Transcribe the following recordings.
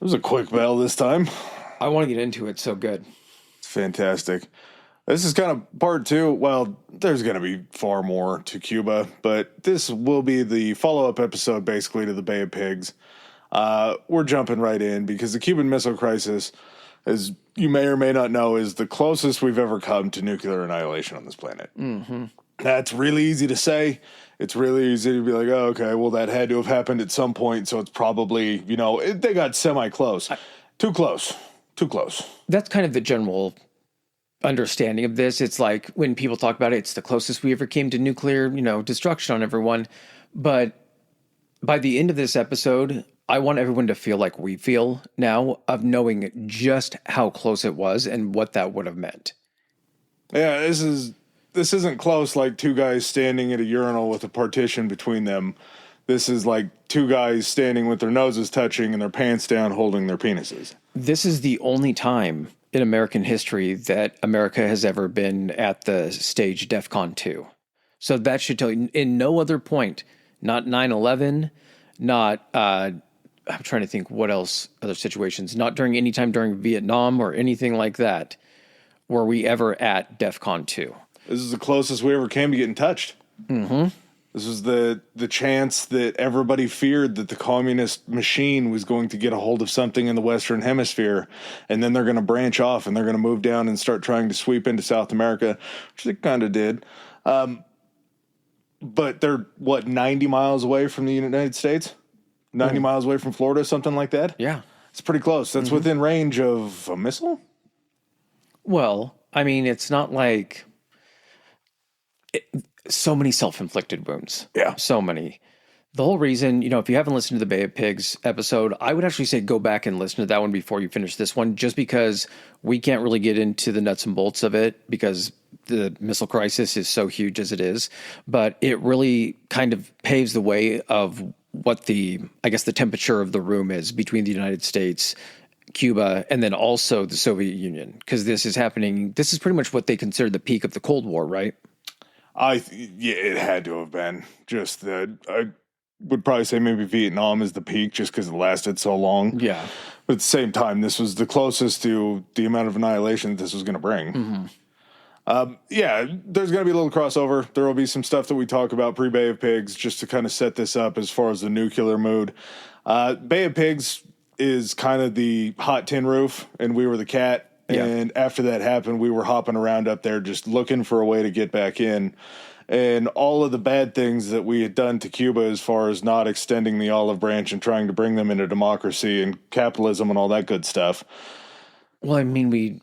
It was a quick bell this time. I want to get into it so good. It's fantastic. This is kind of part two. Well, there's going to be far more to Cuba, but this will be the follow-up episode basically to the Bay of Pigs. We're jumping right in because the Cuban Missile Crisis, as you may or may not know, is the closest we've ever come to nuclear annihilation on this planet. Mm-hmm. That's really easy to say. It's really easy to be like, oh, okay, well, that had to have happened at some point, so it's probably, they got semi-close. Too close. Too close. That's kind of the general understanding of this. It's like when people talk about it, it's the closest we ever came to nuclear, destruction on everyone. But by the end of this episode, I want everyone to feel like we feel now of knowing just how close it was and what that would have meant. Yeah, this isn't close like two guys standing at a urinal with a partition between them. This is like two guys standing with their noses touching and their pants down holding their penises. This is the only time in American history that America has ever been at the stage DEFCON 2. So that should tell you, in no other point, not 9/11, not, I'm trying to think what else, other situations, not during any time during Vietnam or anything like that, were we ever at DEFCON 2. This is the closest we ever came to getting touched. Mm-hmm. This was the chance that everybody feared that the communist machine was going to get a hold of something in the Western Hemisphere, and then they're going to branch off and they're going to move down and start trying to sweep into South America, which they kind of did. But they're, 90 miles away from the United States? 90 miles away from Florida, something like that? Yeah. It's pretty close. That's within range of a missile? Well, I mean, it's not like... so many self-inflicted wounds. Yeah. So many. The whole reason, if you haven't listened to the Bay of Pigs episode, I would actually say go back and listen to that one before you finish this one, just because we can't really get into the nuts and bolts of it because the missile crisis is so huge as it is. But it really kind of paves the way of what the temperature of the room is between the United States, Cuba, and then also the Soviet Union. Because this is pretty much what they consider the peak of the Cold War, right? It had to have been. Just that I would probably say maybe Vietnam is the peak just because it lasted so long. Yeah. But at the same time, this was the closest to the amount of annihilation this was going to bring. Mm-hmm. There's going to be a little crossover. There will be some stuff that we talk about pre-Bay of Pigs just to kind of set this up as far as the nuclear mood. Bay of Pigs is kind of the hot tin roof, and we were the cat. Yeah. And after that happened, we were hopping around up there just looking for a way to get back in. And all of the bad things that we had done to Cuba as far as not extending the olive branch and trying to bring them into democracy and capitalism and all that good stuff. Well, I mean, we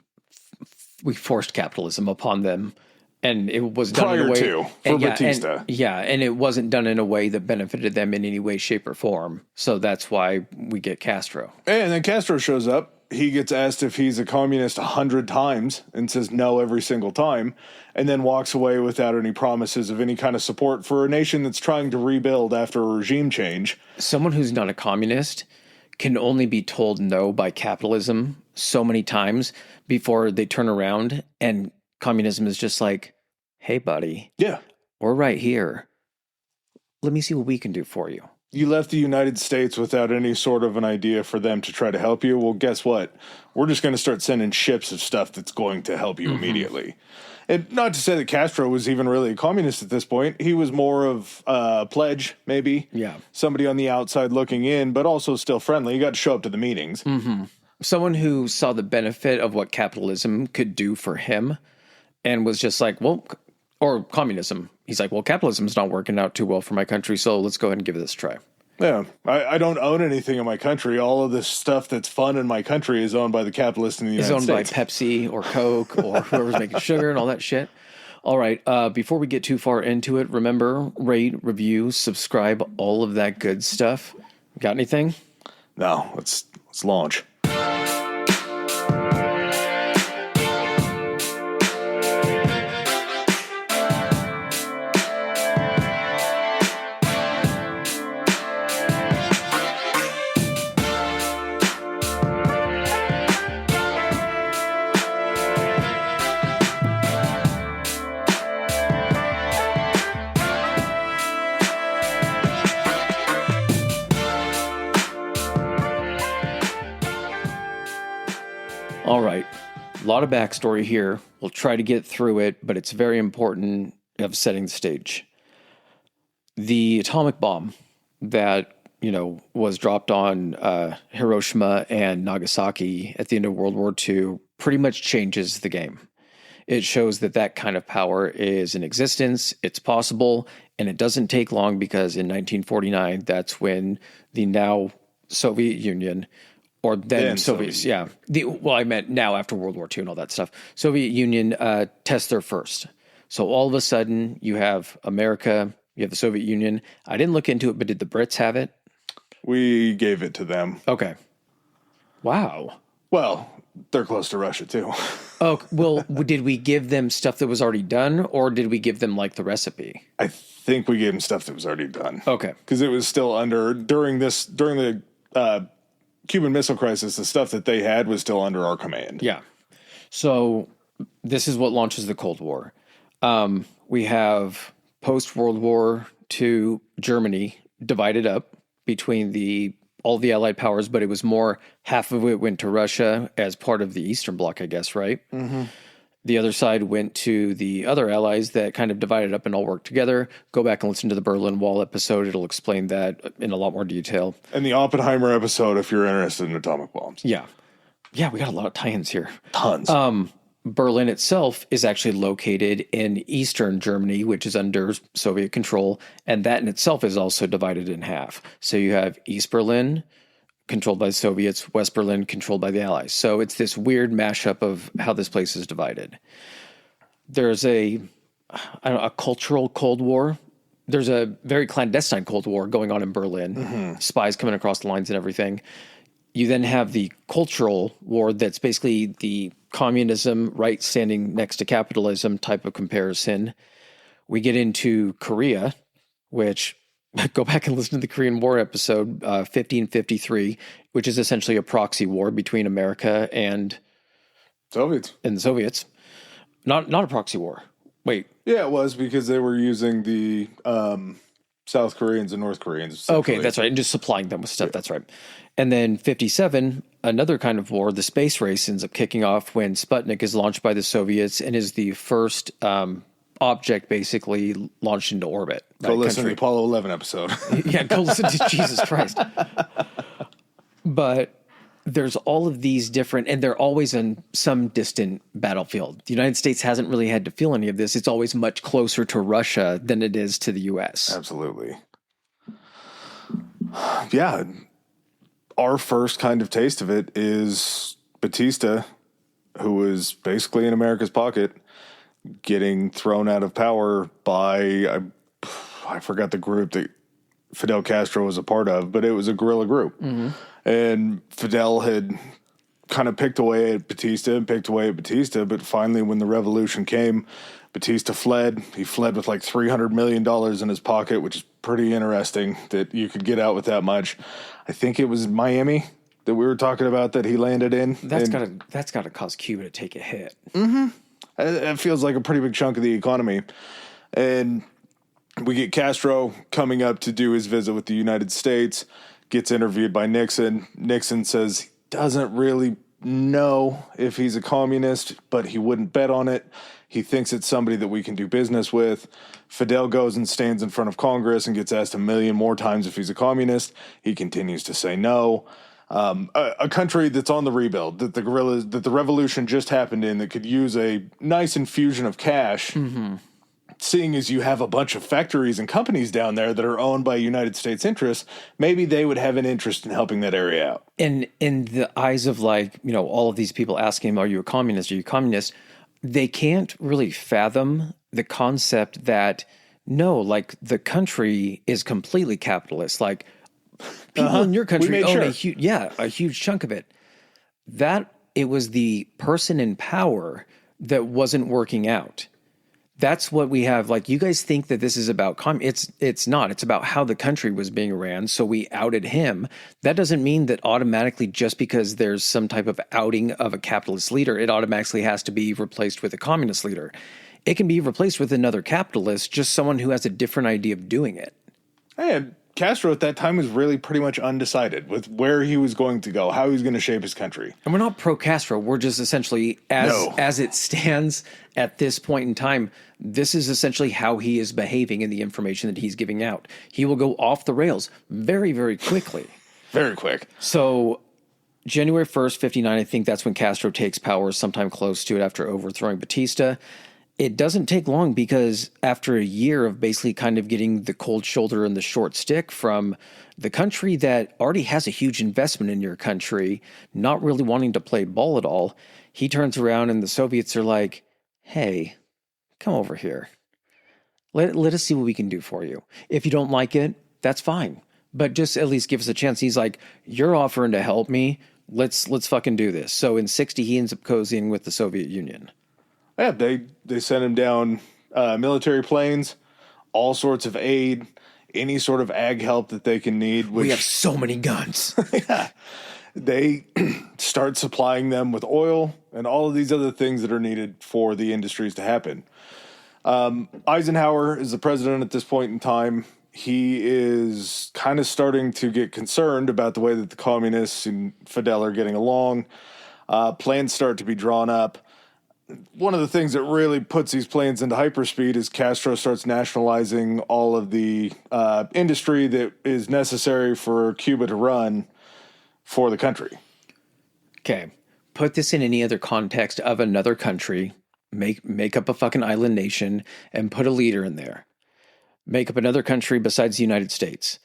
forced capitalism upon them, and it was done in a way for Batista. And it wasn't done in a way that benefited them in any way, shape, or form. So that's why we get Castro. And then Castro shows up. He gets asked if he's a communist 100 times and says no every single time, and then walks away without any promises of any kind of support for a nation that's trying to rebuild after a regime change. Someone who's not a communist can only be told no by capitalism so many times before they turn around, and communism is just like, hey, buddy. Yeah. We're right here. Let me see what we can do for you. You left the United States without any sort of an idea for them to try to help you. Well, guess what? We're just going to start sending ships of stuff that's going to help you immediately. And not to say that Castro was even really a communist at this point. He was more of a pledge, maybe. Yeah. Somebody on the outside looking in, but also still friendly. He got to show up to the meetings. Mm-hmm. Someone who saw the benefit of what capitalism could do for him and was just like, well, or communism. He's like, well, capitalism's not working out too well for my country, so let's go ahead and give this a try. Yeah, I don't own anything in my country. All of this stuff that's fun in my country is owned by the capitalists in the United States. It's owned by Pepsi or Coke or whoever's making sugar and all that shit. All right, before we get too far into it, remember, rate, review, subscribe, all of that good stuff. Got anything? No, let's launch. All right. A lot of backstory here. We'll try to get through it, but it's very important of setting the stage. The atomic bomb that, was dropped on Hiroshima and Nagasaki at the end of World War II pretty much changes the game. It shows that kind of power is in existence, it's possible, and it doesn't take long because in 1949, that's when the now Soviet Union, or then Soviets, yeah. I meant now after World War II and all that stuff. Soviet Union tests their first. So all of a sudden, you have America, you have the Soviet Union. I didn't look into it, but did the Brits have it? We gave it to them. Okay. Wow. Well, they're close to Russia, too. Oh, well, did we give them stuff that was already done, or did we give them, the recipe? I think we gave them stuff that was already done. Okay. Because it was still during the Cuban Missile Crisis, the stuff that they had was still under our command. Yeah. So this is what launches the Cold War. We have post-World War II Germany divided up between all the Allied powers, but it was more half of it went to Russia as part of the Eastern Bloc, I guess, right? Mm-hmm. The other side went to the other allies that kind of divided up and all worked together. Go back and listen to the Berlin Wall episode. It'll explain that in a lot more detail. And the Oppenheimer episode if you're interested in atomic bombs. Yeah. Yeah, we got a lot of tie-ins here. Tons. Berlin itself is actually located in eastern Germany, which is under Soviet control, and that in itself is also divided in half. So you have East Berlin, controlled by the Soviets, West Berlin, controlled by the Allies. So it's this weird mashup of how this place is divided. There's a cultural Cold War. There's a very clandestine Cold War going on in Berlin, spies coming across the lines and everything. You then have the cultural war that's basically the communism, right, standing next to capitalism type of comparison. We get into Korea, which, go back and listen to the Korean War episode, 1553, which is essentially a proxy war between America and the Soviets. Not a proxy war. Wait. Yeah, it was because they were using the South Koreans and North Koreans. Okay, that's right. And just supplying them with stuff. Yeah. That's right. And then 57, another kind of war, the space race ends up kicking off when Sputnik is launched by the Soviets and is the first object basically launched into orbit. Go listen to the Apollo 11 episode. Yeah, go listen to Jesus Christ. But there's all of these different, and they're always in some distant battlefield. The United States hasn't really had to feel any of this. It's always much closer to Russia than it is to the U.S. Absolutely. Yeah. Our first kind of taste of it is Batista, who was basically in America's pocket, getting thrown out of power by, I forgot the group that Fidel Castro was a part of, but it was a guerrilla group. Mm-hmm. And Fidel had kind of picked away at Batista, but finally when the revolution came, Batista fled. He fled with like $300 million in his pocket, which is pretty interesting that you could get out with that much. I think it was Miami that we were talking about that he landed in. That's gotta cause Cuba to take a hit. Mm-hmm. It feels like a pretty big chunk of the economy. And we get Castro coming up to do his visit with the United States, gets interviewed by Nixon. Nixon says he doesn't really know if he's a communist, but he wouldn't bet on it. He thinks it's somebody that we can do business with. Fidel goes and stands in front of Congress and gets asked 1 million more times if he's a communist. He continues to say no. A country that's on the rebuild, that the revolution just happened in, that could use a nice infusion of cash. Mm-hmm. Seeing as you have a bunch of factories and companies down there that are owned by United States interests, maybe they would have an interest in helping that area out. And in the eyes of all of these people asking him, are you a communist? Are you a communist? They can't really fathom the concept that, no, the country is completely capitalist. Like, people in your country own a huge chunk of it. That it was the person in power that wasn't working out. That's what we have. Like, you guys think that this is about it's not. It's about how the country was being ran. So we outed him. That doesn't mean that automatically, just because there's some type of outing of a capitalist leader, it automatically has to be replaced with a communist leader. It can be replaced with another capitalist, just someone who has a different idea of doing it. And Castro at that time was really pretty much undecided with where he was going to go, how he was going to shape his country. And we're not pro-Castro. We're just essentially, as it stands at this point in time, this is essentially how he is behaving in the information that he's giving out. He will go off the rails very, very quickly. Very quick. So January 1st, 59, I think that's when Castro takes power, sometime close to it after overthrowing Batista. It doesn't take long because after a year of basically kind of getting the cold shoulder and the short stick from the country that already has a huge investment in your country, not really wanting to play ball at all, he turns around and the Soviets are like, hey, come over here. Let us see what we can do for you. If you don't like it, that's fine. But just at least give us a chance. He's like, you're offering to help me. Let's fucking do this. So in 60, he ends up cozying with the Soviet Union. Yeah, they sent him down military planes, all sorts of aid, any sort of ag help that they can need. We have so many guns. Yeah. They start supplying them with oil and all of these other things that are needed for the industries to happen. Eisenhower is the president at this point in time. He is kind of starting to get concerned about the way that the communists and Fidel are getting along. Plans start to be drawn up. One of the things that really puts these plans into hyperspeed is Castro starts nationalizing all of the industry that is necessary for Cuba to run for the country. Okay. Put this in any other context of another country. Make up a fucking island nation and put a leader in there. Make up another country besides the United States.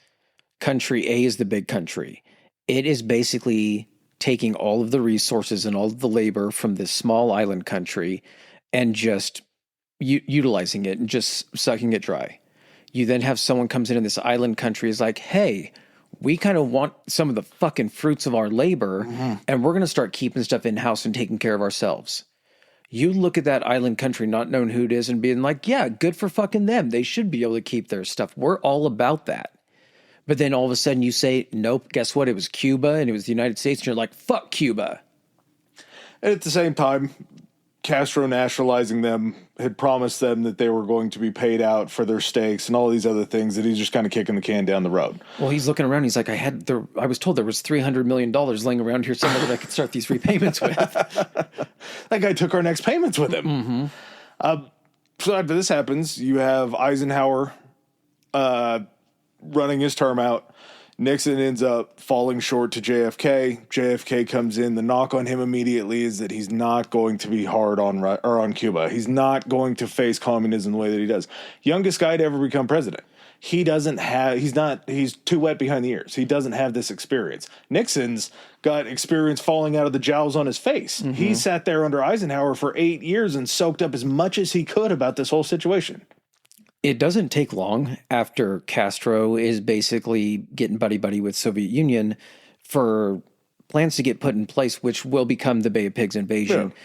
Country A is the big country. It is basically taking all of the resources and all of the labor from this small island country and just utilizing it and just sucking it dry. You then have someone comes in this island country is like, hey, we kind of want some of the fucking fruits of our labor, and we're going to start keeping stuff in-house and taking care of ourselves. You look at that island country, not knowing who it is, and being like, yeah, good for fucking them. They should be able to keep their stuff. We're all about that. But then all of a sudden you say, nope, guess what? It was Cuba and it was the United States. And you're like, fuck Cuba. And at the same time, Castro nationalizing them had promised them that they were going to be paid out for their stakes and all these other things that he's just kind of kicking the can down the road. Well, he's looking around. He's like, I was told there was $300 million laying around here somewhere that I could start these repayments with. That guy took our next payments with him. So after this happens, you have Eisenhower running his term out. Nixon ends up falling short to JFK. JFK comes in. The knock on him immediately is that he's not going to be hard on Cuba. He's not going to face communism the way that he does. Youngest guy to ever become president. He's too wet behind the ears. He doesn't have this experience. Nixon's got experience falling out of the jowls on his face. He sat there under Eisenhower for 8 years and soaked up as much as he could about this whole situation. It doesn't take long after Castro is basically getting buddy-buddy with Soviet Union for plans to get put in place, which will become the Bay of Pigs invasion. Yeah.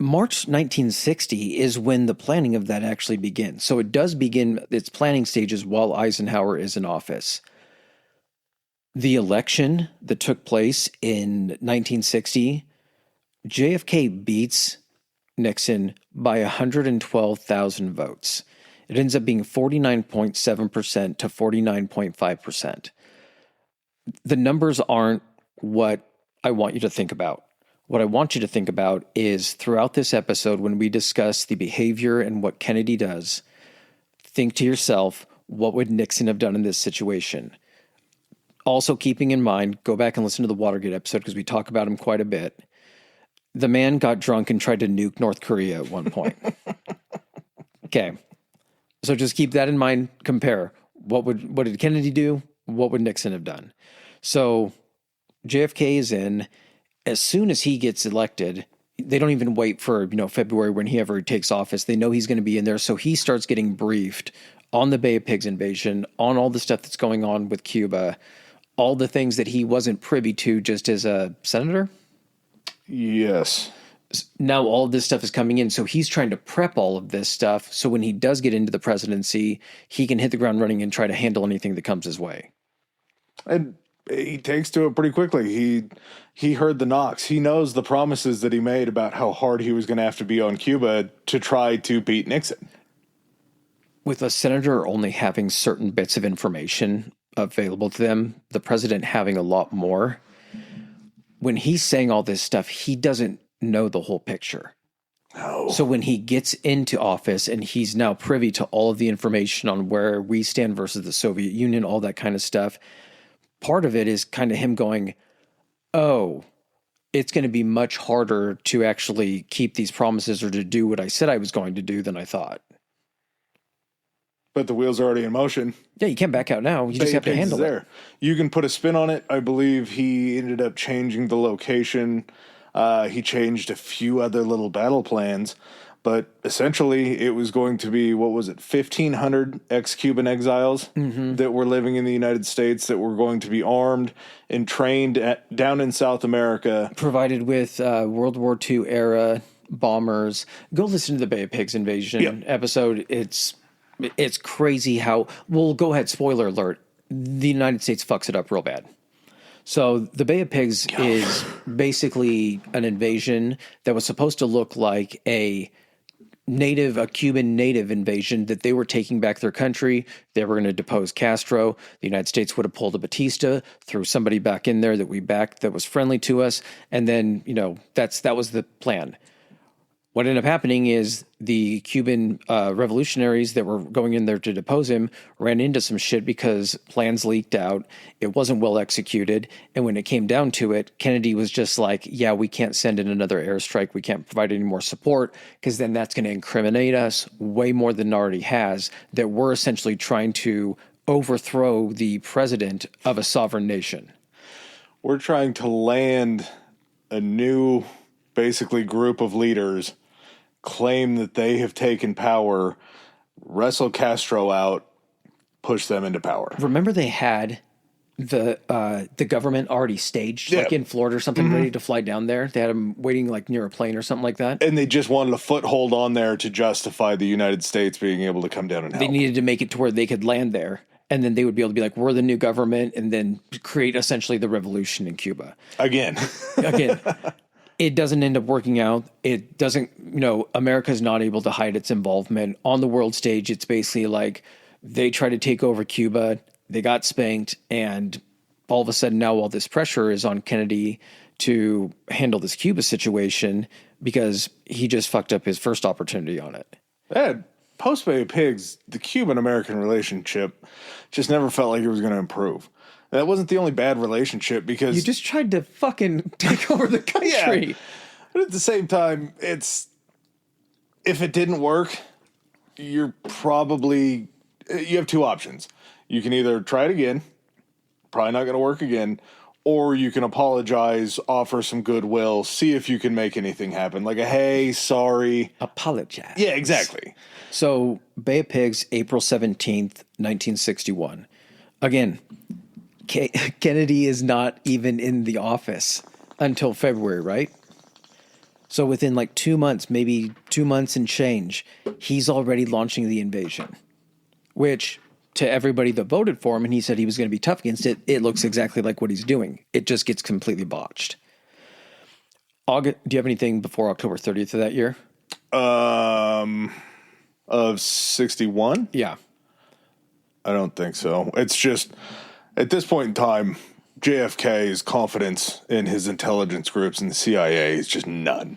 March 1960 is when the planning of that actually begins. So it does begin its planning stages while Eisenhower is in office. The election that took place in 1960, JFK beats Nixon by 112,000 votes. It ends up being 49.7% to 49.5%. The numbers aren't what I want you to think about. What I want you to think about is throughout this episode, when we discuss the behavior and what Kennedy does, think to yourself, what would Nixon have done in this situation? Also keeping in mind, go back and listen to the Watergate episode because we talk about him quite a bit. The man got drunk and tried to nuke North Korea at one point. Okay. So just keep that in mind. Compare what did Kennedy do? What would Nixon have done? So JFK is in. As soon as he gets elected, they don't even wait for February when he ever takes office. They know he's going to be in there, so he starts getting briefed on the Bay of Pigs invasion, on all the stuff that's going on with Cuba, all the things that he wasn't privy to just as a senator. Yes. Now all of this stuff is coming in, so he's trying to prep all of this stuff so when he does get into the presidency, he can hit the ground running and try to handle anything that comes his way. And he takes to it pretty quickly. He heard the knocks. He knows the promises that he made about how hard he was going to have to be on Cuba to try to beat Nixon. With a senator only having certain bits of information, available to them, the president having a lot more. When he's saying all this stuff, he doesn't know the whole picture. No. So when he gets into office and he's now privy to all of the information on where we stand versus the Soviet Union, all that kind of stuff, part of it is kind of him going, oh, it's going to be much harder to actually keep these promises or to do what I said I was going to do than I thought. But the wheels are already in motion. Yeah, you can't back out now. You just have to handle it. You can put a spin on it. I believe he ended up changing the location. He changed a few other little battle plans. But essentially, it was going to be, 1,500 ex-Cuban exiles that were living in the United States that were going to be armed and trained down in South America. Provided with World War II era bombers. Go listen to the Bay of Pigs invasion episode. It's crazy how, well, go ahead, spoiler alert, the United States fucks it up real bad. So the Bay of Pigs is basically an invasion that was supposed to look like a Cuban native invasion, that they were taking back their country. They were going to depose Castro. The United States would have pulled a Batista, threw somebody back in there that we backed that was friendly to us. And then, that was the plan. What ended up happening is the Cuban revolutionaries that were going in there to depose him ran into some shit because plans leaked out. It wasn't well executed. And when it came down to it, Kennedy was just like, yeah, we can't send in another airstrike. We can't provide any more support because then that's going to incriminate us way more than it already has, that we're essentially trying to overthrow the president of a sovereign nation. We're trying to land a new, basically, group of leaders, claim that they have taken power, wrestle Castro out, push them into power. Remember they had the government already staged, like in Florida or something, ready to fly down there. They had them waiting like near a plane or something like that. And they just wanted a foothold on there to justify the United States being able to come down and help. They needed to make it to where they could land there. And then they would be able to be like, we're the new government, and then create essentially the revolution in Cuba. Again. It doesn't end up working out. It doesn't, America's not able to hide its involvement. On the world stage, it's basically like they try to take over Cuba, they got spanked, and all of a sudden now all this pressure is on Kennedy to handle this Cuba situation because he just fucked up his first opportunity on it. Post Bay of Pigs, the Cuban-American relationship just never felt like it was going to improve. That wasn't the only bad relationship because... You just tried to fucking take over the country. Yeah. But at the same time, if it didn't work, you have two options. You can either try it again, probably not going to work again, or you can apologize, offer some goodwill, see if you can make anything happen. Like a, hey, sorry. Apologize. Yeah, exactly. So, Bay of Pigs, April 17th, 1961. Again, Kennedy is not even in the office until February, right? So within like 2 months, maybe 2 months and change, he's already launching the invasion, which to everybody that voted for him and he said he was going to be tough against it, it looks exactly like what he's doing. It just gets completely botched. August, do you have anything before October 30th of that year? Of 61? Yeah. I don't think so. It's just... At this point in time, JFK's confidence in his intelligence groups and the CIA is just none.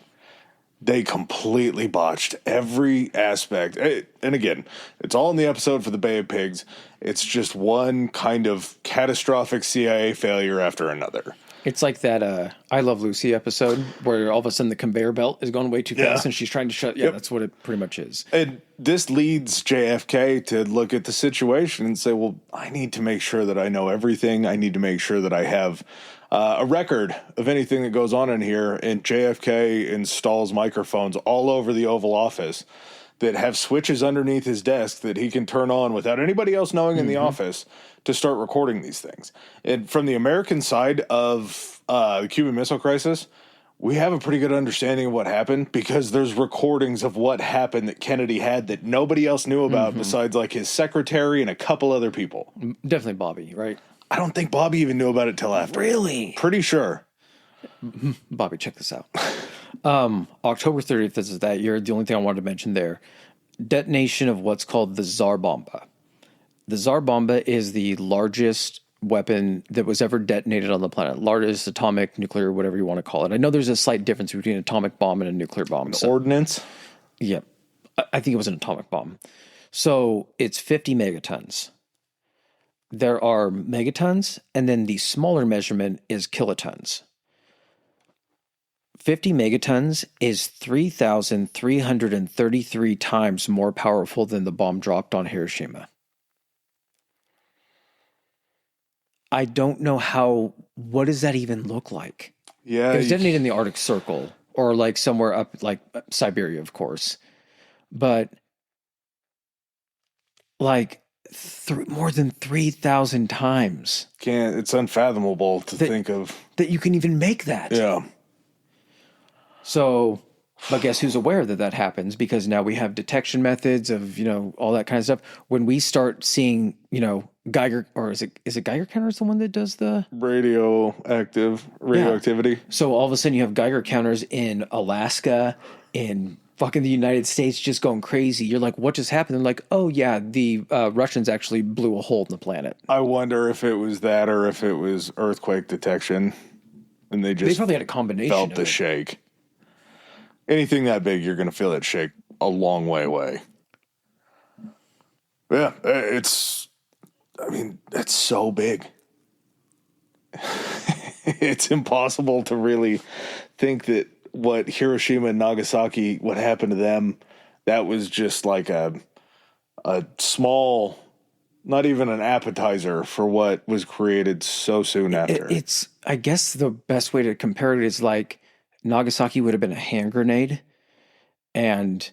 They completely botched every aspect. And again, it's all in the episode for the Bay of Pigs. It's just one kind of catastrophic CIA failure after another. It's like that I Love Lucy episode where all of a sudden the conveyor belt is going way too fast and she's trying to shut. Yeah, that's what it pretty much is. And this leads JFK to look at the situation and say, well, I need to make sure that I know everything. I need to make sure that I have a record of anything that goes on in here. And JFK installs microphones all over the Oval Office that have switches underneath his desk that he can turn on without anybody else knowing in the office to start recording these things. And from the American side of the Cuban Missile Crisis, we have a pretty good understanding of what happened because there's recordings of what happened that Kennedy had that nobody else knew about besides like his secretary and a couple other people. Definitely Bobby, right? I don't think Bobby even knew about it till after. Really? Pretty sure. Bobby, check this out. October 30th is that year. The only thing I wanted to mention there, detonation of what's called the Tsar Bomba. The Tsar Bomba is the largest weapon that was ever detonated on the planet. Largest atomic, nuclear, whatever you want to call it. I know there's a slight difference between an atomic bomb and a nuclear bomb. Ordnance? Yeah. I think it was an atomic bomb. So it's 50 megatons. There are megatons, and then the smaller measurement is kilotons. 50 megatons is 3,333 times more powerful than the bomb dropped on Hiroshima. I don't know what does that even look like? Yeah. It was detonated in the Arctic Circle or like somewhere up, like Siberia, of course. But like more than 3,000 times. It's unfathomable to think of. That you can even make that. Yeah. So, but guess who's aware that happens? Because now we have detection methods of, all that kind of stuff. When we start seeing, Geiger, or is it Geiger counters the one that does the radioactivity? Yeah. So all of a sudden you have Geiger counters in Alaska, in fucking the United States, just going crazy. You're like, what just happened? They're like, oh yeah, the Russians actually blew a hole in the planet. I wonder if it was that or if it was earthquake detection, and they probably had a combination. Felt the shake. Anything that big, you're going to feel it shake a long way away. Yeah, it's so big. It's impossible to really think that what Hiroshima and Nagasaki, what happened to them, that was just like a small, not even an appetizer for what was created so soon after. I guess the best way to compare it is like Nagasaki would have been a hand grenade, and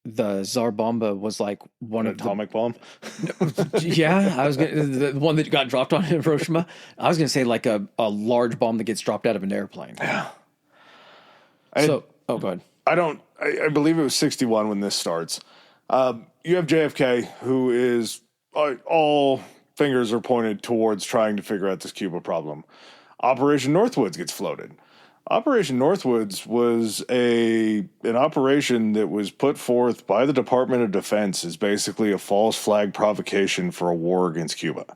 the Tsar Bomba was like one atomic bomb. Yeah, I was the one that got dropped on Hiroshima. I was gonna say like a large bomb that gets dropped out of an airplane. Yeah. Go ahead. I believe it was 61 when this starts. You have JFK, who is all fingers are pointed towards trying to figure out this Cuba problem. Operation Northwoods gets floated. Operation Northwoods was an operation that was put forth by the Department of Defense as basically a false flag provocation for a war against Cuba.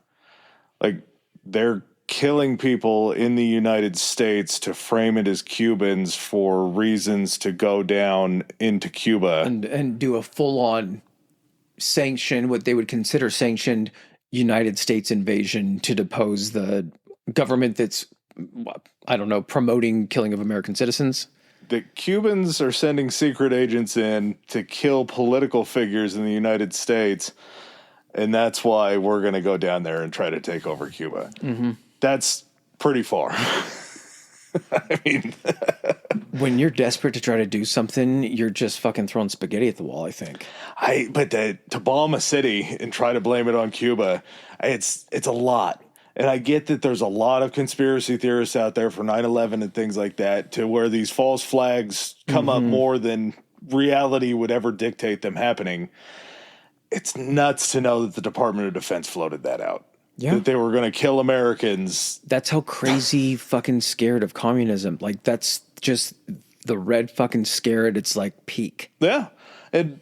Like, they're killing people in the United States to frame it as Cubans for reasons to go down into Cuba. And do a full-on sanction, what they would consider sanctioned United States invasion to depose the government that's, I don't know, promoting killing of American citizens. The Cubans are sending secret agents in to kill political figures in the United States, and that's why we're going to go down there and try to take over Cuba. Mm-hmm. That's pretty far. I mean, when you're desperate to try to do something, you're just fucking throwing spaghetti at the wall, I think. But to bomb a city and try to blame it on Cuba, it's a lot. And I get that there's a lot of conspiracy theorists out there for 9/11 and things like that, to where these false flags come up more than reality would ever dictate them happening. It's nuts to know that the Department of Defense floated that out. Yeah. That they were going to kill Americans. That's how crazy fucking scared of communism. Like, that's just the red fucking scare at its like peak. Yeah. And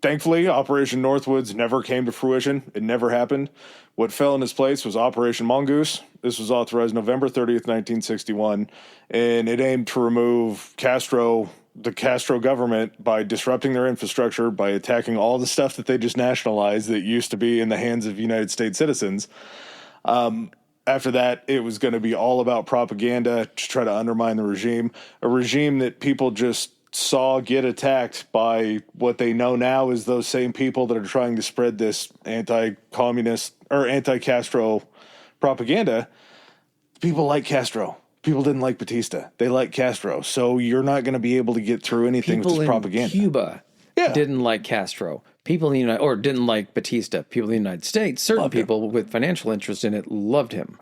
thankfully, Operation Northwoods never came to fruition. It never happened. What fell in its place was Operation Mongoose. This was authorized November 30th, 1961, and it aimed to remove the Castro government by disrupting their infrastructure, by attacking all the stuff that they just nationalized that used to be in the hands of United States citizens. After that, it was going to be all about propaganda to try to undermine the regime, a regime that people just saw get attacked by what they know now is those same people that are trying to spread this anti-communist or anti-Castro propaganda. People like Castro. People didn't like Batista. They like Castro. So you're not going to be able to get through anything with this propaganda. Cuba didn't like Castro. People in the didn't like Batista. People in the United States, certain people with financial interest in it loved him.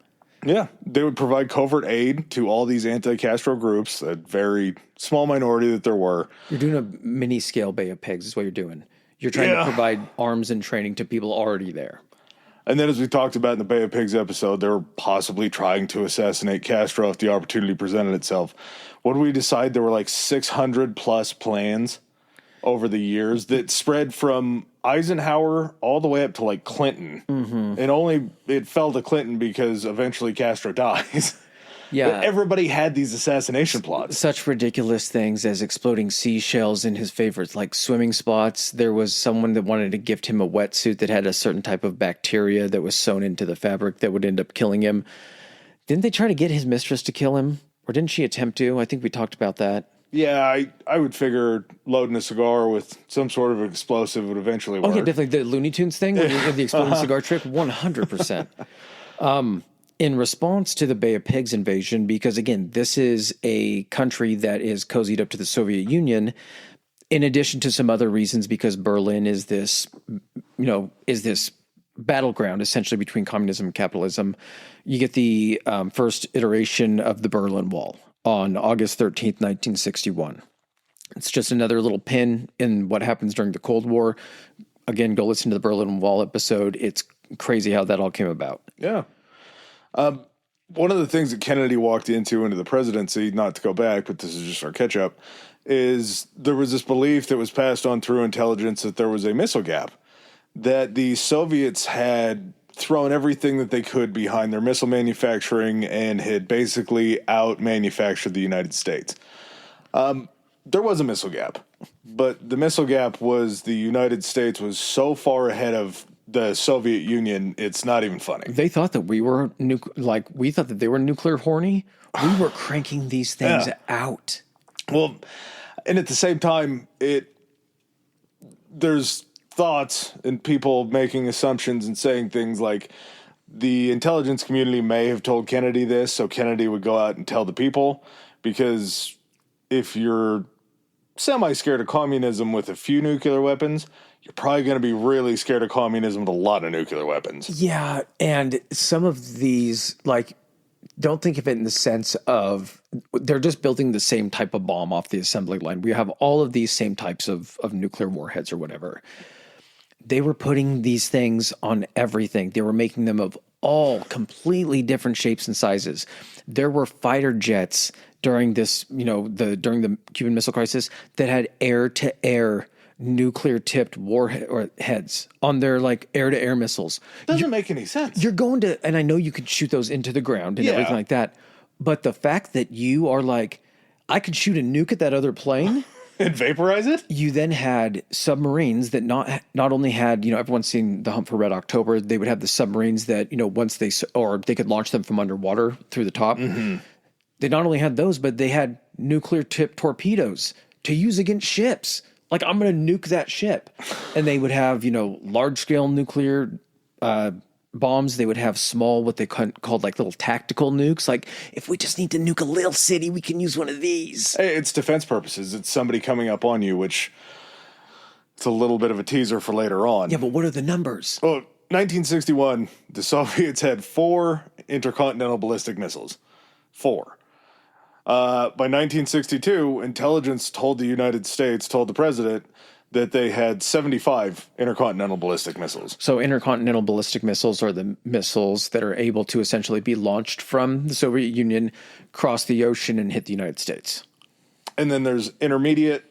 Yeah, they would provide covert aid to all these anti-Castro groups, a very small minority that there were. You're doing a mini-scale Bay of Pigs is what you're doing. You're trying to provide arms and training to people already there. And then, as we talked about in the Bay of Pigs episode, they were possibly trying to assassinate Castro if the opportunity presented itself. What did we decide? There were like 600 plus plans over the years that spread from Eisenhower all the way up to like Clinton. And it fell to Clinton because eventually Castro dies. Yeah. But everybody had these assassination plots. Such ridiculous things as exploding seashells in his favorites, like swimming spots. There was someone that wanted to gift him a wetsuit that had a certain type of bacteria that was sewn into the fabric that would end up killing him. Didn't they try to get his mistress to kill him? Or didn't she attempt to? I think we talked about that. Yeah, I would figure loading a cigar with some sort of explosive would eventually work. Oh, yeah, definitely. The Looney Tunes thing, the exploding cigar trick, 100%. In response to the Bay of Pigs invasion, because again, this is a country that is cozied up to the Soviet Union, in addition to some other reasons, because Berlin is this, battleground essentially between communism and capitalism. You get the first iteration of the Berlin Wall on August 13th, 1961. It's just another little pin in what happens during the Cold War. Again, go listen to the Berlin Wall episode. It's crazy how that all came about. Yeah. One of the things that Kennedy walked into the presidency, not to go back, but this is just our catch up, is there was this belief that was passed on through intelligence that there was a missile gap, that the Soviets had thrown everything that they could behind their missile manufacturing and had basically out-manufactured the United States. There was a missile gap, but the missile gap was the United States was so far ahead of the Soviet Union, it's not even funny. They thought that we were we thought that they were nuclear horny. We were cranking these things out. Well, and at the same time, there's thoughts and people making assumptions and saying things like the intelligence community may have told Kennedy this, so Kennedy would go out and tell the people, because if you're semi-scared of communism with a few nuclear weapons, you're probably going to be really scared of communism with a lot of nuclear weapons. Yeah, and some of these, don't think of it in the sense of they're just building the same type of bomb off the assembly line. We have all of these same types of nuclear warheads or whatever. They were putting these things on everything. They were making them of all completely different shapes and sizes. There were fighter jets during this, during the Cuban Missile Crisis that had air-to-air nuclear-tipped warheads on their air-to-air missiles. Doesn't make any sense. You're going to, and I know you could shoot those into the ground and everything like that, but the fact that you are I could shoot a nuke at that other plane and vaporize it. You then had submarines that not only had, everyone's seen The Hunt for Red October. They would have the submarines that once they could launch them from underwater through the top. Mm-hmm. They not only had those, but they had nuclear-tipped torpedoes to use against ships. I'm going to nuke that ship. And they would have, large-scale nuclear bombs. They would have small, what they called little tactical nukes. If we just need to nuke a little city, we can use one of these. Hey, it's defense purposes. It's somebody coming up on you, which it's a little bit of a teaser for later on. Yeah, but what are the numbers? Well, 1961, the Soviets had 4 intercontinental ballistic missiles. 4. By 1962, intelligence told the president, that they had 75 intercontinental ballistic missiles. So intercontinental ballistic missiles are the missiles that are able to essentially be launched from the Soviet Union, cross the ocean, and hit the United States. And then there's intermediate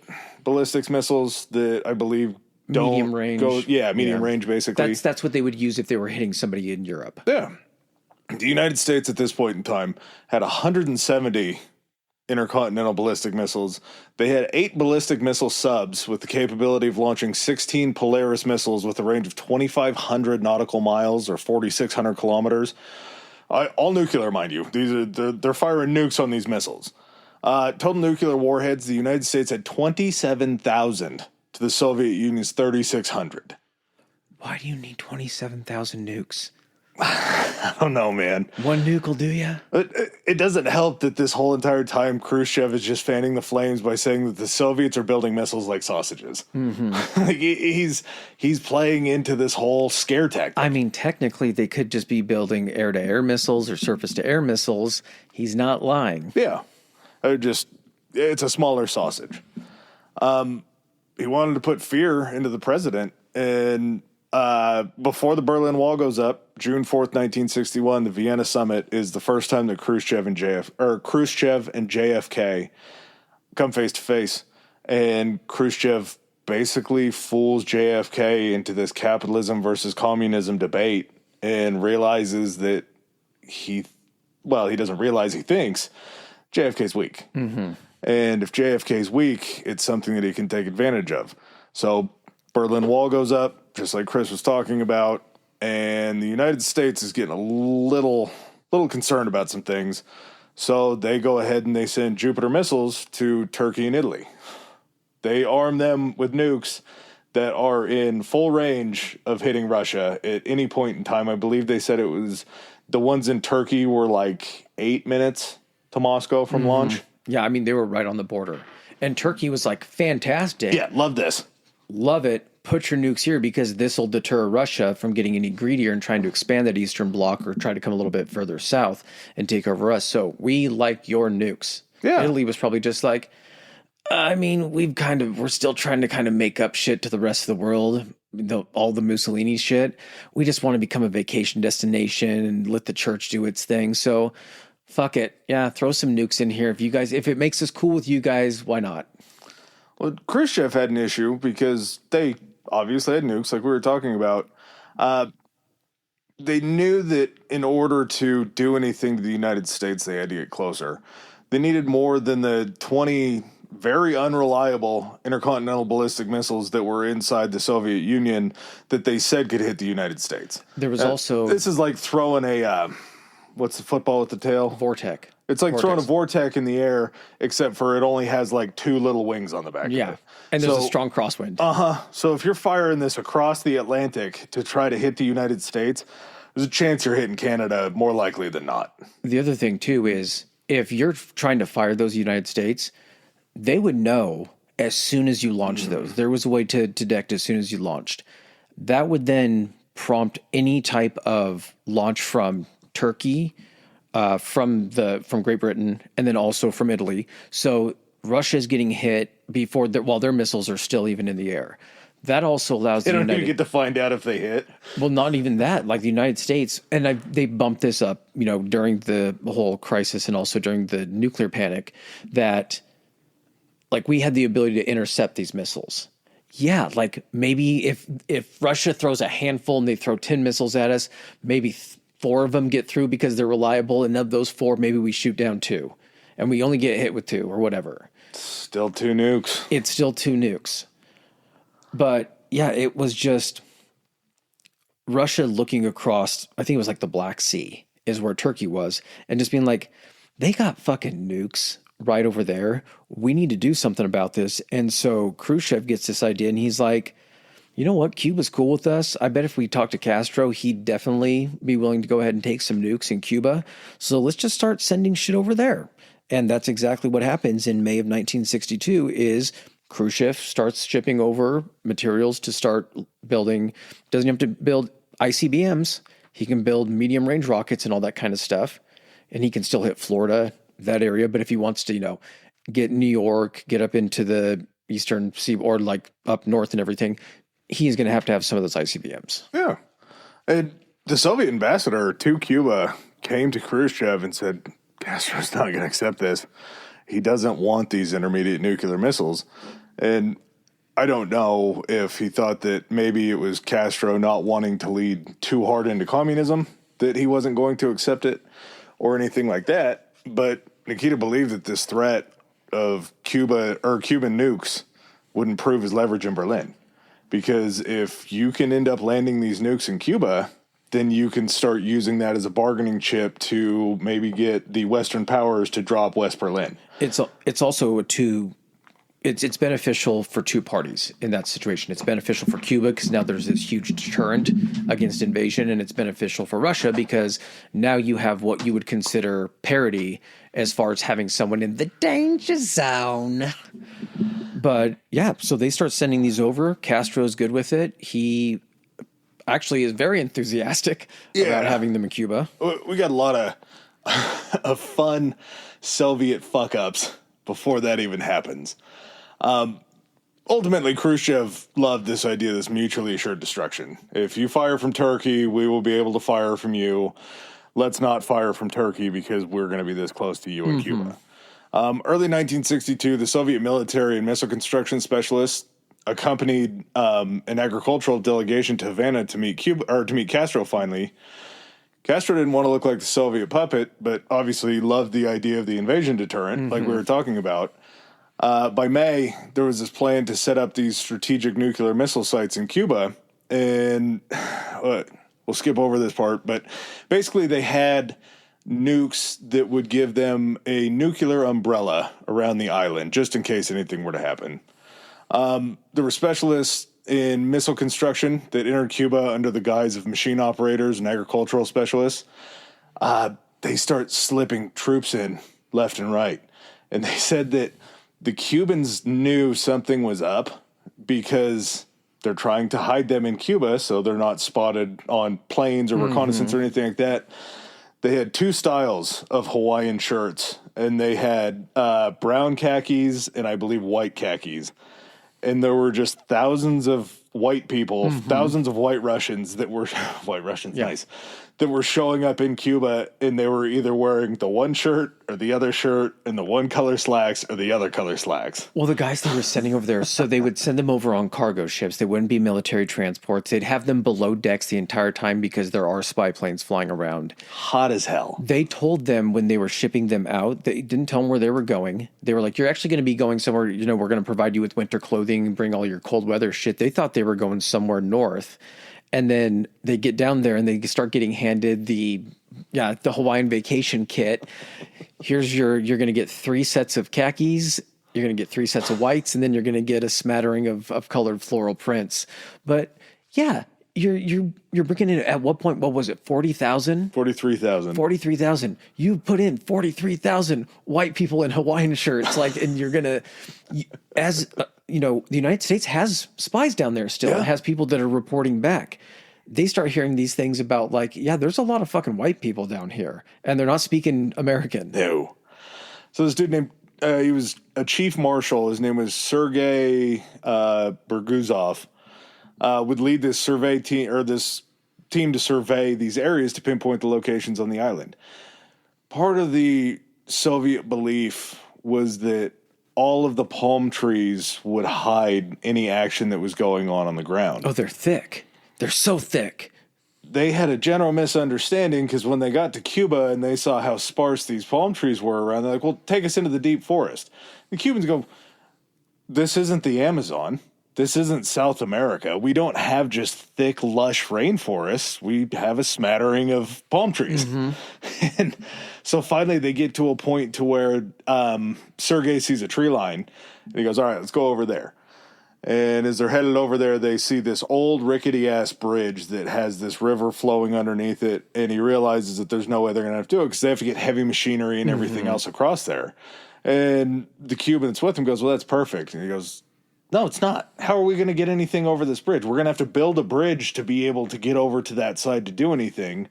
ballistics missiles that I believe don't medium range. Range, basically. That's what they would use if they were hitting somebody in Europe. Yeah. The United States at this point in time had 170 intercontinental ballistic missiles. They had 8 ballistic missile subs with the capability of launching 16 Polaris missiles with a range of 2,500 nautical miles or 4,600 kilometers. All nuclear, mind you. They're firing nukes on these missiles. Total nuclear warheads, the United States had 27,000 to the Soviet Union's 3,600. Why do you need 27,000 nukes? I don't know, man. One nuke will do ya? It doesn't help that this whole entire time Khrushchev is just fanning the flames by saying that the Soviets are building missiles like sausages. Mm-hmm. He's playing into this whole scare tactic. I mean, technically, they could just be building air-to-air missiles or surface-to-air missiles. He's not lying. Yeah. It's a smaller sausage. He wanted to put fear into the president, and before the Berlin Wall goes up, June 4th, 1961, the Vienna summit is the first time that Khrushchev and JFK come face to face. And Khrushchev basically fools JFK into this capitalism versus communism debate and realizes that he doesn't realize, he thinks JFK's weak. And if JFK's weak, it's something that he can take advantage of. So Berlin Wall goes up, just like Chris was talking about, and the United States is getting a little concerned about some things. So they go ahead and they send Jupiter missiles to Turkey and Italy. They arm them with nukes that are in full range of hitting Russia at any point in time. I believe they said it was the ones in Turkey were like 8 minutes to Moscow from launch. Yeah, I mean, they were right on the border. And Turkey was like, fantastic. Yeah, love this. Love it. Put your nukes here because this will deter Russia from getting any greedier and trying to expand that eastern bloc or try to come a little bit further south and take over us. So we like your nukes. Yeah. Italy was probably just like, I mean, we're still trying to kind of make up shit to the rest of the world, all the Mussolini shit. We just want to become a vacation destination and let the church do its thing. So fuck it. Yeah, throw some nukes in here. If it makes us cool with you guys, why not? Well, Khrushchev had an issue because they obviously had nukes, like we were talking about. They knew that in order to do anything to the United States, they had to get closer. They needed more than the 20 very unreliable intercontinental ballistic missiles that were inside the Soviet Union that they said could hit the United States. There was also... This is like throwing a... what's the football with the tail? Vortex. It's like throwing a vortex in the air, except for it only has like 2 little wings on the back of it. And there's a strong crosswind. So if you're firing this across the Atlantic to try to hit the United States, there's a chance you're hitting Canada more likely than not. The other thing, too, is if you're trying to fire those United States, they would know as soon as you launched those. There was a way to detect as soon as you launched. That would then prompt any type of launch from Turkey, from Great Britain, and then also from Italy. So Russia's getting hit while their missiles are still even in the air. That also allows they don't even get to find out if they hit. Well, not even that. Like the United States, and they bumped this up, during the whole crisis and also during the nuclear panic, that like we had the ability to intercept these missiles. Yeah, like maybe if Russia throws a handful and they throw 10 missiles at us, maybe 4 of them get through because they're reliable, and of those 4, maybe we shoot down 2, and we only get hit with 2 or whatever. Still 2 nukes. It's still 2 nukes. But yeah, it was just Russia looking across, I think it was like the Black Sea is where Turkey was, and just being like, they got fucking nukes right over there. We need to do something about this. And so Khrushchev gets this idea, and he's like, you know what? Cuba's cool with us. I bet if we talk to Castro, he'd definitely be willing to go ahead and take some nukes in Cuba. So let's just start sending shit over there. And that's exactly what happens in May of 1962 is Khrushchev starts shipping over materials to start building. Doesn't have to build ICBMs. He can build medium range rockets and all that kind of stuff. And he can still hit Florida, that area. But if he wants to, get New York, get up into the eastern seaboard, like up north and everything, he's going to have some of those ICBMs. Yeah. And the Soviet ambassador to Cuba came to Khrushchev and said, Castro's not going to accept this. He doesn't want these intermediate nuclear missiles. And I don't know if he thought that maybe it was Castro not wanting to lead too hard into communism, that he wasn't going to accept it or anything like that. But Nikita believed that this threat of Cuba or Cuban nukes would improve his leverage in Berlin. Because if you can end up landing these nukes in Cuba, then you can start using that as a bargaining chip to maybe get the Western powers to drop West Berlin. It's also it's beneficial for 2 parties in that situation. It's beneficial for Cuba because now there's this huge deterrent against invasion, and it's beneficial for Russia because now you have what you would consider parity as far as having someone in the danger zone. But yeah, so they start sending these over. Castro's good with it. He actually is very enthusiastic about having them in Cuba. We got a lot of fun Soviet fuck-ups before that even happens. Ultimately, Khrushchev loved this idea of this mutually assured destruction. If you fire from Turkey, we will be able to fire from you. Let's not fire from Turkey because we're going to be this close to you in Cuba. Early 1962, the Soviet military and missile construction specialists accompanied an agricultural delegation to Havana to meet Cuba or to meet Castro finally. Castro didn't want to look like the Soviet puppet, but obviously loved the idea of the invasion deterrent, like we were talking about. By May, there was this plan to set up these strategic nuclear missile sites in Cuba, and we'll skip over this part, but basically they had nukes that would give them a nuclear umbrella around the island, just in case anything were to happen. There were specialists in missile construction that entered Cuba under the guise of machine operators and agricultural specialists. They start slipping troops in left and right. And they said that the Cubans knew something was up because they're trying to hide them in Cuba so they're not spotted on planes or reconnaissance or anything like that. They had two styles of Hawaiian shirts, and they had brown khakis and I believe white khakis. And there were just thousands of white people, thousands of white Russians that were nice, that were showing up in Cuba, and they were either wearing the one shirt or the other shirt, and the one color slacks or the other color slacks. Well, the guys they were sending over there, so they would send them over on cargo ships. They wouldn't be military transports. They'd have them below decks the entire time because there are spy planes flying around. Hot as hell. They told them when they were shipping them out, they didn't tell them where they were going. They were like, you're actually going to be going somewhere, we're going to provide you with winter clothing, bring all your cold weather shit. They thought they were going somewhere north. And then they get down there and they start getting handed the Hawaiian vacation kit. You're going to get 3 sets of khakis, you're going to get 3 sets of whites, and then you're going to get a smattering of colored floral prints. But yeah, you're bringing in, at what point, what was it, 40,000? 43,000. 43,000. You put in 43,000 white people in Hawaiian shirts, and you're going to, the United States has spies down there still. Yeah. It has people that are reporting back. They start hearing these things about there's a lot of fucking white people down here, and they're not speaking American. No. So this dude named, he was a chief marshal. His name was Sergei Burguzov. Would lead this survey team, or this team, to survey these areas to pinpoint the locations on the island. Part of the Soviet belief was that all of the palm trees would hide any action that was going on the ground. Oh, they're thick. They're so thick. They had a general misunderstanding because when they got to Cuba and they saw how sparse these palm trees were around, they're like, well, take us into the deep forest. The Cubans go, this isn't the Amazon. This isn't South America. We don't have just thick, lush rainforests. We have a smattering of palm trees. And so finally they get to a point to where Sergei sees a tree line, and he goes, all right, let's go over there. And as they're headed over there, they see this old rickety-ass bridge that has this river flowing underneath it, and he realizes that there's no way they're going to have to do it because they have to get heavy machinery and everything else across there. And the Cuban that's with him goes, well, that's perfect. And he goes, no, it's not. How are we going to get anything over this bridge? We're going to have to build a bridge to be able to get over to that side to do anything.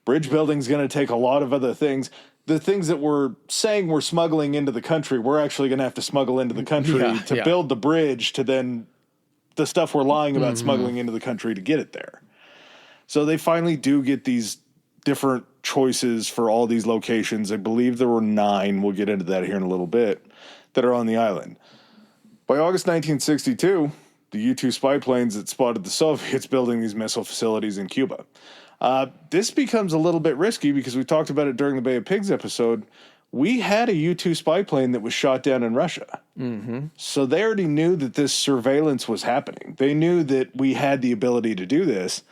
Bridge building's going to take a lot of other things. The things that we're saying we're smuggling into the country, we're actually going to have to smuggle into the country to build the bridge to then the stuff we're lying about smuggling into the country to get it there. So they finally do get these different choices for all these locations. I believe there were 9. We'll get into that here in a little bit that are on the island. By August 1962, the U-2 spy planes that spotted the Soviets building these missile facilities in Cuba. This becomes a little bit risky because we talked about it during the Bay of Pigs episode. We had a U-2 spy plane that was shot down in Russia. So they already knew that this surveillance was happening. They knew that we had the ability to do this.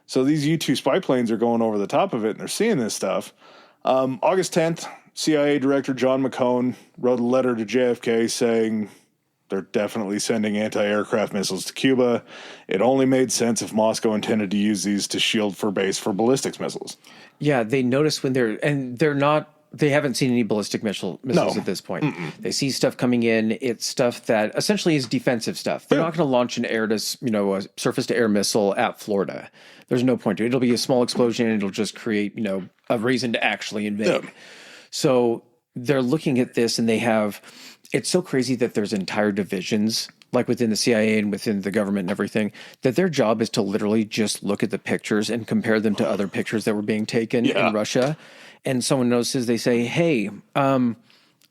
So these U-2 spy planes are going over the top of it, and they're seeing this stuff. August 10th, CIA Director John McCone wrote a letter to JFK saying they're definitely sending anti-aircraft missiles to Cuba. It only made sense if Moscow intended to use these to shield for base for ballistics missiles. Yeah, they notice when they haven't seen any ballistic missiles at this point. They see stuff coming in. It's stuff that essentially is defensive stuff. They're not going to launch a surface to air missile at Florida. There's no point to it. It'll be a small explosion and it'll just create, a reason to actually invade. Yeah. So they're looking at this and it's so crazy that there's entire divisions like within the CIA and within the government and everything, that their job is to literally just look at the pictures and compare them to other pictures that were being taken in Russia. And someone notices, they say, hey,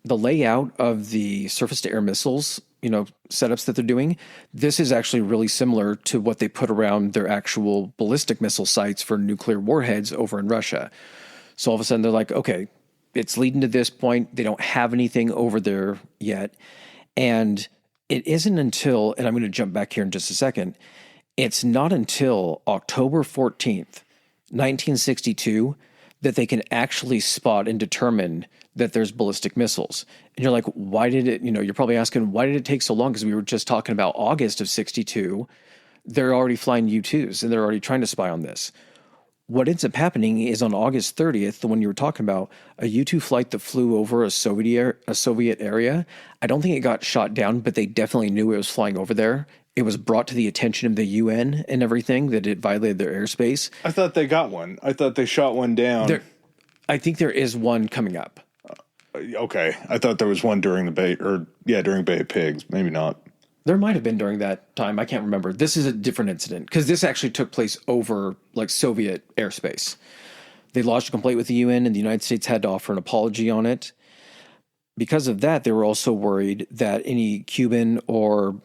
the layout of the surface-to-air missiles, setups that they're doing, this is actually really similar to what they put around their actual ballistic missile sites for nuclear warheads over in Russia. So all of a sudden they're like, okay, it's leading to this point. They don't have anything over there yet. And it isn't until, and I'm going to jump back here in just a second, it's not until October 14th, 1962, that they can actually spot and determine that there's ballistic missiles. And you're like, why did it, you're probably asking, why did it take so long? Because we were just talking about August of 62. They're already flying U-2s and they're already trying to spy on this. What ends up happening is on August 30th, the one you were talking about, a U-2 flight that flew over a Soviet area. I don't think it got shot down, but they definitely knew it was flying over there. It was brought to the attention of the UN and everything that it violated their airspace. I thought they got one. I thought they shot one down. I think there is one coming up. Okay. I thought there was one during during Bay of Pigs. Maybe not. There might have been during that time. I can't remember. This is a different incident because this actually took place over Soviet airspace. They lodged a complaint with the UN and the United States had to offer an apology on it. Because of that, they were also worried that any Cuban or,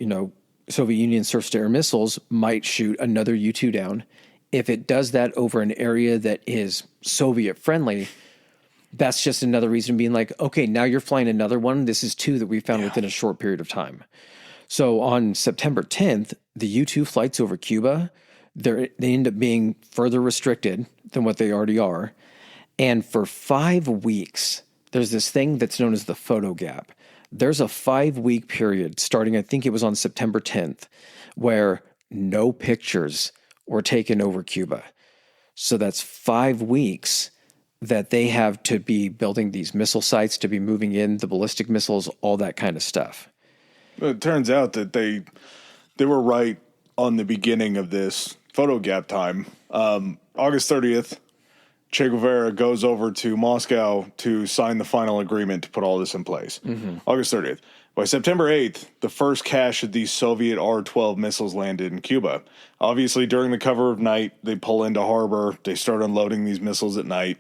Soviet Union surface-to-air missiles might shoot another U-2 down. If it does that over an area that is Soviet-friendly, that's just another reason being like, okay, now you're flying another one. This is two that we found within a short period of time. So on September 10th, the U-2 flights over Cuba, they end up being further restricted than what they already are. And for 5 weeks, there's this thing that's known as the photo gap. There's a 5-week period starting, I think it was on September 10th, where no pictures were taken over Cuba. So that's 5 weeks that they have to be building these missile sites, to be moving in the ballistic missiles, all that kind of stuff. It turns out that they were right on the beginning of this photo gap time. August 30th, Che Guevara goes over to Moscow to sign the final agreement to put all this in place. Mm-hmm. August 30th. By September 8th, the first cache of these Soviet R-12 missiles landed in Cuba. Obviously, during the cover of night, they pull into harbor. They start unloading these missiles at night.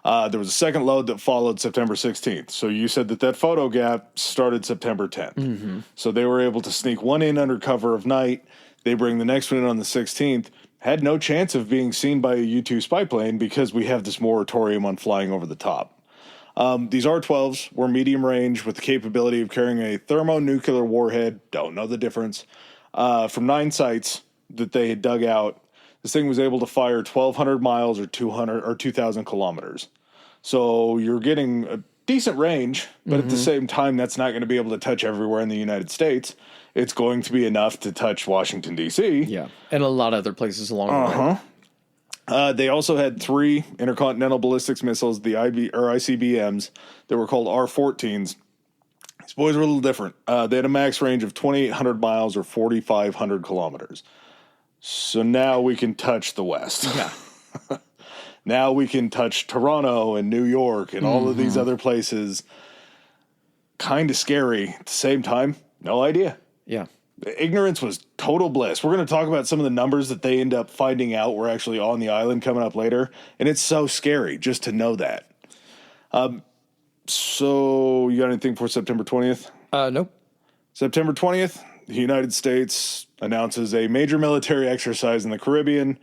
There was a second load that followed September 16th. So you said that photo gap started September 10th. Mm-hmm. So they were able to sneak one in under cover of night. They bring the next one in on the 16th. Had no chance of being seen by a U-2 spy plane because we have this moratorium on flying over the top. These R-12s were medium range with the capability of carrying a thermonuclear warhead, don't know the difference, from 9 sites that they had dug out. This thing was able to fire 1,200 miles or 2,000 kilometers. So you're getting a decent range, but at the same time, that's not going to be able to touch everywhere in the United States. It's going to be enough to touch Washington, D.C. Yeah, and a lot of other places along the way. They also had 3 intercontinental ballistics missiles, the ICBMs, that were called R-14s. These boys were a little different. They had a max range of 2,800 miles or 4,500 kilometers. So now we can touch the West. Yeah. Now we can touch Toronto and New York and all of these other places. Kind of scary. At the same time, no idea. Yeah. Ignorance was total bliss. We're going to talk about some of the numbers that they end up finding out were actually on the island coming up later. And it's so scary just to know that. So you got anything for September 20th? Nope. September 20th, the United States announces a major military exercise in the Caribbean,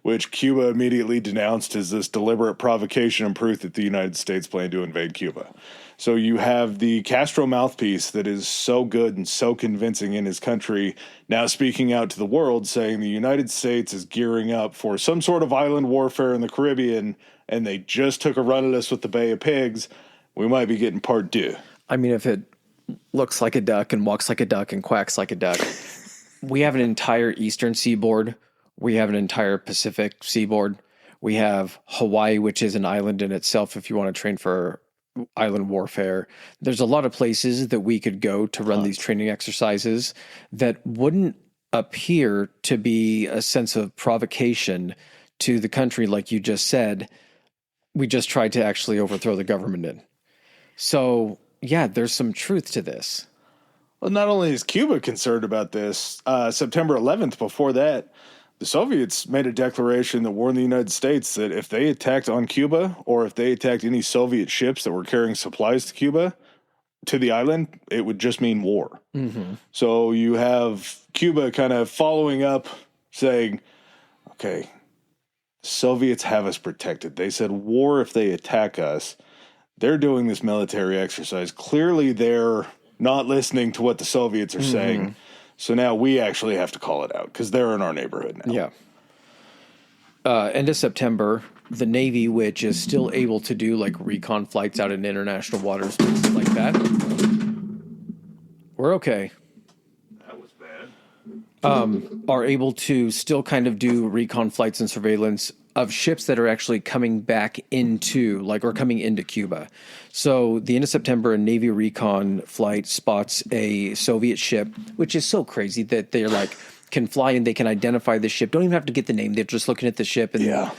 which Cuba immediately denounced as this deliberate provocation and proof that the United States planned to invade Cuba. So you have the Castro mouthpiece that is so good and so convincing in his country now speaking out to the world saying the United States is gearing up for some sort of island warfare in the Caribbean, and they just took a run at us with the Bay of Pigs. We might be getting part 2. I mean, if it looks like a duck and walks like a duck and quacks like a duck, we have an entire eastern seaboard. We have an entire Pacific seaboard. We have Hawaii, which is an island in itself if you want to train for island warfare. There's a lot of places that we could go to run these training exercises that wouldn't appear to be a sense of provocation to the country like you just said. We just tried to actually overthrow the government in. So, yeah, there's some truth to this. Well, not only is Cuba concerned about this, September 11th, before that, the Soviets made a declaration that warned the United States that if they attacked on Cuba or if they attacked any Soviet ships that were carrying supplies to Cuba, to the island, it would just mean war. So you have Cuba kind of following up saying, okay, Soviets have us protected. They said war if they attack us. They're doing this military exercise. Clearly they're not listening to what the Soviets are saying. So now we actually have to call it out because they're in our neighborhood now. Yeah. End of September, the Navy, which is still able to do like recon flights out in international waters, places like that. We're okay. That was bad. Are able to still kind of do recon flights and surveillance of ships that are actually coming back into, like, or coming into Cuba. So the end of September, a Navy recon flight spots a Soviet ship, which is so crazy that they're like, can fly and they can identify the ship. Don't even have to get the name. They're just looking at the ship and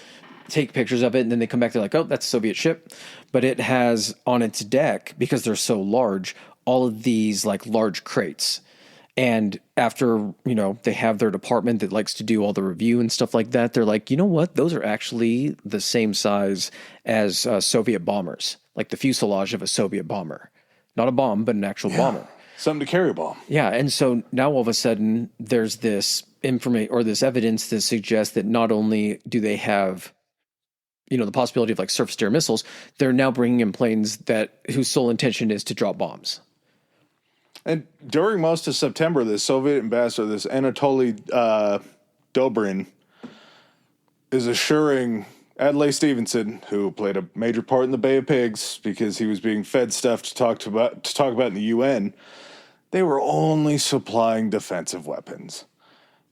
take pictures of it. And then they come back, they're like, oh, that's a Soviet ship. But it has on its deck, because they're so large, all of these like large crates. And after, you know, they have their department that likes to do all the review and stuff like that, they're like, you know what? Those are actually the same size as Soviet bombers, like the fuselage of a Soviet bomber. Not a bomb, but an actual bomber. Something to carry a bomb. Yeah. And so now all of a sudden there's this information or this evidence that suggests that not only do they have, you know, the possibility of like surface-to-air missiles, they're now bringing in planes that whose sole intention is to drop bombs. And during most of September, the Soviet ambassador, this Anatoly Dobrin, is assuring Adlai Stevenson, who played a major part in the Bay of Pigs because he was being fed stuff to talk about in the UN, they were only supplying defensive weapons.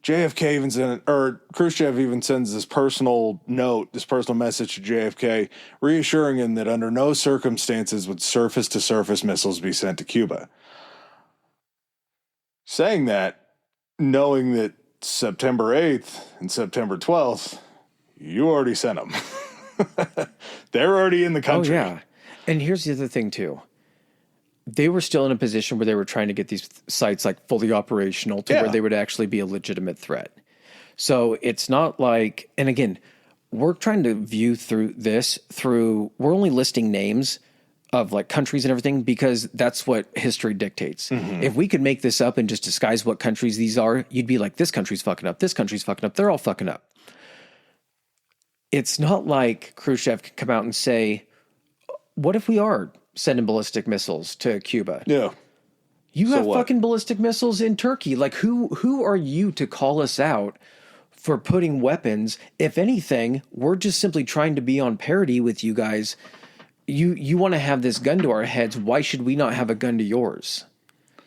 JFK even sent, or Khrushchev even sends this personal note, this personal message to JFK, reassuring him that under no circumstances would surface-to-surface missiles be sent to Cuba. Saying that, knowing that September 8th and September 12th, you already sent them. They're already in the country. Oh, yeah. And here's the other thing, too. They were still in a position where they were trying to get these sites like fully operational to where they would actually be a legitimate threat. So it's not like, and again, we're trying to view through this through, we're only listing names of like countries and everything because that's what history dictates. If we could make this up and just disguise what countries these are, you'd be like, this country's fucking up, this country's fucking up, they're all fucking up. It's not like Khrushchev could come out and say, what if we are sending ballistic missiles to Cuba? Yeah. You have fucking ballistic missiles in Turkey. Like, who are you to call us out for putting weapons? If anything, we're just simply trying to be on parity with you guys. You want to have this gun to our heads. Why should we not have a gun to yours?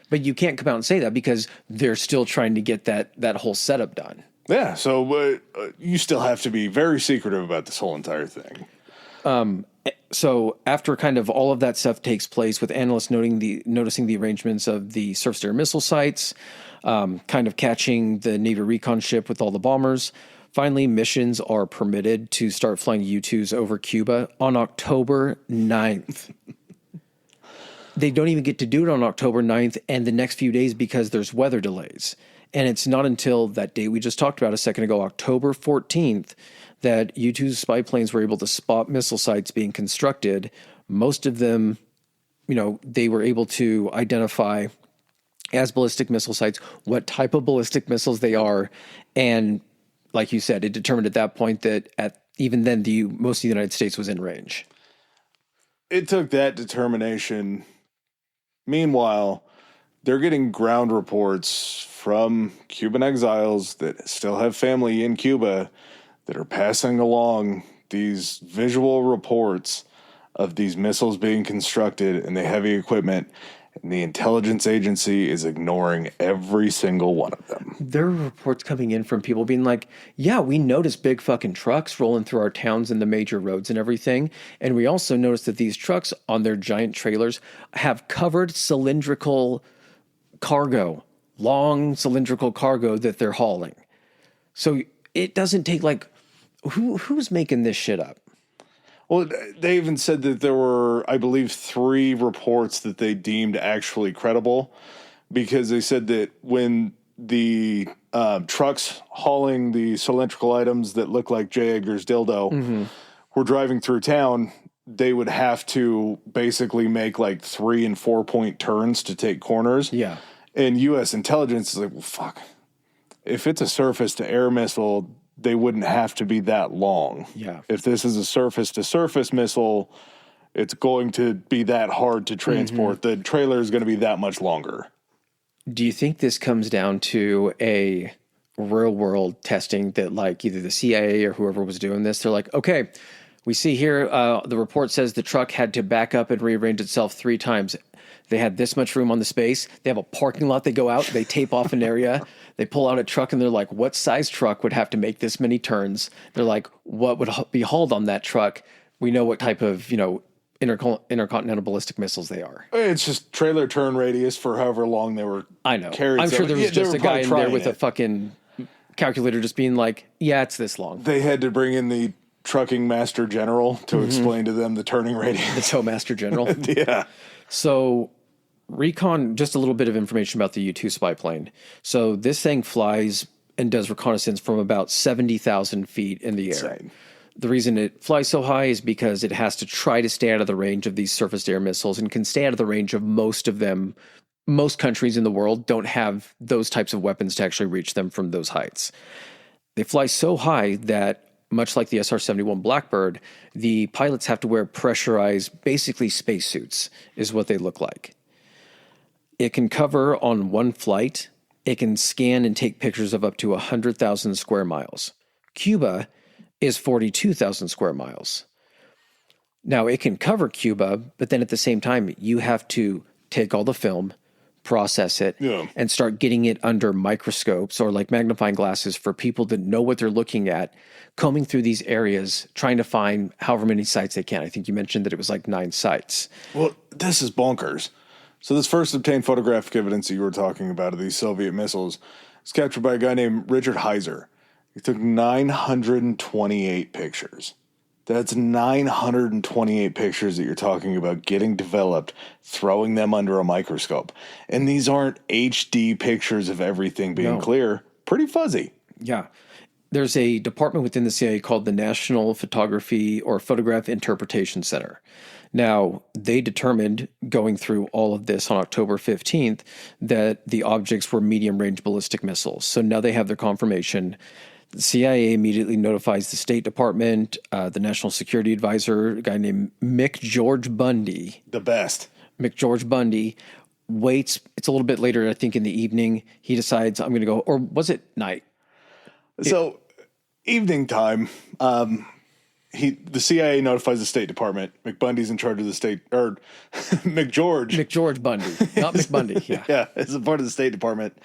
But you can't come out and say that because they're still trying to get that whole setup done. Yeah, so you still have to be very secretive about this whole entire thing. So after kind of all of that stuff takes place, with analysts noticing the arrangements of the surface-to-air missile sites, kind of catching the Navy recon ship with all the bombers, finally missions are permitted to start flying U-2s over Cuba on October 9th. They don't even get to do it on October 9th and the next few days because there's weather delays. And it's not until that date we just talked about a second ago, October 14th, that U-2 spy planes were able to spot missile sites being constructed. Most of them, you know, they were able to identify as ballistic missile sites what type of ballistic missiles they are. And like you said, it determined at that point that even then most of the United States was in range. It took that determination. Meanwhile, they're getting ground reports from Cuban exiles that still have family in Cuba that are passing along these visual reports of these missiles being constructed and the heavy equipment, and the intelligence agency is ignoring every single one of them. There are reports coming in from people being like, yeah, we noticed big fucking trucks rolling through our towns and the major roads and everything. And we also noticed that these trucks on their giant trailers have covered cylindrical cargo, long cylindrical cargo that they're hauling. So it doesn't take like, who's making this shit up? Well, they even said that there were, I believe, 3 reports that they deemed actually credible because they said that when the trucks hauling the cylindrical items that look like J. Edgar's dildo were driving through town, they would have to basically make like 3 and 4 point turns to take corners. Yeah. And U.S. intelligence is like, well, fuck. If it's a surface to air missile, they wouldn't have to be that long. Yeah. If this is a surface to surface missile, it's going to be that hard to transport. The trailer is going to be that much longer. Do you think this comes down to a real world testing that like either the CIA or whoever was doing this, they're like, okay, we see here, the report says the truck had to back up and rearrange itself 3 times. They had this much room on the space. They have a parking lot. They go out, they tape off an area. They pull out a truck and they're like, what size truck would have to make this many turns? They're like, what would be hauled on that truck? We know what type of, intercontinental ballistic missiles they are. It's just trailer turn radius for however long they were. I know. Carried. I'm sure there was just a guy in there with it. a fucking calculator just being like, yeah, it's this long. They had to bring in the trucking master general to explain to them the turning radius. The tow master general. Yeah. So recon, just a little bit of information about the U-2 spy plane. So this thing flies and does reconnaissance from about 70,000 feet in the air. Insane. The reason it flies so high is because it has to try to stay out of the range of these surface-to-air missiles and can stay out of the range of most of them. Most countries in the world don't have those types of weapons to actually reach them from those heights. They fly so high that, much like the SR-71 Blackbird, the pilots have to wear pressurized, basically spacesuits, is what they look like. It can cover on one flight. It can scan and take pictures of up to 100,000 square miles. Cuba is 42,000 square miles. Now, it can cover Cuba, but then at the same time, you have to take all the film, process it, and start getting it under microscopes or like magnifying glasses for people that know what they're looking at, combing through these areas, trying to find however many sites they can. I think you mentioned that it was like 9 sites. Well, this is bonkers. So this first obtained photographic evidence that you were talking about of these Soviet missiles was captured by a guy named Richard Heiser. He took 928 pictures. That's 928 pictures that you're talking about getting developed, throwing them under a microscope. And these aren't HD pictures of everything being clear. Pretty fuzzy. Yeah. There's a department within the CIA called the National Photography or Photograph Interpretation Center. Now, they determined, going through all of this on October 15th, that the objects were medium-range ballistic missiles. So now they have their confirmation. The CIA immediately notifies the State Department, the National Security Advisor, a guy named Mick George Bundy. The best. Mick George Bundy waits. It's a little bit later, I think, in the evening. He decides, I'm going to go, or was it night? So, evening time, the CIA notifies the State Department. McBundy's in charge of the state, or McGeorge. McGeorge Bundy, not McBundy. Yeah. Yeah, as a part of the State Department.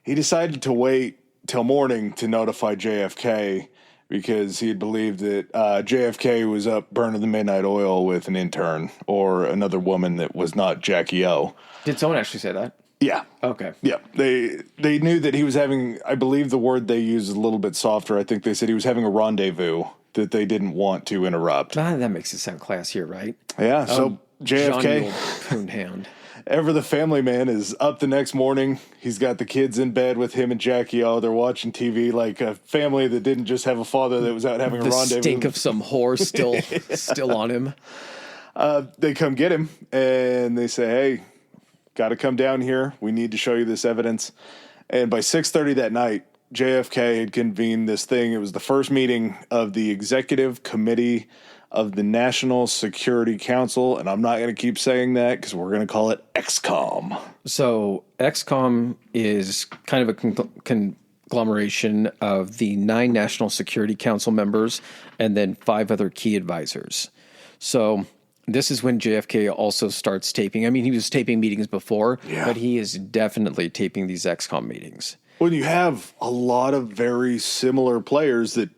He decided to wait till morning to notify JFK because he had believed that JFK was up burning the midnight oil with an intern or another woman that was not Jackie O. Did someone actually say that? Yeah. Okay. Yeah. They knew that he was having, I believe the word they used is a little bit softer. I think they said he was having a rendezvous that they didn't want to interrupt. That makes it sound classier, right? Yeah. So JFK, Poonhound. Ever the family man, is up the next morning. He's got the kids in bed with him and Jackie O. They're watching TV like a family that didn't just have a father that was out having a rendezvous. The stink of some whore still on him. They come get him and they say, hey, got to come down here. We need to show you this evidence. And by 6:30 that night, JFK had convened this thing. It was the first meeting of the Executive Committee of the National Security Council. And I'm not going to keep saying that because we're going to call it XCOM. So XCOM is kind of a conglomeration of the 9 National Security Council members and then 5 other key advisors. So this is when JFK also starts taping. I mean, he was taping meetings before, but he is definitely taping these XCOM meetings. When you have a lot of very similar players that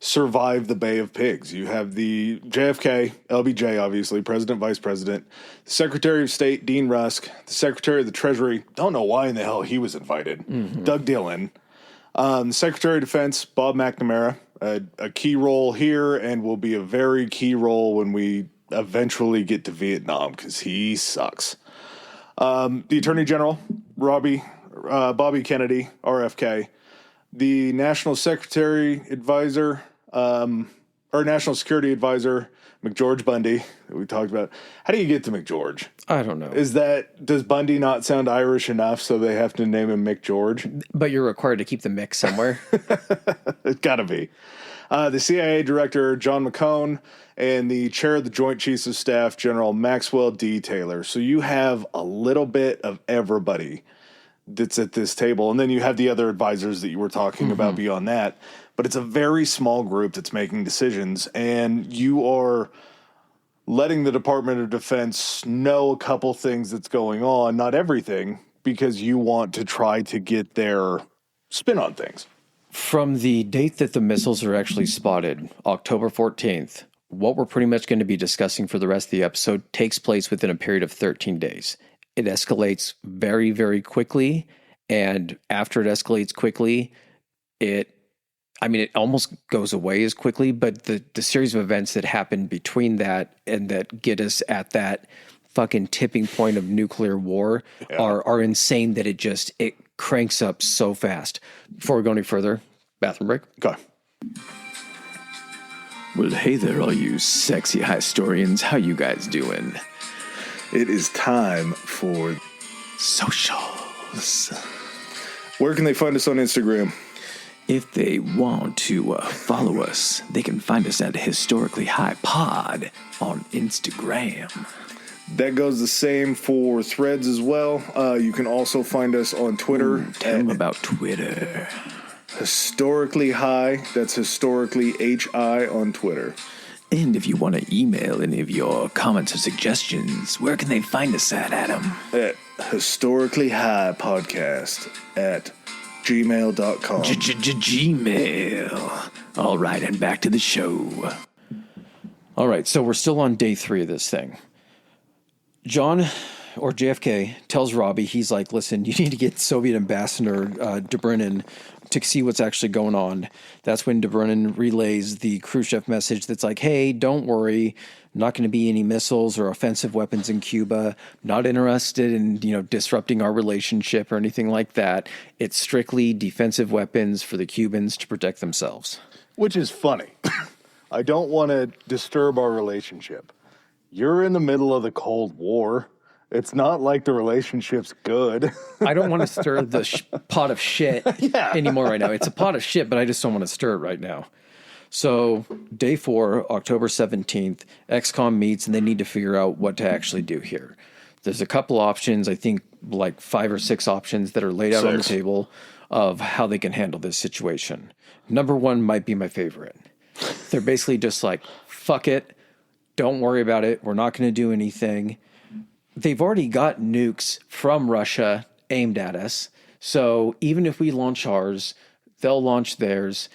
survive the Bay of Pigs. You have the JFK, LBJ, obviously, President, Vice President, the Secretary of State, Dean Rusk, the Secretary of the Treasury, don't know why in the hell he was invited, Doug Dillon, the Secretary of Defense, Bob McNamara, a key role here and will be a very key role when we eventually get to Vietnam because he sucks. The Attorney General, Bobby Kennedy, RFK, the National Secretary Advisor, or National Security Advisor, McGeorge Bundy that we talked about. How do you get to McGeorge? I don't know. Does Bundy not sound Irish enough so they have to name him McGeorge? But you're required to keep the mix somewhere. It's got to be. The CIA director, John McCone, and the chair of the Joint Chiefs of Staff, General Maxwell D. Taylor. So you have a little bit of everybody that's at this table. And then you have the other advisors that you were talking about beyond that. But it's a very small group that's making decisions. And you are letting the Department of Defense know a couple things that's going on, not everything, because you want to try to get their spin on things. From the date that the missiles are actually spotted, October 14th, what we're pretty much going to be discussing for the rest of the episode takes place within a period of 13 days. It escalates very, very quickly. And after it escalates quickly, it almost goes away as quickly, but the series of events that happen between that and that get us at that fucking tipping point of nuclear war are insane that it cranks up so fast. Before we go any further, bathroom break. Go. Well, hey there, all you sexy historians. How you guys doing? It is time for socials. Where can they find us on Instagram? If they want to follow us, they can find us at Historically High Pod on Instagram. That goes the same for Threads as well. You can also find us on Twitter. Tell them about Twitter. Historically High. That's Historically HI on Twitter. And if you want to email any of your comments or suggestions, where can they find us at, Adam? At Historically High Podcast at gmail.com. Gmail. All right, and back to the show. All right, so we're still on day 3 of this thing. John, or JFK, tells Robbie, he's like, listen, you need to get Soviet Ambassador Dobrynin to see what's actually going on. That's when Dobrynin relays the Khrushchev message that's like, hey, don't worry, not going to be any missiles or offensive weapons in Cuba. Not interested in, disrupting our relationship or anything like that. It's strictly defensive weapons for the Cubans to protect themselves. Which is funny. I don't want to disturb our relationship. You're in the middle of the Cold War. It's not like the relationship's good. I don't want to stir the pot of shit anymore right now. It's a pot of shit, but I just don't want to stir it right now. So day 4, October 17th, XCOM meets and they need to figure out what to actually do here. There's a couple options, I think like 5 or 6 options that are laid out on the table of how they can handle this situation. Number 1 might be my favorite. They're basically just like, fuck it. Don't worry about it. We're not going to do anything. They've already got nukes from Russia aimed at us. So even if we launch ours, they'll launch theirs.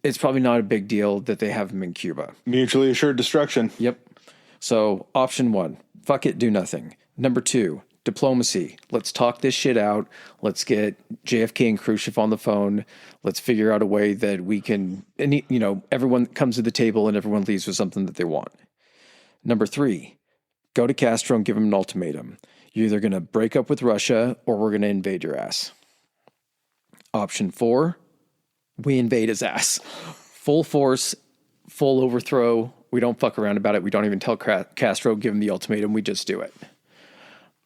It's probably not a big deal that they have them in Cuba. Mutually assured destruction. Yep. So option 1, fuck it, do nothing. Number 2, diplomacy. Let's talk this shit out. Let's get JFK and Khrushchev on the phone. Let's figure out a way that we can, and everyone comes to the table and everyone leaves with something that they want. Number 3, go to Castro and give him an ultimatum. You're either going to break up with Russia or we're going to invade your ass. Option 4, we invade his ass. Full force, full overthrow. We don't fuck around about it. We don't even tell Castro, give him the ultimatum. We just do it.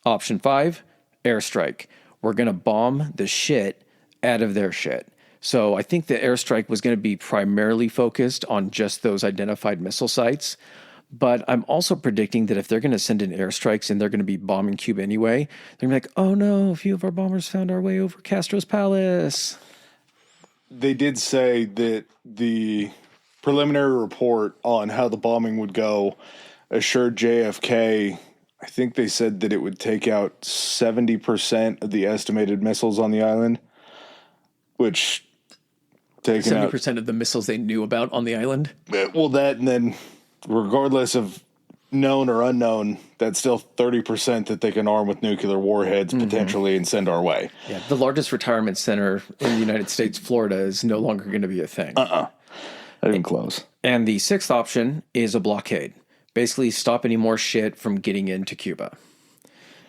Option 5, airstrike. We're going to bomb the shit out of their shit. So I think the airstrike was going to be primarily focused on just those identified missile sites. But I'm also predicting that if they're going to send in airstrikes and they're going to be bombing Cuba anyway, they're going to be like, oh no, a few of our bombers found our way over Castro's palace. They did say that the preliminary report on how the bombing would go assured JFK, I think they said that it would take out 70% of the estimated missiles on the island, which taking 70% of the missiles they knew about on the island? Well, that, and then regardless of known or unknown, that's still 30% that they can arm with nuclear warheads potentially and send our way. Yeah, the largest retirement center in the United States, Florida, is no longer going to be a thing. Not even close. And the 6th option is a blockade. Basically, stop any more shit from getting into Cuba.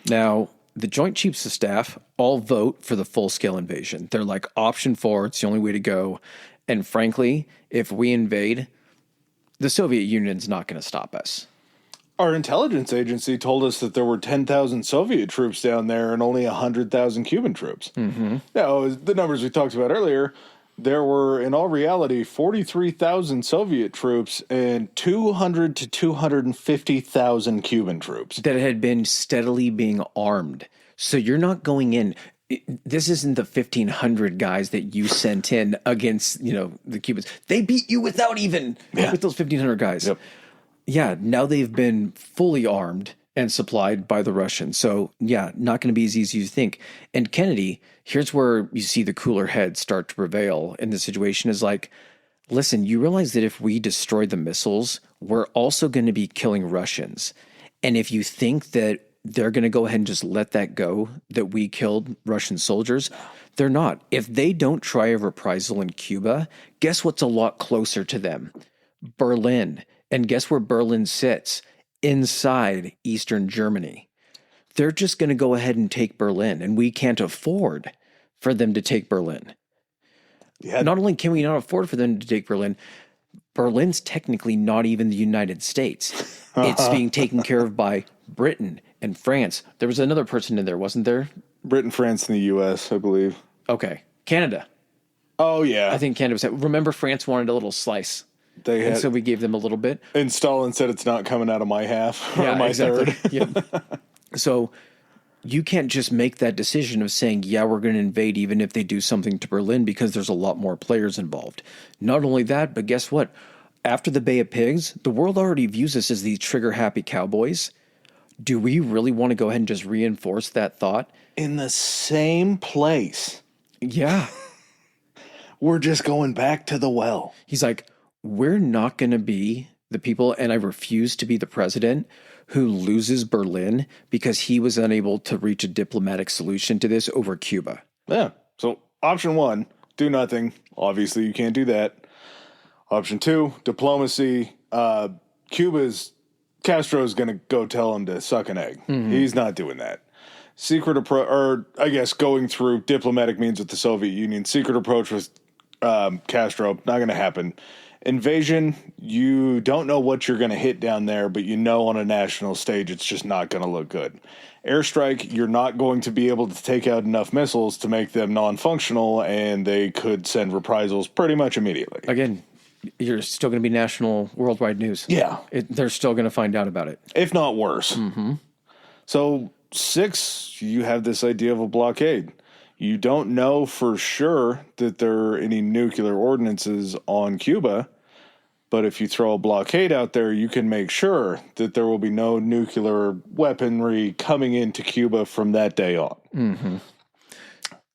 Now, the Joint Chiefs of Staff all vote for the full-scale invasion. They're like, option 4, it's the only way to go. And frankly, if we invade, The Soviet Union's not going to stop us. Our intelligence agency told us that there were 10,000 Soviet troops down there and only 100,000 Cuban troops. Mm-hmm. Now, the numbers we talked about earlier, there were, in all reality, 43,000 Soviet troops and 200 to 250,000 Cuban troops. That had been steadily being armed. So you're not going in. This isn't the 1,500 guys that you sent in against, the Cubans. They beat you without even, with those 1,500 guys. Yep. Yeah, now they've been fully armed and supplied by the Russians. So, yeah, not going to be as easy as you think. And Kennedy, here's where you see the cooler heads start to prevail in the situation is like, listen, you realize that if we destroy the missiles, we're also going to be killing Russians. And if you think that they're going to go ahead and just let that go, that we killed Russian soldiers, they're not. If they don't try a reprisal in Cuba, guess what's a lot closer to them? Berlin. And guess where Berlin sits? Inside Eastern Germany. They're just going to go ahead and take Berlin, and we can't afford for them to take Berlin. Yeah. Not only can we not afford for them to take Berlin, Berlin's technically not even the United States. It's being taken care of by Britain and France. There was another person in there, wasn't there? Britain, France, and the U.S., I believe. Okay. Canada. Oh, yeah. I think Canada was... Remember, France wanted a little slice. And so we gave them a little bit. And Stalin said it's not coming out of my half or my third. Yep. So you can't just make that decision of saying, yeah, we're going to invade even if they do something to Berlin because there's a lot more players involved. Not only that, but guess what? After the Bay of Pigs, the world already views us as these trigger-happy cowboys. Do we really want to go ahead and just reinforce that thought? In the same place. Yeah. We're just going back to the well. He's like, we're not going to be the people, and I refuse to be the president who loses Berlin because he was unable to reach a diplomatic solution to this over Cuba. Yeah. So option one, do nothing. Obviously, you can't do that. Option two, diplomacy. Castro's going to go tell him to suck an egg. Mm-hmm. He's not doing that. Secret approach, or I guess going through diplomatic means with the Soviet Union. Secret approach with Castro, not going to happen. Invasion, you don't know what you're going to hit down there, but you know on a national stage it's just not going to look good. Airstrike, you're not going to be able to take out enough missiles to make them non-functional, and they could send reprisals pretty much immediately. Again, you're still going to be national, worldwide news. Yeah. They're still going to find out about it. If not worse. Mm-hmm. So, 6, you have this idea of a blockade. You don't know for sure that there are any nuclear ordinances on Cuba, but if you throw a blockade out there, you can make sure that there will be no nuclear weaponry coming into Cuba from that day on. Mm-hmm.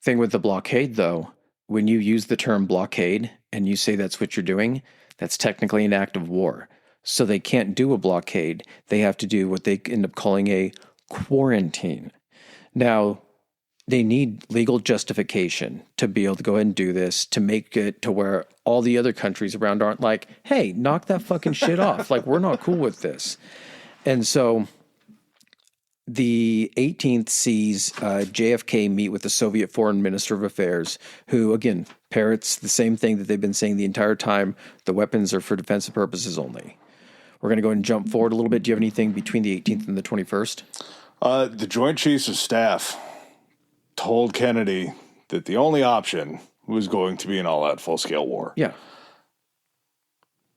Thing with the blockade, though, when you use the term blockade and you say that's what you're doing, that's technically an act of war. So they can't do a blockade. They have to do what they end up calling a quarantine. Now, they need legal justification to be able to go ahead and do this, to make it to where all the other countries around aren't like, hey, knock that fucking shit off. Like, we're not cool with this. And so the 18th sees JFK meet with the Soviet Foreign Minister of Affairs, who, again, parrots the same thing that they've been saying the entire time. The weapons are for defensive purposes only. We're going to go ahead and jump forward a little bit. Do you have anything between the 18th and the 21st? The Joint Chiefs of Staff told Kennedy that the only option was going to be an all-out full-scale war. Yeah.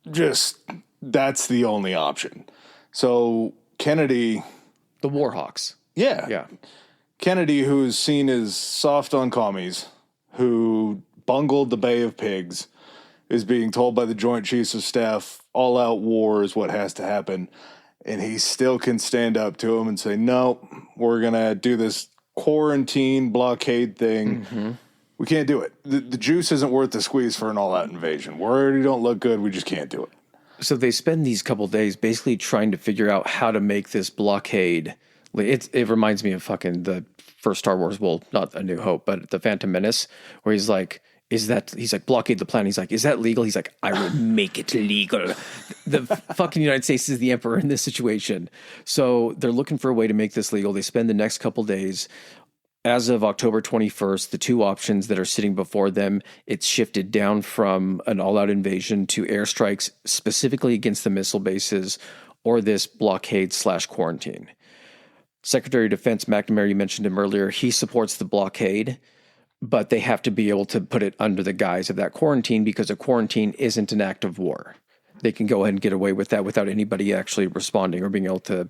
That's the only option. So Kennedy... The Warhawks. Yeah. Yeah. Kennedy, who is seen as soft on commies, who bungled the Bay of Pigs, is being told by the Joint Chiefs of Staff, all-out war is what has to happen. And he still can stand up to him and say, no, we're going to do this quarantine blockade thing. Mm-hmm. We can't do it. The juice isn't worth the squeeze for an all-out invasion. We already don't look good. We just can't do it. So they spend these couple days basically trying to figure out how to make this blockade. It reminds me of fucking the first Star Wars, well, not A New Hope, but The Phantom Menace, where he's like, blockade the planet. He's like, is that legal? He's like, I will make it legal. The fucking United States is the emperor in this situation. So they're looking for a way to make this legal. They spend the next couple days As of October 21st, the two options that are sitting before them, it's shifted down from an all-out invasion to airstrikes specifically against the missile bases or this blockade/quarantine. Secretary of Defense McNamara, you mentioned him earlier, he supports the blockade, but they have to be able to put it under the guise of that quarantine because a quarantine isn't an act of war. They can go ahead and get away with that without anybody actually responding or being able to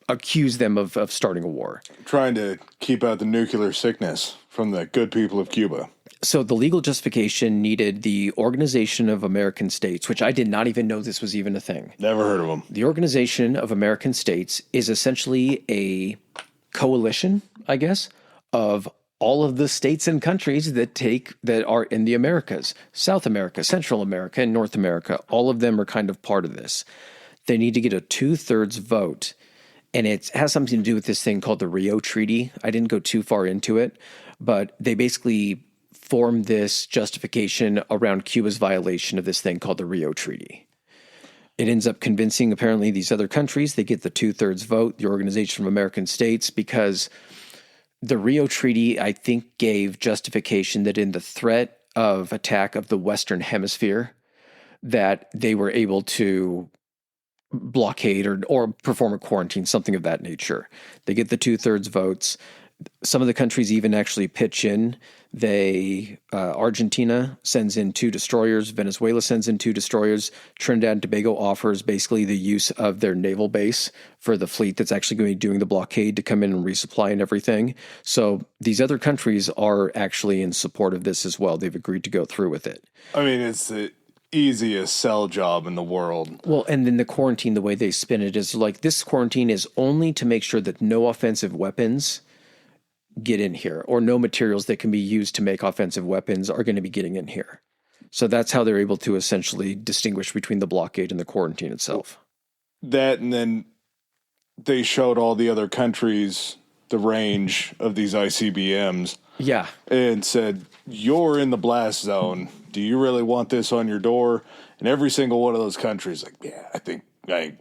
accuse them of starting a war. Trying to keep out the nuclear sickness from the good people of Cuba. So the legal justification needed the Organization of American States, which I did not even know this was even a thing. Never heard of them. The Organization of American States is essentially a coalition, I guess, of all of the states and countries that are in the Americas, South America, Central America, and North America. All of them are kind of part of this. They need to get a 2/3 vote. And it has something to do with this thing called the Rio Treaty. I didn't go too far into it, but they basically formed this justification around Cuba's violation of this thing called the Rio Treaty. It ends up convincing, apparently, these other countries. They get the 2/3 vote, the Organization of American States, because the Rio Treaty, I think, gave justification that in the threat of attack of the Western Hemisphere, that they were able to blockade or perform a quarantine, something of that nature. They get the 2/3 votes. Some of the countries even actually pitch in. Argentina sends in 2 destroyers. Venezuela sends in 2 destroyers. Trinidad and Tobago offers basically the use of their naval base for the fleet that's actually going to be doing the blockade to come in and resupply and everything. So these other countries are actually in support of this as well. They've agreed to go through with it. I mean, it's the easiest sell job in the world. Well, and then the quarantine, the way they spin it is like this quarantine is only to make sure that no offensive weapons get in here or no materials that can be used to make offensive weapons are going to be getting in here. So that's how they're able to essentially distinguish between the blockade and the quarantine itself. That, and then they showed all the other countries the range of these ICBMs. Yeah. And said, you're in the blast zone. Do you really want this on your door? And every single one of those countries, like, yeah, I think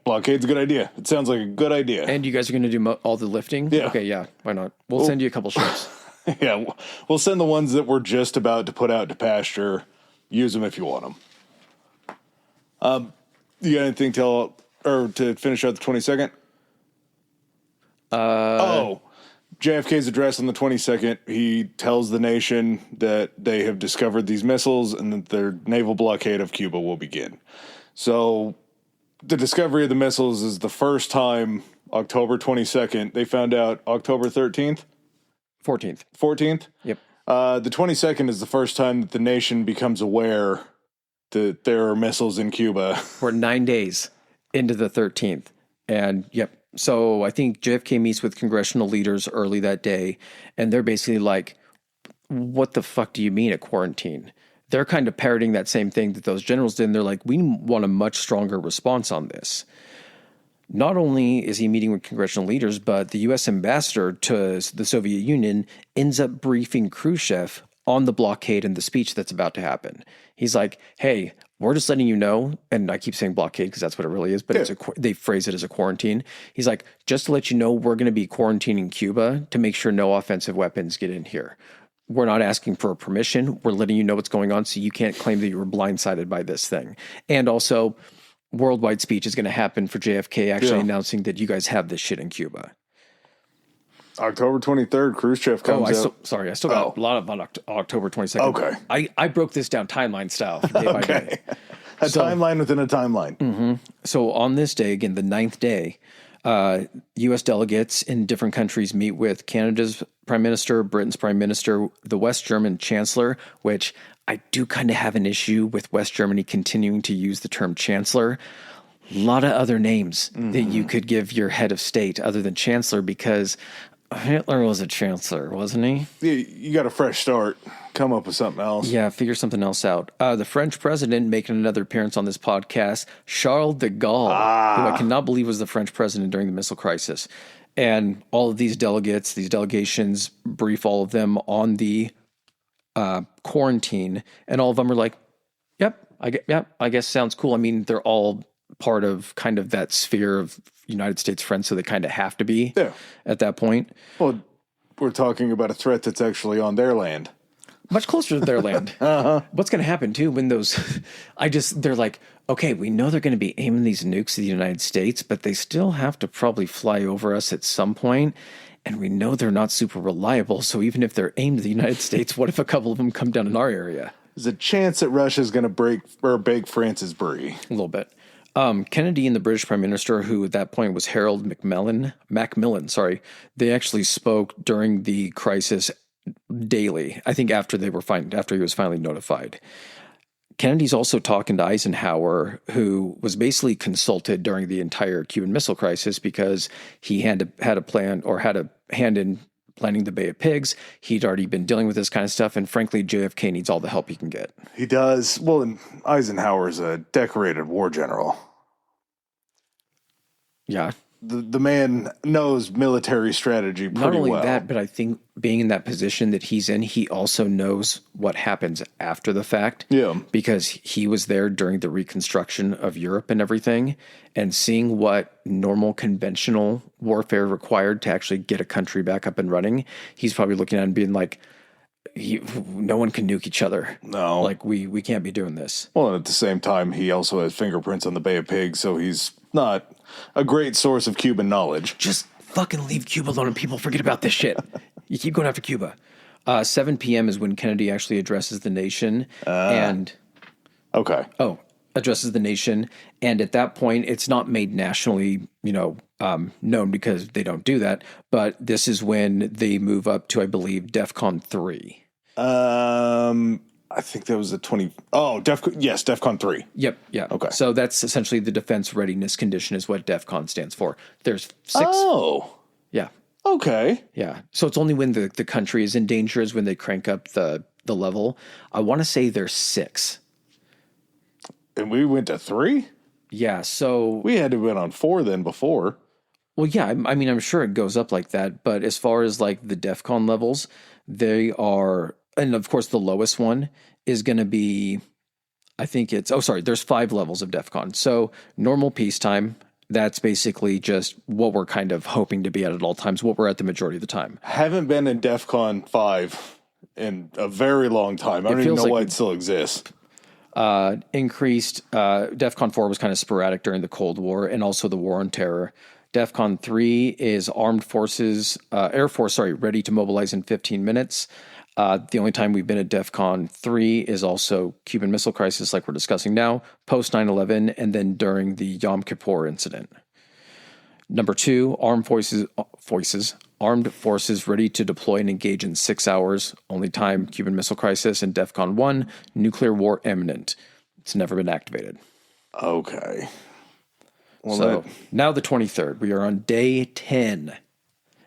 blockade's a good idea. It sounds like a good idea. And you guys are going to do all the lifting? Yeah. Okay, yeah. Why not? We'll send you a couple ships. Yeah, we'll send the ones that we're just about to put out to pasture. Use them if you want them. You got anything to finish out the 22nd? JFK's address on the 22nd, he tells the nation that they have discovered these missiles and that their naval blockade of Cuba will begin. So the discovery of the missiles is the first time, October 22nd. They found out October 13th? 14th. 14th? Yep. The 22nd is the first time that the nation becomes aware that there are missiles in Cuba. We're 9 days into the 13th. And, yep. So I think JFK meets with congressional leaders early that day, and they're basically like, what the fuck do you mean a quarantine? They're kind of parroting that same thing that those generals did, and they're like, we want a much stronger response on this. Not only is he meeting with congressional leaders, but the U.S. ambassador to the Soviet Union ends up briefing Khrushchev on the blockade and the speech that's about to happen. He's like, hey, we're just letting you know, and I keep saying blockade because that's what it really is, but they phrase it as a quarantine. He's like, just to let you know, we're going to be quarantining Cuba to make sure no offensive weapons get in here. We're not asking for permission. We're letting you know what's going on so you can't claim that you were blindsided by this thing. And also, worldwide speech is going to happen for JFK actually announcing that you guys have this shit in Cuba. October 23rd, Khrushchev comes out. I still got a lot of on October 22nd. Okay. I broke this down timeline style day by day. A timeline within a timeline. Mm-hmm. So on this day, again, the 9th day, U.S. delegates in different countries meet with Canada's Prime Minister, Britain's Prime Minister, the West German Chancellor, which I do kind of have an issue with West Germany continuing to use the term Chancellor. A lot of other names that you could give your head of state other than Chancellor because Hitler was a chancellor, wasn't he? Yeah, you got a fresh start. Come up with something else. Yeah, figure something else out. The French president making another appearance on this podcast, Charles de Gaulle, who I cannot believe was the French president during the Missile Crisis. And all of these delegates, these delegations, brief all of them on the quarantine, and all of them are like, I guess sounds cool. I mean, they're all part of kind of that sphere of United States friends, so they kind of have to be at that point. Well, we're talking about a threat that's actually on their land. Much closer to their land. What's going to happen too when those, they're like, okay, we know they're going to be aiming these nukes at the United States, but they still have to probably fly over us at some point. And we know they're not super reliable. So even if they're aimed at the United States, what if a couple of them come down in our area? There's a chance that Russia's going to bake France's brie. A little bit. Kennedy and the British Prime Minister, who at that point was Harold Macmillan, they actually spoke during the crisis daily. I think after he was finally notified. Kennedy's also talking to Eisenhower, who was basically consulted during the entire Cuban Missile Crisis because he had a hand in planning the Bay of Pigs. He'd already been dealing with this kind of stuff, and frankly, JFK needs all the help he can get. He does. Well, and Eisenhower's a decorated war general. Yeah. The man knows military strategy pretty well. Not only that, but I think being in that position that he's in, he also knows what happens after the fact. Yeah. Because he was there during the reconstruction of Europe and everything, and seeing what normal conventional warfare required to actually get a country back up and running, he's probably looking at it and being like, no one can nuke each other. No. Like, we can't be doing this. Well, and at the same time, he also has fingerprints on the Bay of Pigs, so he's not a great source of Cuban knowledge. Just fucking leave Cuba alone and people forget about this shit. You keep going after Cuba. 7 p.m. is when Kennedy actually addresses the nation. Addresses the nation. And at that point, it's not made nationally, known because they don't do that. But this is when they move up to, I believe, DEFCON 3. I think that was the DEFCON 3. Yep. Yeah. Okay. So that's essentially the defense readiness condition is what DEFCON stands for. There's 6. Oh. Yeah. Okay. Yeah. So it's only when the country is in danger is when they crank up the level. I want to say there's 6. And we went to 3? Yeah. So we had to went on 4 then before. Well, yeah. I mean, I'm sure it goes up like that. But as far as like the DEFCON levels, they are... And of course, the lowest one is going to be, there's 5 levels of DEFCON. So normal peacetime, that's basically just what we're kind of hoping to be at all times, what we're at the majority of the time. Haven't been in DEFCON 5 in a very long time. I don't even know why it still exists. Increased, DEFCON 4 was kind of sporadic during the Cold War and also the War on Terror. DEFCON 3 is Air Force, ready to mobilize in 15 minutes. The only time we've been at DEFCON 3 is also Cuban Missile Crisis, like we're discussing now, post 9/11, and then during the Yom Kippur incident. Number 2, armed forces ready to deploy and engage in 6 hours. Only time Cuban Missile Crisis. And DEFCON 1, nuclear war imminent. It's never been activated. Okay. Well, now the 23rd. We are on day 10,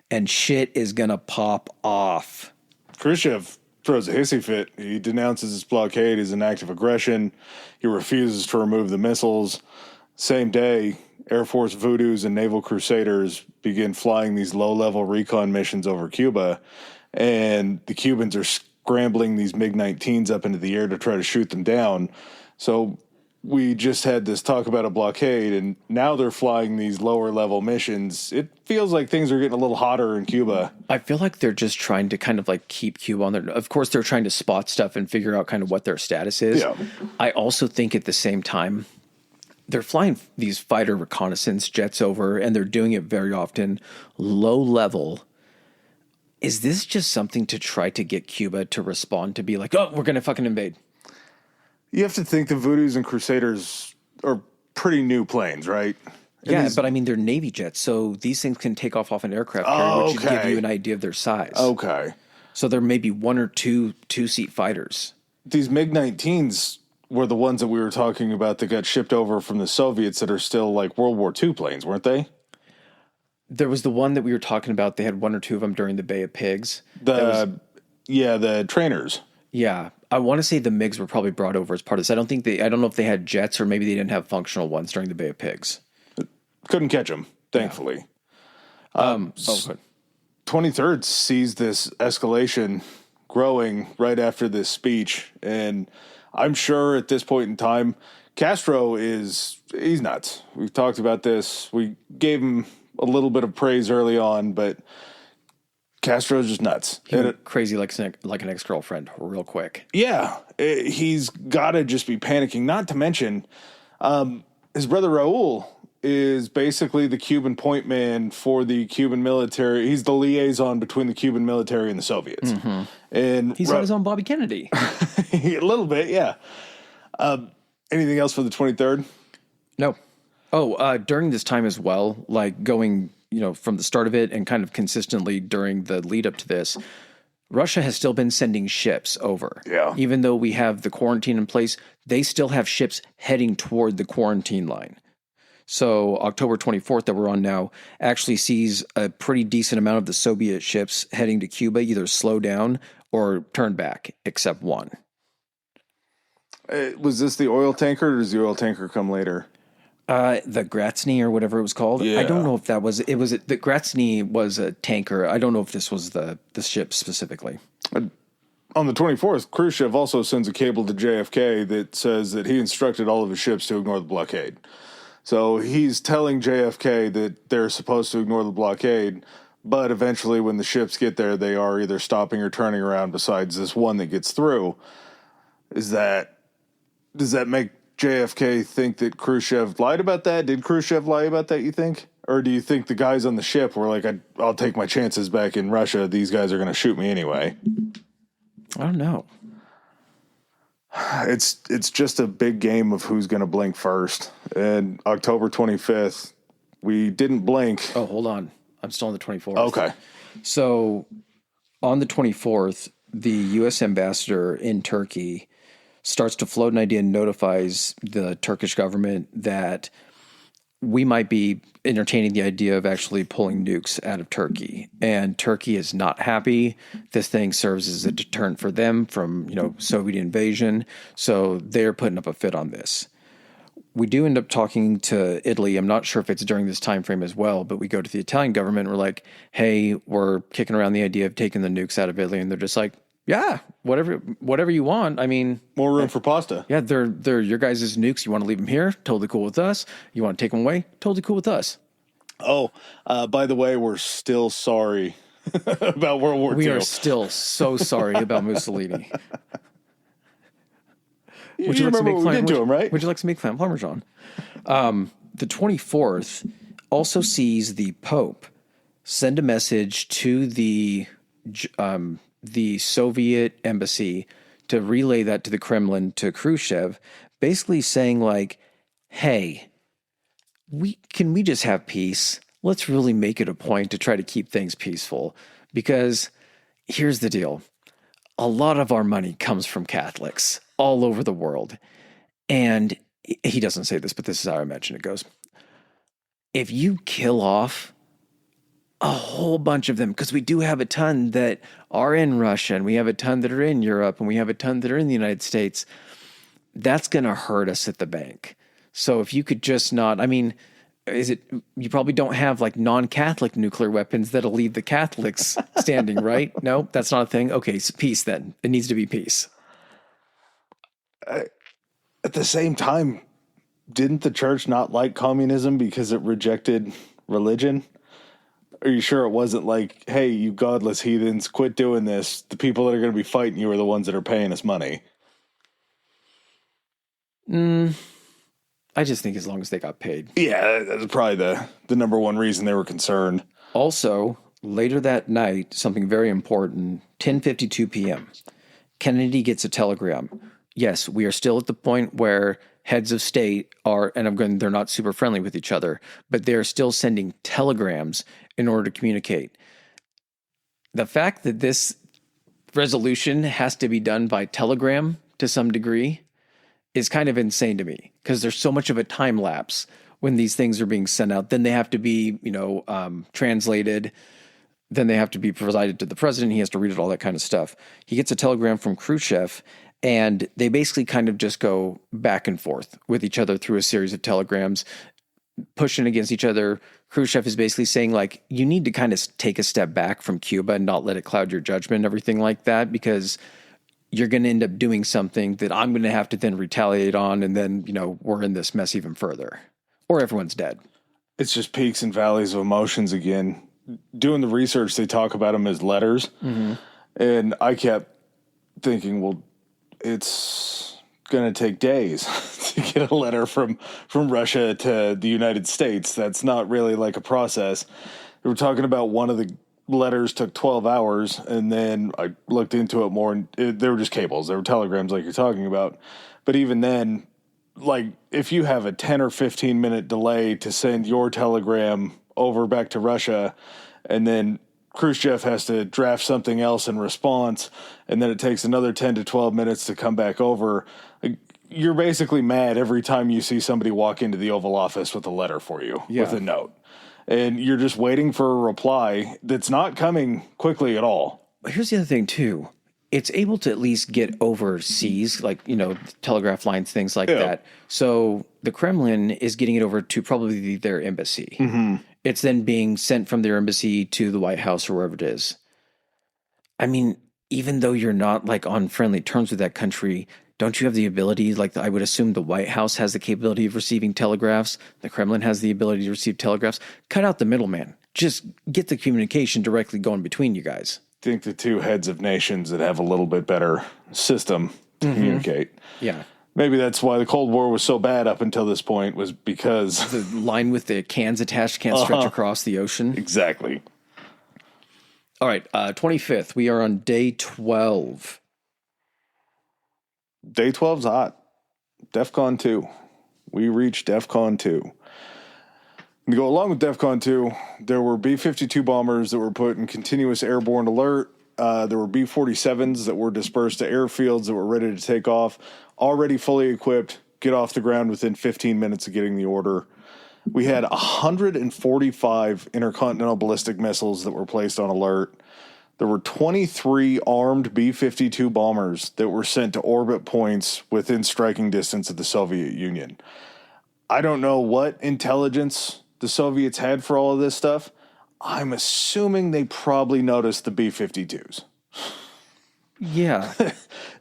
and shit is gonna pop off. Khrushchev throws a hissy fit. He denounces this blockade as an act of aggression. He refuses to remove the missiles. Same day, Air Force Voodoos and Naval Crusaders begin flying these low-level recon missions over Cuba, and the Cubans are scrambling these MiG-19s up into the air to try to shoot them down. So we just had this talk about a blockade, and now they're flying these lower-level missions. It feels like things are getting a little hotter in Cuba. I feel like they're just trying to kind of like keep Cuba on their... Of course, they're trying to spot stuff and figure out kind of what their status is. Yeah. I also think at the same time, they're flying these fighter reconnaissance jets over, and they're doing it very often low level. Is this just something to try to get Cuba to respond to be like, oh, we're going to fucking invade? You have to think the Voodoos and Crusaders are pretty new planes, right? Yeah, but I mean, they're Navy jets, so these things can take off an aircraft carrier, which should give you an idea of their size. Okay. So there may be 1 or 2 two-seat fighters. These MiG-19s were the ones that we were talking about that got shipped over from the Soviets that are still like World War II planes, weren't they? There was the one that we were talking about. They had 1 or 2 of them during the Bay of Pigs. The trainers. Yeah. I want to say the MiGs were probably brought over as part of this. I don't know if they had jets or maybe they didn't have functional ones during the Bay of Pigs. Couldn't catch them, thankfully. Yeah. 23rd sees this escalation growing right after this speech. And I'm sure at this point in time, Castro he's nuts. We've talked about this. We gave him a little bit of praise early on, but Castro's just nuts. He went crazy like an ex-girlfriend real quick. Yeah, he's got to just be panicking. Not to mention, his brother Raul is basically the Cuban point man for the Cuban military. He's the liaison between the Cuban military and the Soviets. Mm-hmm. And he's on his own Bobby Kennedy. A little bit, yeah. Anything else for the 23rd? No. Oh, during this time as well, like going, from the start of it and kind of consistently during the lead up to this, Russia has still been sending ships over. Yeah. Even though we have the quarantine in place, they still have ships heading toward the quarantine line. So October 24th that we're on now actually sees a pretty decent amount of the Soviet ships heading to Cuba either slow down or turn back, except one. Was this the oil tanker, or does the oil tanker come later? The Grozny or whatever it was called. Yeah. I don't know if that was the Grozny was a tanker. I don't know if this was the ship specifically. On the 24th, Khrushchev also sends a cable to JFK that says that he instructed all of his ships to ignore the blockade. So he's telling JFK that they're supposed to ignore the blockade, but eventually when the ships get there, they are either stopping or turning around besides this one that gets through. Does that make JFK think that Khrushchev lied about that? Did Khrushchev lie about that, you think? Or do you think the guys on the ship were like, I'll take my chances back in Russia. These guys are going to shoot me anyway. I don't know. It's just a big game of who's going to blink first. And October 25th, we didn't blink. Oh, hold on. I'm still on the 24th. Okay. So on the 24th, the U.S. ambassador in Turkey starts to float an idea and notifies the Turkish government that we might be entertaining the idea of actually pulling nukes out of Turkey. And Turkey is not happy. This thing serves as a deterrent for them from, Soviet invasion. So they're putting up a fit on this. We do end up talking to Italy. I'm not sure if it's during this time frame as well, but we go to the Italian government. We're like, hey, we're kicking around the idea of taking the nukes out of Italy. And they're just like, yeah, whatever you want. I mean, more room for pasta. Yeah, they're your guys' nukes. You want to leave them here? Totally cool with us. You want to take them away? Totally cool with us. Oh, by the way, we're still sorry about World War II. We are still so sorry about Mussolini. Would you remember what we did to him, right? Would you like some clam parmesan? The 24th also sees the Pope send a message to the Soviet embassy to relay that to the Kremlin, to Khrushchev, basically saying like, hey, can we just have peace? Let's really make it a point to try to keep things peaceful. Because here's the deal. A lot of our money comes from Catholics all over the world. And he doesn't say this, but this is how I imagine it goes. If you kill off a whole bunch of them, because we do have a ton that are in Russia, and we have a ton that are in Europe, and we have a ton that are in the United States, that's going to hurt us at the bank. So if you could just not, you probably don't have like non-Catholic nuclear weapons that'll leave the Catholics standing, right? No, that's not a thing. Okay, so peace then. It needs to be peace. At the same time, didn't the church not like communism because it rejected religion? Are you sure it wasn't like, hey, you godless heathens, quit doing this. The people that are going to be fighting you are the ones that are paying us money. I just think as long as they got paid. Yeah, that's probably the number one reason they were concerned. Also, later that night, something very important, 10:52 p.m., Kennedy gets a telegram. Yes, we are still at the point where heads of state are, and they're not super friendly with each other, but they're still sending telegrams in order to communicate. The fact that this resolution has to be done by telegram to some degree is kind of insane to me, because there's so much of a time lapse when these things are being sent out. Then they have to be, translated. Then they have to be provided to the president. He has to read it, all that kind of stuff. He gets a telegram from Khrushchev, and they basically kind of just go back and forth with each other through a series of telegrams, pushing against each other. Khrushchev is basically saying, like, you need to kind of take a step back from Cuba and not let it cloud your judgment and everything like that, because you're going to end up doing something that I'm going to have to then retaliate on, and then, we're in this mess even further. Or everyone's dead. It's just peaks and valleys of emotions again. doing the research, they talk about them as letters. And I kept thinking, well, it's going to take days to get a letter from Russia to the United States. That's not really like a process. They were talking about one of the letters took 12 hours, and then I looked into it more, and they were just cables. They were telegrams like you're talking about. But even then, like, if you have a 10 or 15 minute delay to send your telegram over back to Russia, and then Khrushchev has to draft something else in response, and then it takes another 10 to 12 minutes to come back over, like, you're basically mad every time you see somebody walk into the Oval Office with a letter for you, with a note. And you're just waiting for a reply that's not coming quickly at all. Here's the other thing, too. It's able to at least get overseas, like, you know, telegraph lines, things like that. So the Kremlin is getting it over to probably their embassy. It's then being sent from their embassy to the White House or wherever it is. I mean, even though you're not like on friendly terms with that country, don't you have the ability, like I would assume the White House has the capability of receiving telegraphs. The Kremlin has the ability to receive telegraphs. Cut out the middleman. Just get the communication directly going between you guys. I think the two heads of nations that have a little bit better system to communicate. Yeah. Maybe that's why the Cold War was so bad up until this point, was because the line with the cans attached can't stretch across the ocean. Exactly. All right. 25th. We are on day 12. Day 12's hot. DEFCON 2. We reached DEFCON 2. To go along with DEFCON 2, there were B-52 bombers that were put in continuous airborne alert. There were B-47s that were dispersed to airfields that were ready to take off, already fully equipped, get off the ground within 15 minutes of getting the order. We had 145 intercontinental ballistic missiles that were placed on alert. There were 23 armed B-52 bombers that were sent to orbit points within striking distance of the Soviet Union. I don't know what intelligence the Soviets had for all of this stuff. I'm assuming they probably noticed the B-52s. Yeah.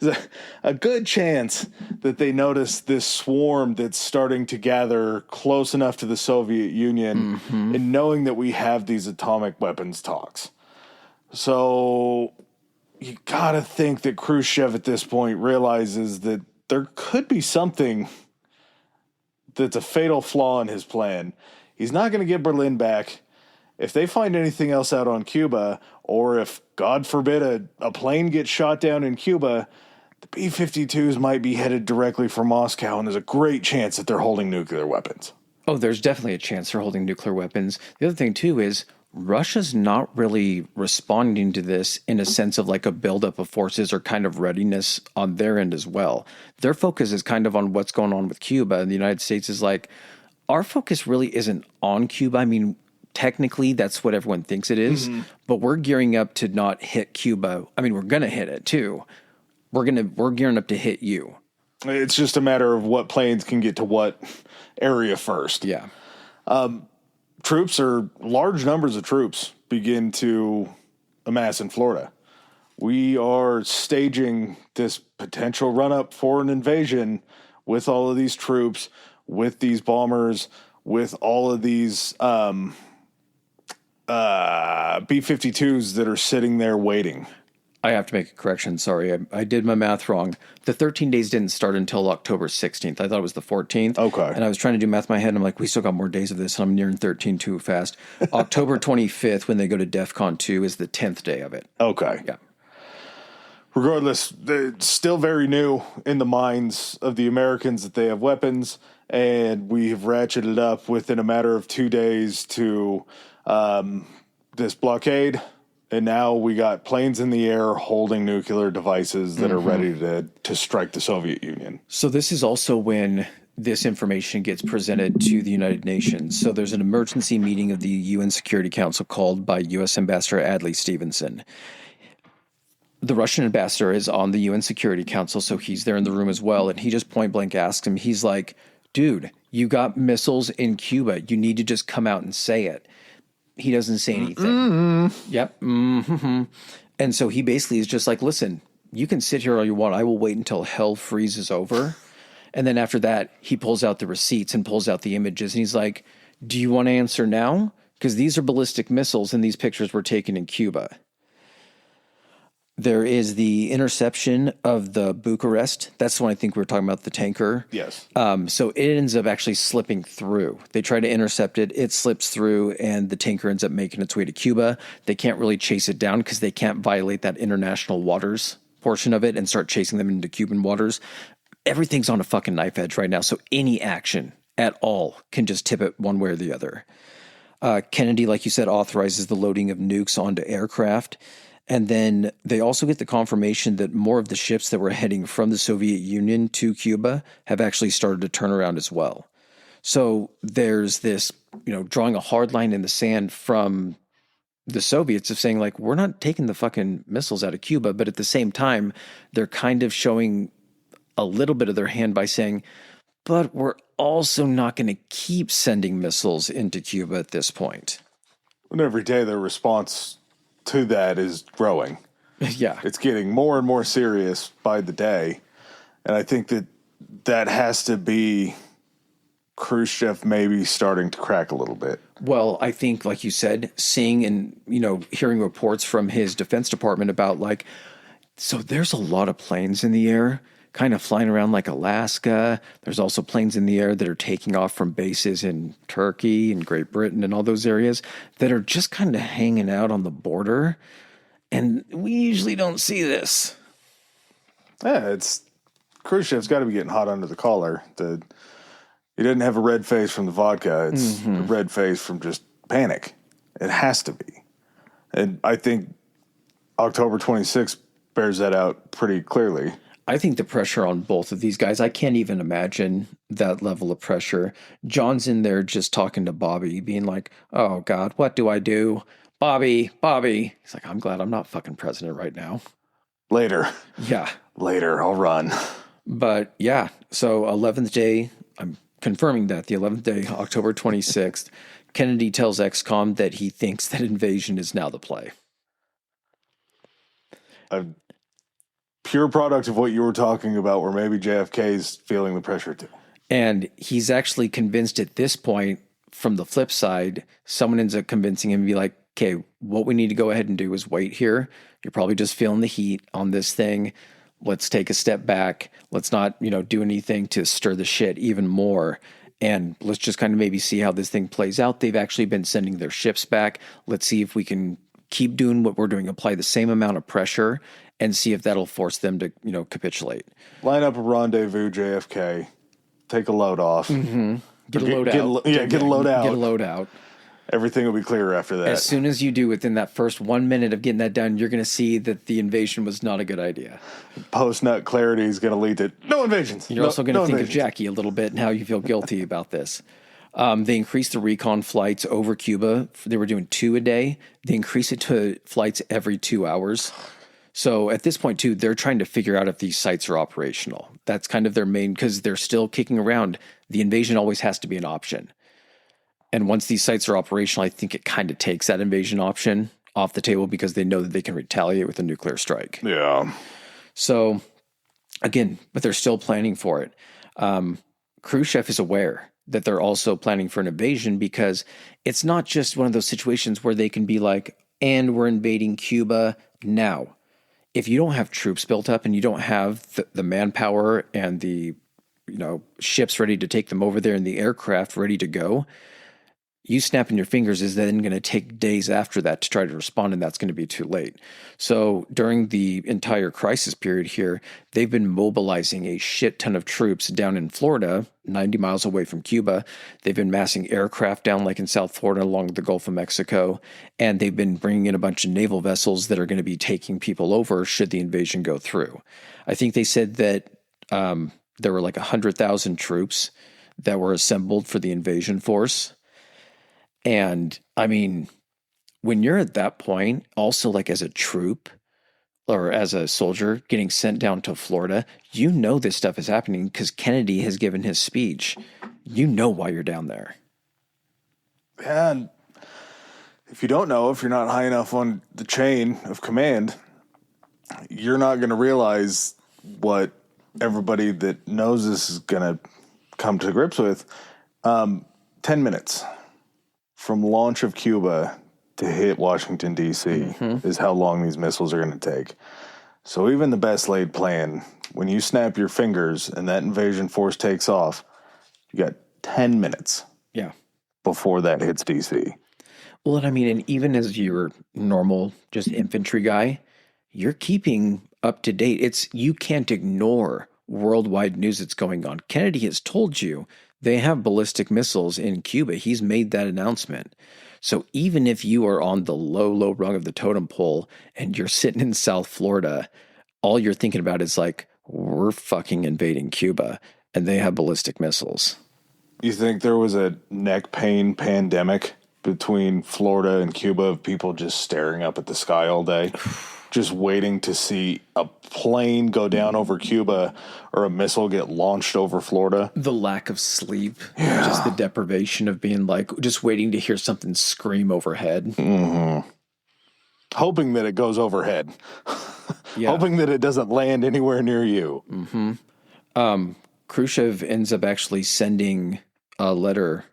There's a good chance that they noticed this swarm that's starting to gather close enough to the Soviet Union, and knowing that we have these atomic weapons talks. So you gotta think that Khrushchev at this point realizes that there could be something that's a fatal flaw in his plan. He's not going to get Berlin back. If they find anything else out on Cuba, or if, God forbid, a plane gets shot down in Cuba, the B-52s might be headed directly for Moscow, and there's a great chance that they're holding nuclear weapons. Oh, there's definitely a chance they're holding nuclear weapons. The other thing, too, is Russia's not really responding to this in a sense of like a buildup of forces or kind of readiness on their end as well. Their focus is kind of on what's going on with Cuba, and the United States is like, our focus really isn't on Cuba. I mean, technically, that's what everyone thinks it is, but we're gearing up to not hit Cuba. I mean, we're going to hit it too. We're gearing up to hit you. It's just a matter of what planes can get to what area first. Yeah. Large numbers of troops begin to amass in Florida. We are staging this potential run-up for an invasion with all of these troops, with these bombers, with all of these B-52s that are sitting there waiting. I have to make a correction. Sorry, I did my math wrong. The 13 days didn't start until October 16th. I thought it was the 14th. Okay. And I was trying to do math in my head, and I'm like, we still got more days of this, and I'm nearing 13 too fast. October 25th, when they go to DEFCON 2, is the 10th day of it. Okay. Yeah. Regardless, it's still very new in the minds of the Americans that they have weapons, and we have ratcheted up within a matter of 2 days to this blockade. And now we got planes in the air holding nuclear devices that are ready to strike the Soviet Union. So this is also when this information gets presented to the United Nations. So there's an emergency meeting of the UN Security Council called by U.S. Ambassador Adlai Stevenson. The Russian ambassador is on the UN Security Council, so he's there in the room as well. And he just point blank asks him, he's like, dude, you got missiles in Cuba. You need to just come out and say it. He doesn't say anything. Yep. And so he basically is just like, listen, you can sit here all you want. I will wait until hell freezes over. And then after that, he pulls out the receipts and pulls out the images. And he's like, do you want to answer now? because these are ballistic missiles, and these pictures were taken in Cuba. There is the interception of the Bucharest. That's the one I think we were talking about, the tanker. Yes. So it ends up actually slipping through. They try to intercept it. It slips through, and the tanker ends up making its way to Cuba. They can't really chase it down because they can't violate that international waters portion of it and start chasing them into Cuban waters. Everything's on a fucking knife edge right now. So any action at all can just tip it one way or the other. Kennedy, like you said, authorizes the loading of nukes onto aircraft. And then they also get the confirmation that more of the ships that were heading from the Soviet Union to Cuba have actually started to turn around as well. So there's this, drawing a hard line in the sand from the Soviets of saying, like, we're not taking the fucking missiles out of Cuba. But at the same time, they're kind of showing a little bit of their hand by saying, but we're also not going to keep sending missiles into Cuba at this point. And every day their response to that is growing. Yeah. It's getting more and more serious by the day. And I think that has to be Khrushchev maybe starting to crack a little bit. Well, I think, like you said, seeing and, hearing reports from his Defense Department about, like, so there's a lot of planes in the air kind of flying around like Alaska. There's also planes in the air that are taking off from bases in Turkey and Great Britain and all those areas that are just kind of hanging out on the border. And we usually don't see this. Yeah, Khrushchev's got to be getting hot under the collar. He didn't have a red face from the vodka. It's a red face from just panic. It has to be. And I think October 26th bears that out pretty clearly. I think the pressure on both of these guys, I can't even imagine that level of pressure. John's in there just talking to Bobby, being like, oh, God, what do I do? Bobby. He's like, I'm glad I'm not fucking president right now. Later. Yeah. Later, I'll run. But yeah, so 11th day, I'm confirming that, the 11th day, October 26th, Kennedy tells XCOM that he thinks that invasion is now the play. Pure product of what you were talking about, where maybe JFK's feeling the pressure too. And he's actually convinced at this point, from the flip side, someone ends up convincing him to be like, okay, what we need to go ahead and do is wait here. You're probably just feeling the heat on this thing. Let's take a step back. Let's not, do anything to stir the shit even more. And let's just kind of maybe see how this thing plays out. They've actually been sending their ships back. Let's see if we can keep doing what we're doing, apply the same amount of pressure, and see if that'll force them to, capitulate. Line up a rendezvous, JFK. Take a load off. Mm-hmm. Get a load out. Get a load out. Get a load out. Everything will be clearer after that. As soon as you do, within that first 1 minute of getting that done, you're going to see that the invasion was not a good idea. Post-nut clarity is going to lead to no invasions. You're also going to think of Jackie a little bit and how you feel guilty about this. They increased the recon flights over Cuba. They were doing 2 a day. They increased it to flights every 2 hours. So at this point, too, they're trying to figure out if these sites are operational. That's kind of their main, because they're still kicking around. The invasion always has to be an option. And once these sites are operational, I think it kind of takes that invasion option off the table because they know that they can retaliate with a nuclear strike. Yeah. So, again, but they're still planning for it. Khrushchev is aware that they're also planning for an invasion because it's not just one of those situations where they can be like, and we're invading Cuba now. If you don't have troops built up and you don't have the manpower and the ships ready to take them over there and the aircraft ready to go, you snapping your fingers is then going to take days after that to try to respond, and that's going to be too late. So during the entire crisis period here, they've been mobilizing a shit ton of troops down in Florida, 90 miles away from Cuba. They've been massing aircraft down like in South Florida along the Gulf of Mexico, and they've been bringing in a bunch of naval vessels that are going to be taking people over should the invasion go through. I think they said that there were like 100,000 troops that were assembled for the invasion force. And I mean, when you're at that point, also like as a troop or as a soldier getting sent down to Florida, this stuff is happening because Kennedy has given his speech. You know why you're down there. And if you don't know, if you're not high enough on the chain of command, you're not going to realize what everybody that knows this is going to come to grips with. 10 minutes. from launch of Cuba to hit Washington, D.C. is how long these missiles are going to take. So even the best laid plan, when you snap your fingers and that invasion force takes off, you got 10 minutes before that hits D.C. Well, and I mean, and even as your normal just infantry guy, you're keeping up to date. You can't ignore worldwide news that's going on. Kennedy has told you they have ballistic missiles in Cuba. He's made that announcement. So even if you are on the low rung of the totem pole and you're sitting in South Florida, all you're thinking about is like, we're fucking invading Cuba and they have ballistic missiles. You think there was a neck pain pandemic between Florida and Cuba of people just staring up at the sky all day, just waiting to see a plane go down over Cuba or a missile get launched over Florida? The lack of sleep, just the deprivation of being like, just waiting to hear something scream overhead. Mm-hmm. Hoping that it goes overhead. Hoping that it doesn't land anywhere near you. Mm-hmm. Khrushchev ends up actually sending a letter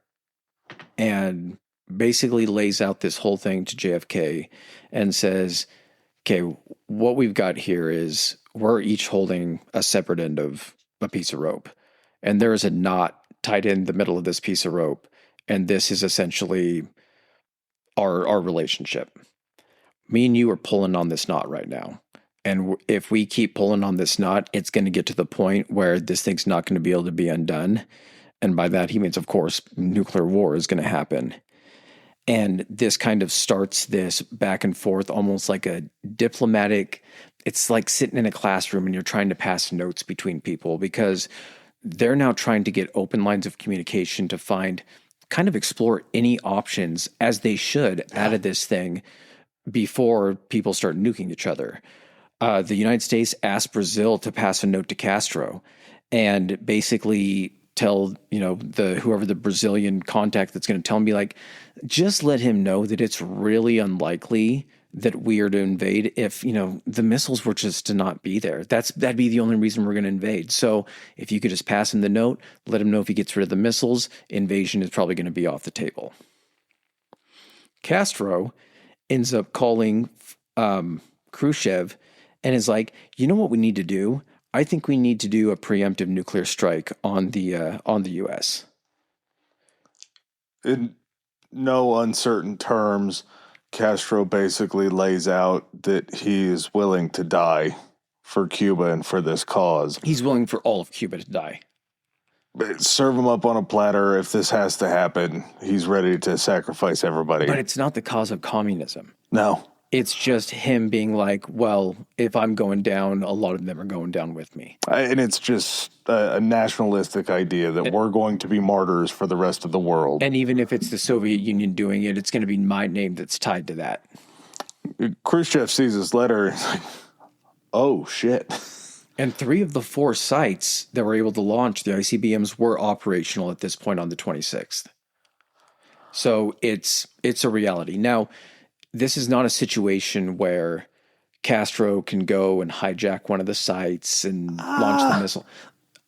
and basically lays out this whole thing to JFK and says, okay, what we've got here is we're each holding a separate end of a piece of rope. And there is a knot tied in the middle of this piece of rope. And this is essentially our relationship. Me and you are pulling on this knot right now. And if we keep pulling on this knot, it's going to get to the point where this thing's not going to be able to be undone. And by that, he means, of course, nuclear war is going to happen. And this kind of starts this back and forth, almost like a diplomatic. It's like sitting in a classroom and you're trying to pass notes between people because they're now trying to get open lines of communication to kind of explore any options as they should out of this thing before people start nuking each other. The United States asked Brazil to pass a note to Castro and basically tell, whoever the Brazilian contact that's going to tell him, be like, just let him know that it's really unlikely that we are to invade if, the missiles were just to not be there. That'd be the only reason we're going to invade. So if you could just pass him the note, let him know if he gets rid of the missiles, invasion is probably going to be off the table. Castro ends up calling Khrushchev and is like, you know what we need to do? I think we need to do a preemptive nuclear strike on the U.S. In no uncertain terms, Castro basically lays out that he is willing to die for Cuba and for this cause. He's willing for all of Cuba to die. Serve him up on a platter. If this has to happen, he's ready to sacrifice everybody. But it's not the cause of communism. No. It's just him being like, well, if I'm going down, a lot of them are going down with me. And it's just a nationalistic idea that we're going to be martyrs for the rest of the world. And even if it's the Soviet Union doing it, it's going to be my name that's tied to that. Khrushchev sees this letter and he's like, oh, shit. And 3 of the 4 sites that were able to launch the ICBMs were operational at this point on the 26th. So it's a reality. Now, this is not a situation where Castro can go and hijack one of the sites and launch the missile.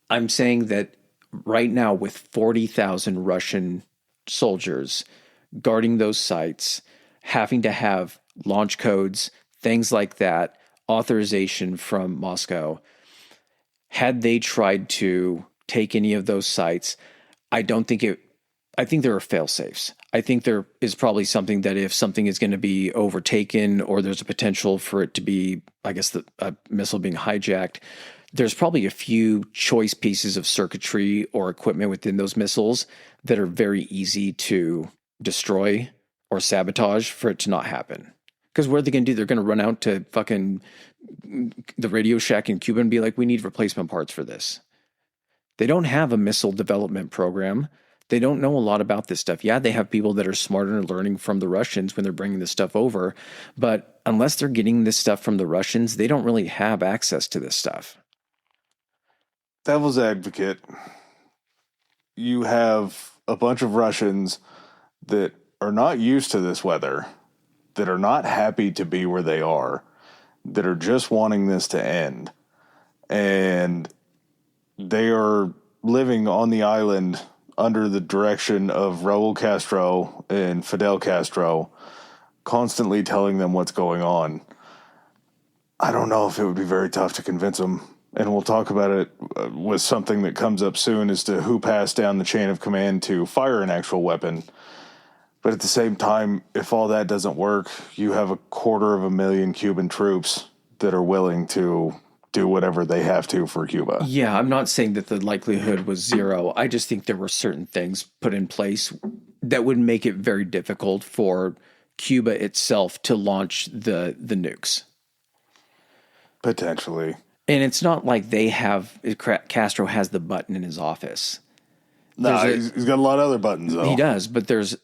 I'm saying that right now with 40,000 Russian soldiers guarding those sites, having to have launch codes, things like that, authorization from Moscow, had they tried to take any of those sites, I think there are fail-safes. I think there is probably something that if something is going to be overtaken or there's a potential for it to be, a missile being hijacked, there's probably a few choice pieces of circuitry or equipment within those missiles that are very easy to destroy or sabotage for it to not happen. Because what are they going to do? They're going to run out to fucking the Radio Shack in Cuba and be like, we need replacement parts for this. They don't have a missile development program. They don't know a lot about this stuff. Yeah, they have people that are smarter and learning from the Russians when they're bringing this stuff over. But unless they're getting this stuff from the Russians, they don't really have access to this stuff. Devil's advocate, you have a bunch of Russians that are not used to this weather, that are not happy to be where they are, that are just wanting this to end. And they are living on the island under the direction of Raul Castro and Fidel Castro, constantly telling them what's going on. I don't know if it would be very tough to convince them. And we'll talk about it with something that comes up soon as to who passed down the chain of command to fire an actual weapon. But at the same time, if all that doesn't work, you have 250,000 Cuban troops that are willing to do whatever they have to for Cuba. Yeah, I'm not saying that the likelihood was zero. I just think there were certain things put in place that would make it very difficult for Cuba itself to launch the nukes. Potentially. And it's not like Castro has the button in his office. No, he's got a lot of other buttons, though. He does, but there's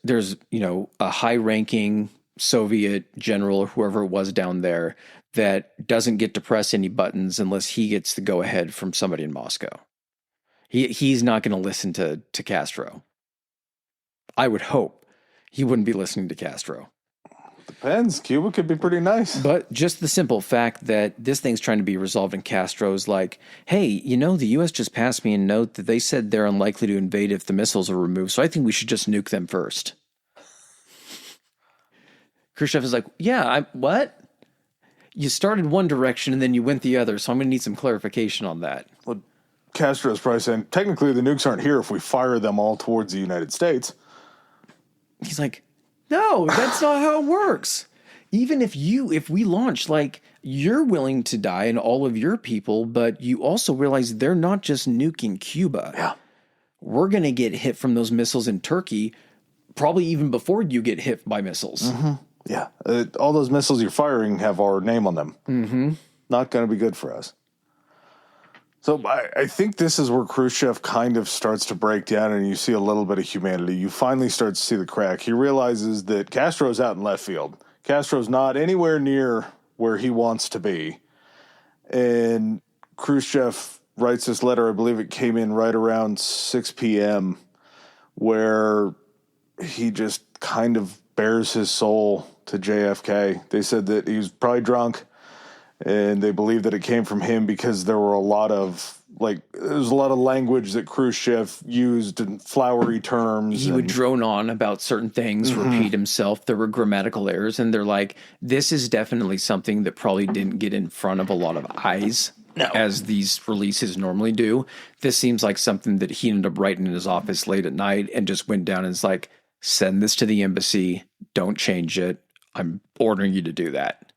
a high-ranking Soviet general or whoever it was down there that doesn't get to press any buttons unless he gets the go-ahead from somebody in Moscow. He's not going to listen to Castro. I would hope he wouldn't be listening to Castro. Depends. Cuba could be pretty nice. But just the simple fact that this thing's trying to be resolved in Castro's like, hey, the U.S. just passed me a note that they said they're unlikely to invade if the missiles are removed, so I think we should just nuke them first. Khrushchev is like, yeah, what? You started one direction and then you went the other, so I'm going to need some clarification on that. Well, Castro's probably saying, technically the nukes aren't here if we fire them all towards the United States. He's like, no, that's not how it works. Even if we launch, you're willing to die and all of your people, but you also realize they're not just nuking Cuba. Yeah. We're going to get hit from those missiles in Turkey, probably even before you get hit by missiles. Mm-hmm. Yeah. All those missiles you're firing have our name on them. Mm-hmm. Not going to be good for us. So I think this is where Khrushchev kind of starts to break down and you see a little bit of humanity. You finally start to see the crack. He realizes that Castro's out in left field. Castro's not anywhere near where he wants to be. And Khrushchev writes this letter, I believe it came in right around 6 p.m., where he just kind of bears his soul to JFK. They said that he was probably drunk. And they believe that it came from him because there were a lot of language that Khrushchev used in flowery terms. He would drone on about certain things, repeat himself. There were grammatical errors, and they're like, this is definitely something that probably didn't get in front of a lot of eyes, as these releases normally do. This seems like something that he ended up writing in his office late at night and just went down and was like, send this to the embassy. Don't change it. I'm ordering you to do that.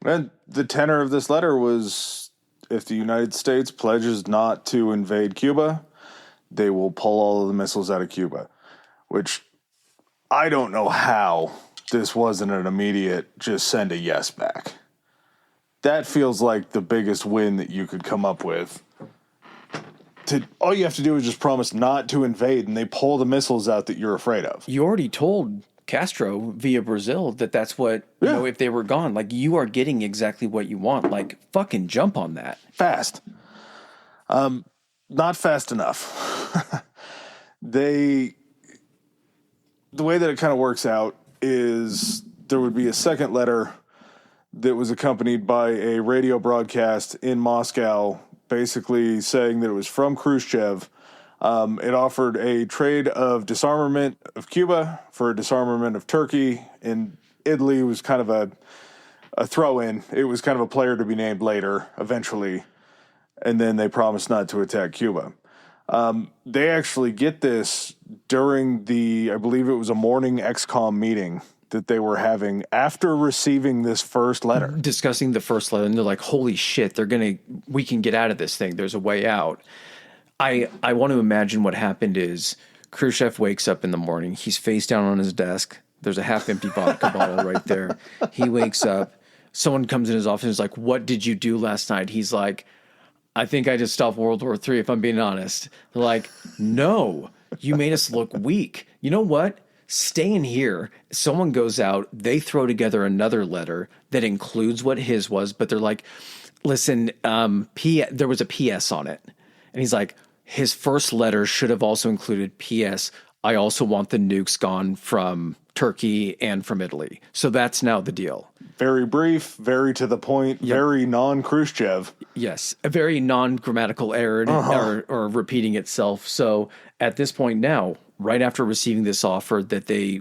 And the tenor of this letter was, if the United States pledges not to invade Cuba, they will pull all of the missiles out of Cuba, which I don't know how this wasn't an immediate just send a yes back. That feels like the biggest win that you could come up with. All you have to do is just promise not to invade, and they pull the missiles out that you're afraid of. You already told Castro via Brazil that's what, if they were gone, you are getting exactly what you want. Fucking jump on that. Fast. Not fast enough. The way that it kind of works out is there would be a second letter that was accompanied by a radio broadcast in Moscow, basically saying that it was from Khrushchev. It offered a trade of disarmament of Cuba for disarmament of Turkey, and Italy was kind of a throw-in. It was kind of a player to be named later, eventually, and then they promised not to attack Cuba. They actually get this during I believe it was a morning XCOM meeting that they were having after receiving this first letter. Discussing the first letter, and they're like, holy shit, we can get out of this thing. There's a way out. I want to imagine what happened is Khrushchev wakes up in the morning. He's face down on his desk. There's a half-empty vodka bottle right there. He wakes up. Someone comes in his office and is like, what did you do last night? He's like, I think I just stopped World War III, if I'm being honest. They're like, no, you made us look weak. You know what? Stay in here. Someone goes out. They throw together another letter that includes what his was, but they're like, listen, there was a PS on it. And he's like, his first letter should have also included PS. I also want the nukes gone from Turkey and from Italy. So that's now the deal. Very brief, very to the point, very non-Khrushchev. Yes, a very non-grammatical error or repeating itself. So at this point now, right after receiving this offer that they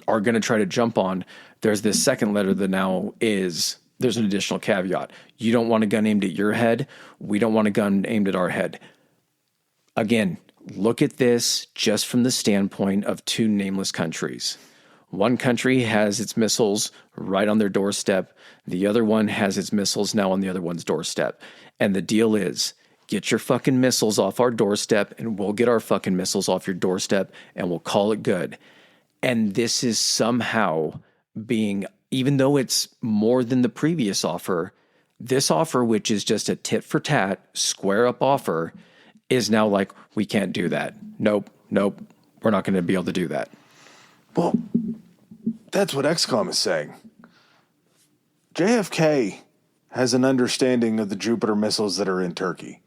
are going to try to jump on, there's this second letter that now is, there's an additional caveat. You don't want a gun aimed at your head. We don't want a gun aimed at our head. Again, look at this just from the standpoint of two nameless countries. One country has its missiles right on their doorstep. The other one has its missiles now on the other one's doorstep. And the deal is, get your fucking missiles off our doorstep and we'll get our fucking missiles off your doorstep and we'll call it good. And this is somehow being, even though it's more than the previous offer, this offer, which is just a tit for tat, square up offer, is now like, we can't do that. Nope. We're not going to be able to do that. Well, that's what XCOM is saying. JFK has an understanding of the Jupiter missiles that are in Turkey.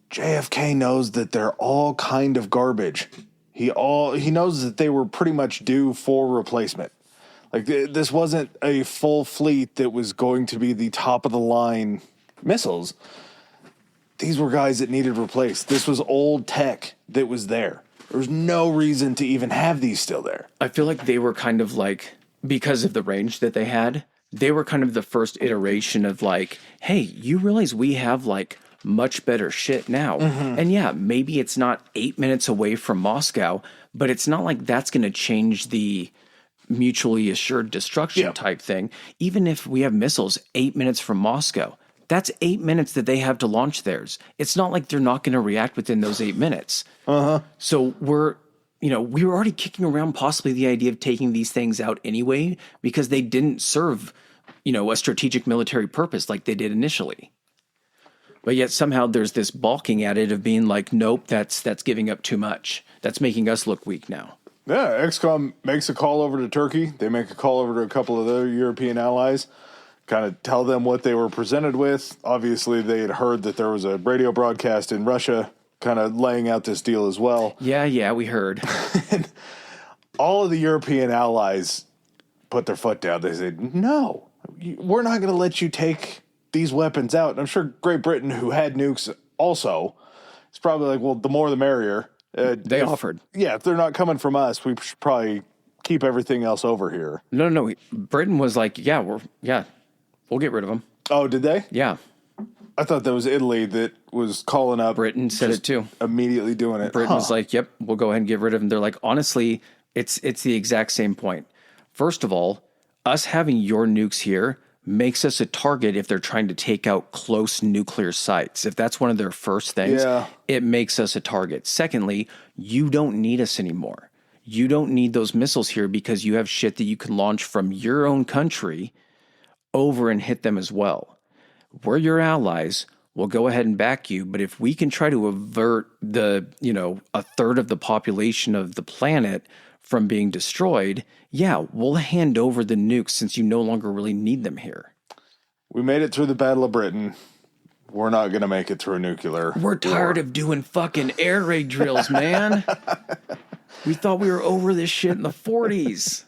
JFK knows that they're all kind of garbage. He knows that they were pretty much due for replacement. Like, this wasn't a full fleet that was going to be the top of the line missiles. These were guys that needed replaced. This was old tech that was there. There was no reason to even have these still there. I feel like they were kind of like, because of the range that they had, they were kind of the first iteration of like, hey, you realize we have like much better shit now. Mm-hmm. And yeah, maybe it's not 8 minutes away from Moscow, but it's not like that's going to change the mutually assured destruction type thing. Even if we have missiles 8 minutes from Moscow, that's 8 minutes that they have to launch theirs. It's not like they're not going to react within those 8 minutes. So we were already kicking around possibly the idea of taking these things out anyway, because they didn't serve, a strategic military purpose like they did initially. But yet somehow there's this balking at it of being like, nope, that's giving up too much. That's making us look weak now. Yeah, XCOM makes a call over to Turkey. They make a call over to a couple of other European allies, kind of tell them what they were presented with. Obviously, they had heard that there was a radio broadcast in Russia kind of laying out this deal as well. Yeah, we heard. And all of the European allies put their foot down. They said, no, we're not going to let you take these weapons out. And I'm sure Great Britain, who had nukes also, is probably like, well, the more the merrier. They offered. Yeah, if they're not coming from us, we should probably keep everything else over here. No. Britain was like, we'll get rid of them. Oh, did they? Yeah. I thought that was Italy that was calling up. Britain said it too. Immediately doing it. Britain was like, yep, we'll go ahead and get rid of them. They're like, honestly, it's the exact same point. First of all, us having your nukes here makes us a target if they're trying to take out close nuclear sites. If that's one of their first things, it makes us a target. Secondly, you don't need us anymore. You don't need those missiles here because you have shit that you can launch from your own country over and hit them as well. We're your allies. We'll go ahead and back you. But if we can try to avert a third of the population of the planet from being destroyed, we'll hand over the nukes since you no longer really need them here. We made it through the Battle of Britain. We're not going to make it through a nuclear We're tired of doing fucking air raid drills, man. We thought we were over this shit in the 40s.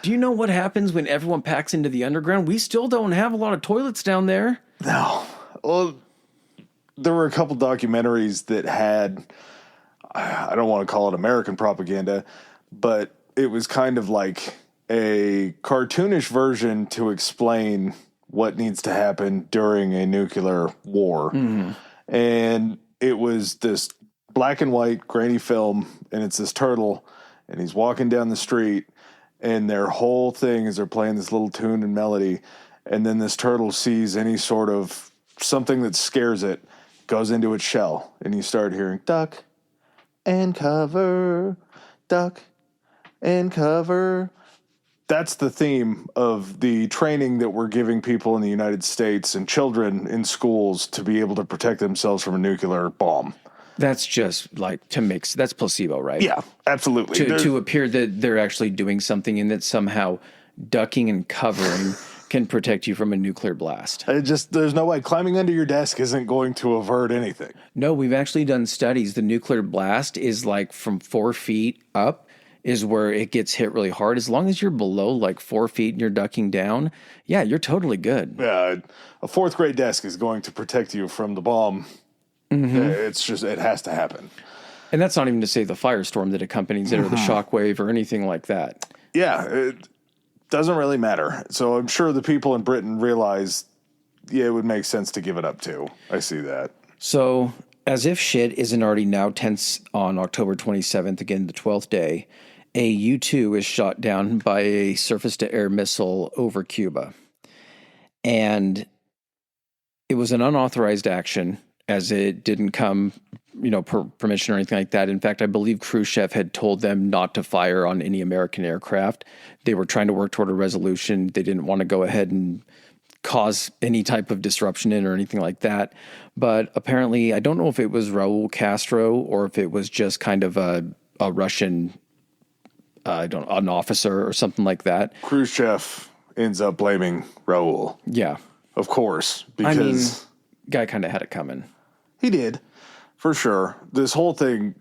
Do you know what happens when everyone packs into the underground? We still don't have a lot of toilets down there. No. Well, there were a couple documentaries that had, I don't want to call it American propaganda, but it was kind of like a cartoonish version to explain what needs to happen during a nuclear war. Mm-hmm. And it was this black and white grainy film, and it's this turtle, and he's walking down the street, and their whole thing is they're playing this little tune and melody, and then this turtle sees any sort of something that scares it, goes into its shell, and you start hearing duck and cover, duck and cover. That's the theme of the training that we're giving people in the United States and children in schools to be able to protect themselves from a nuclear bomb. That's just like that's placebo, right? Yeah, absolutely. To appear that they're actually doing something and that somehow ducking and covering can protect you from a nuclear blast. There's no way. Climbing under your desk isn't going to avert anything. No, we've actually done studies. The nuclear blast is like from 4 feet up is where it gets hit really hard. As long as you're below like 4 feet and you're ducking down, you're totally good. Yeah, a fourth grade desk is going to protect you from the bomb. Mm-hmm. It has to happen. And that's not even to say the firestorm that accompanies it or the shockwave or anything like that. Yeah, it doesn't really matter. So I'm sure the people in Britain realized, yeah, it would make sense to give it up too. I see that. So, as if shit isn't already now tense on October 27th, again, the 12th day, a U-2 is shot down by a surface-to-air missile over Cuba. And it was an unauthorized action, as it didn't come, permission or anything like that. In fact, I believe Khrushchev had told them not to fire on any American aircraft. They were trying to work toward a resolution. They didn't want to go ahead and cause any type of disruption in or anything like that. But apparently, I don't know if it was Raul Castro or if it was just kind of a Russian, an officer or something like that. Khrushchev ends up blaming Raul. Yeah. Of course, because guy kind of had it coming. He did, for sure. This whole thing,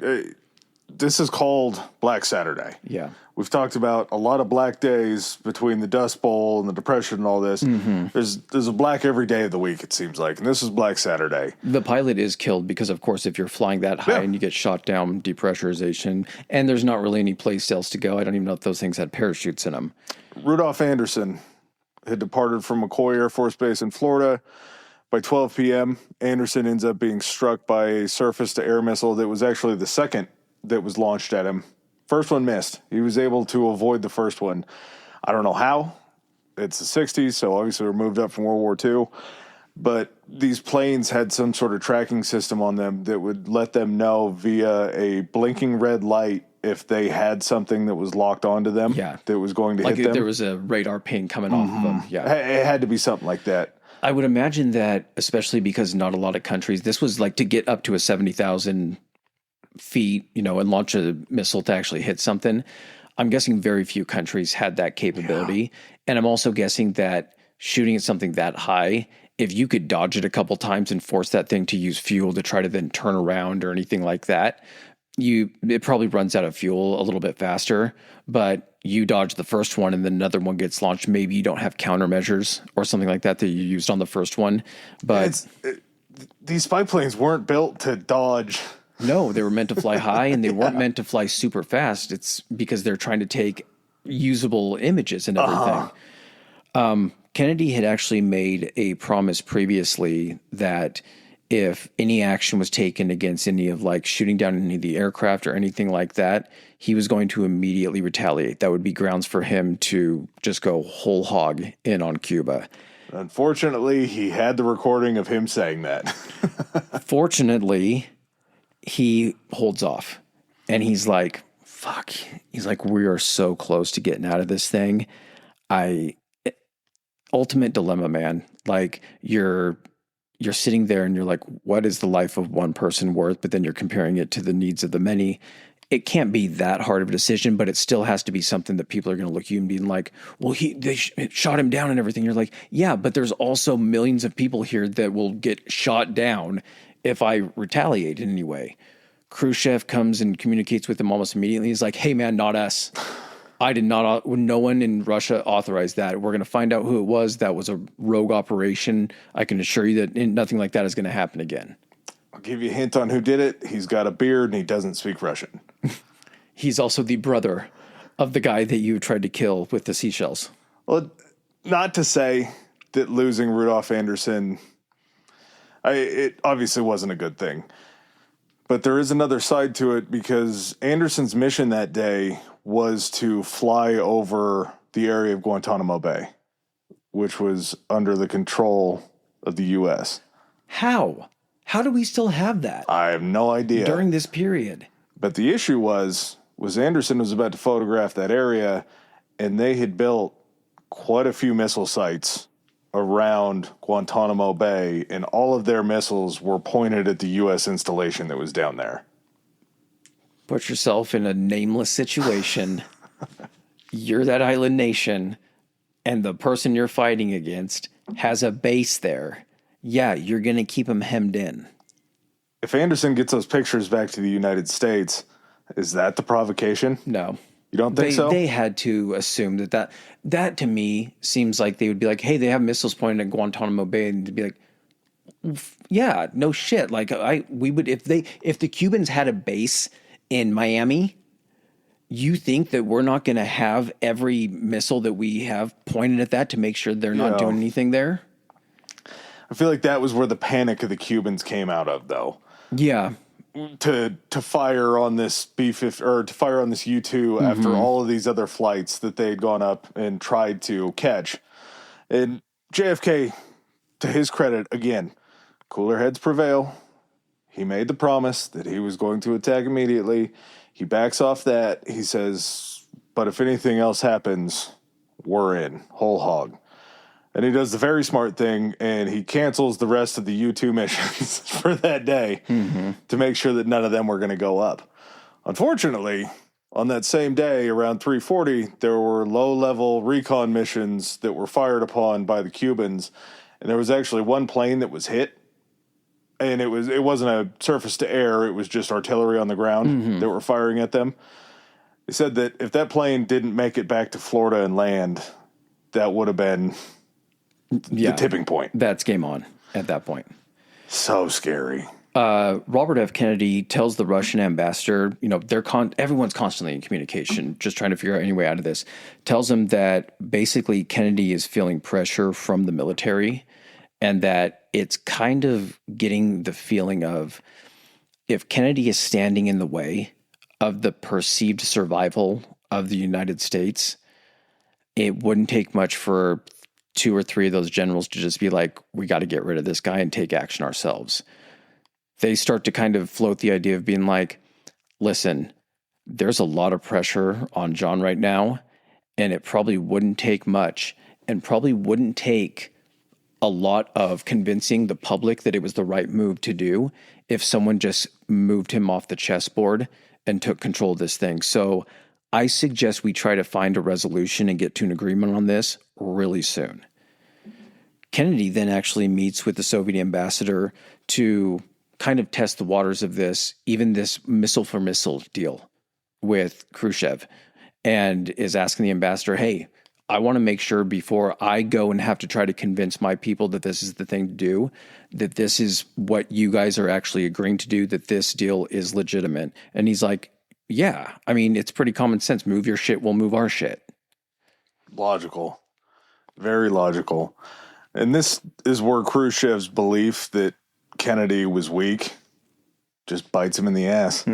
this is called Black Saturday. Yeah. We've talked about a lot of black days between the Dust Bowl and the Depression and all this. Mm-hmm. There's a black every day of the week, it seems like, and this is Black Saturday. The pilot is killed because, of course, if you're flying that high and you get shot down, depressurization, and there's not really any place else to go. I don't even know if those things had parachutes in them. Rudolph Anderson had departed from McCoy Air Force Base in Florida. By 12 p.m., Anderson ends up being struck by a surface-to-air missile that was actually the second that was launched at him. First one missed. He was able to avoid the first one. I don't know how. It's the 60s, so obviously we're moved up from World War II. But these planes had some sort of tracking system on them that would let them know via a blinking red light if they had something that was locked onto them that was going to hit them. Like there was a radar ping coming off of them. Yeah. It had to be something like that. I would imagine that, especially because not a lot of countries, this was like to get up to a 70,000 feet, and launch a missile to actually hit something. I'm guessing very few countries had that capability. Yeah. And I'm also guessing that shooting at something that high, if you could dodge it a couple times and force that thing to use fuel to try to then turn around or anything like that, it probably runs out of fuel a little bit faster, but you dodge the first one and then another one gets launched. Maybe you don't have countermeasures or something like that you used on the first one. But these spy planes weren't built to dodge. No, they were meant to fly high and they weren't meant to fly super fast. It's because they're trying to take usable images and everything. Kennedy had actually made a promise previously that if any action was taken against any of shooting down any of the aircraft or anything like that, he was going to immediately retaliate. That would be grounds for him to just go whole hog in on Cuba. Unfortunately, he had the recording of him saying that. Fortunately, he holds off and he's like, fuck. He's like, we are so close to getting out of this thing. Ultimate dilemma, man. Like you're sitting there and you're like, what is the life of one person worth? But then you're comparing it to the needs of the many. It can't be that hard of a decision, but it still has to be something that people are going to look at you and be like, well, they shot him down and everything. You're like, yeah, but there's also millions of people here that will get shot down if I retaliate in any way. Khrushchev comes and communicates with him almost immediately. He's like, hey, man, not us. I did not, no one in Russia authorized that. We're going to find out who it was. That was a rogue operation. I can assure you that nothing like that is going to happen again. I'll give you a hint on who did it. He's got a beard and he doesn't speak Russian. He's also the brother of the guy that you tried to kill with the seashells. Well, not to say that losing Rudolph Anderson, it obviously wasn't a good thing. But there is another side to it because Anderson's mission that day was to fly over the area of Guantanamo Bay, which was under the control of the U.S. How? How do we still have that? I have no idea. During this period. But the issue was Anderson was about to photograph that area, and they had built quite a few missile sites around Guantanamo Bay, and all of their missiles were pointed at the U.S. installation that was down there. Put yourself in a nameless situation. You're that island nation, and the person you're fighting against has a base there. Yeah, you're going to keep them hemmed in. If Anderson gets those pictures back to the United States, is that the provocation? No. You don't think so? They had to assume that to me seems like they would be like, hey, they have missiles pointed at Guantanamo Bay, and to be like, Yeah, no shit. Like we would if the Cubans had a base in Miami, you think that we're not going to have every missile that we have pointed at that to make sure they're not doing anything there? I feel like that was where the panic of the Cubans came out of, though. Yeah. To fire on this B-50 or to fire on this U-2 after all of these other flights that they had gone up and tried to catch. And JFK, to his credit, again, cooler heads prevail. He made the promise that he was going to attack immediately. He backs off that. He says, but if anything else happens, we're in, whole hog. And he does the very smart thing, and he cancels the rest of the U-2 missions for that day to make sure that none of them were going to go up. Unfortunately, on that same day, around 3:40, there were low-level recon missions that were fired upon by the Cubans, and there was actually one plane that was hit, and it wasn't a surface-to-air, it was just artillery on the ground that were firing at them. They said that if that plane didn't make it back to Florida and land, that would have been... the tipping point. That's game on at that point. So scary. Robert F. Kennedy tells the Russian ambassador, everyone's constantly in communication, just trying to figure out any way out of this. Tells him that basically Kennedy is feeling pressure from the military and that it's kind of getting the feeling of if Kennedy is standing in the way of the perceived survival of the United States, it wouldn't take much for 2 or 3 of those generals to just be like, we got to get rid of this guy and take action ourselves. They start to kind of float the idea of being like, listen, there's a lot of pressure on John right now, and it probably wouldn't take much and probably wouldn't take a lot of convincing the public that it was the right move to do if someone just moved him off the chessboard and took control of this thing. So I suggest we try to find a resolution and get to an agreement on this really soon. Kennedy then actually meets with the Soviet ambassador to kind of test the waters of this, even this missile for missile deal with Khrushchev, and is asking the ambassador, hey, I want to make sure before I go and have to try to convince my people that this is the thing to do, that this is what you guys are actually agreeing to do, that this deal is legitimate. And he's like, yeah, I mean, it's pretty common sense. Move your shit, we'll move our shit. Logical. Very logical. And this is where Khrushchev's belief that Kennedy was weak just bites him in the ass.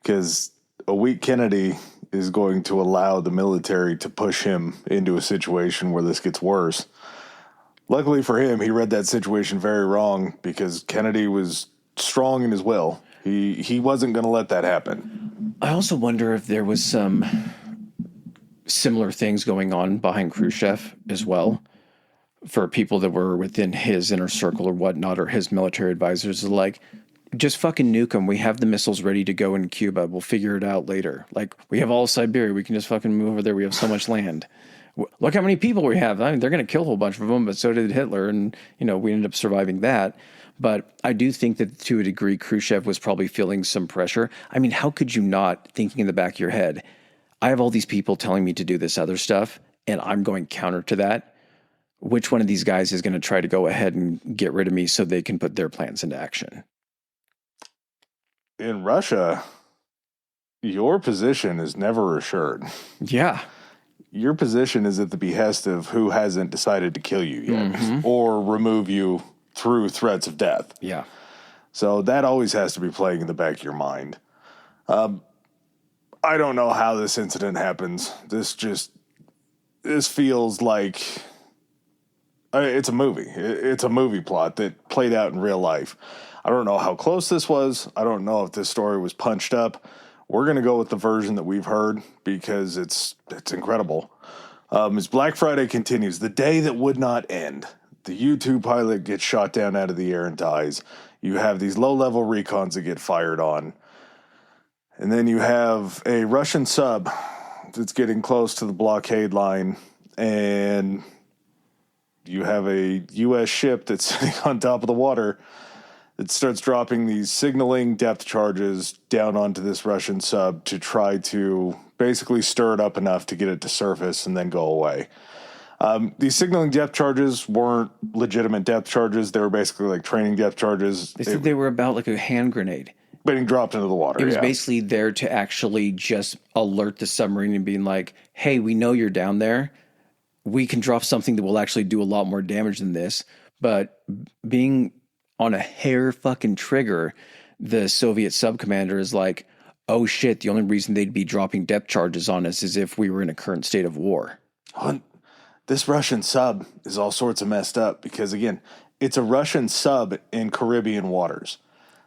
Because a weak Kennedy is going to allow the military to push him into a situation where this gets worse. Luckily for him, he read that situation very wrong because Kennedy was strong in his will. He wasn't going to let that happen. I also wonder if there was some similar things going on behind Khrushchev as well for people that were within his inner circle or whatnot, or his military advisors are like, just fucking nuke them. We have the missiles ready to go in Cuba. We'll figure it out later. Like, we have all of Siberia. We can just fucking move over there. We have so much land. Look how many people we have. I mean, they're going to kill a whole bunch of them, but so did Hitler. And, we ended up surviving that. But I do think that to a degree, Khrushchev was probably feeling some pressure. I mean, how could you not, thinking in the back of your head, I have all these people telling me to do this other stuff, and I'm going counter to that. Which one of these guys is going to try to go ahead and get rid of me so they can put their plans into action? In Russia, your position is never assured. Yeah. Your position is at the behest of who hasn't decided to kill you yet or remove you through threats of death. Yeah. So that always has to be playing in the back of your mind. I don't know how this incident happens. This feels like it's a movie. It's a movie plot that played out in real life. I don't know how close this was. I don't know if this story was punched up. We're going to go with the version that we've heard because it's incredible. As Black Friday continues, the day that would not end, the U-2 pilot gets shot down out of the air and dies. You have these low-level recons that get fired on. And then you have a Russian sub that's getting close to the blockade line, and you have a U.S. ship that's sitting on top of the water that starts dropping these signaling depth charges down onto this Russian sub to try to basically stir it up enough to get it to surface and then go away. These signaling depth charges weren't legitimate depth charges. They were basically like training depth charges. They said they were about like a hand grenade. Being dropped into the water. It was basically there to actually just alert the submarine and being like, hey, we know you're down there. We can drop something that will actually do a lot more damage than this. But being on a hair fucking trigger, the Soviet sub commander is like, oh shit, the only reason they'd be dropping depth charges on us is if we were in a current state of war. This Russian sub is all sorts of messed up because, again, it's a Russian sub in Caribbean waters.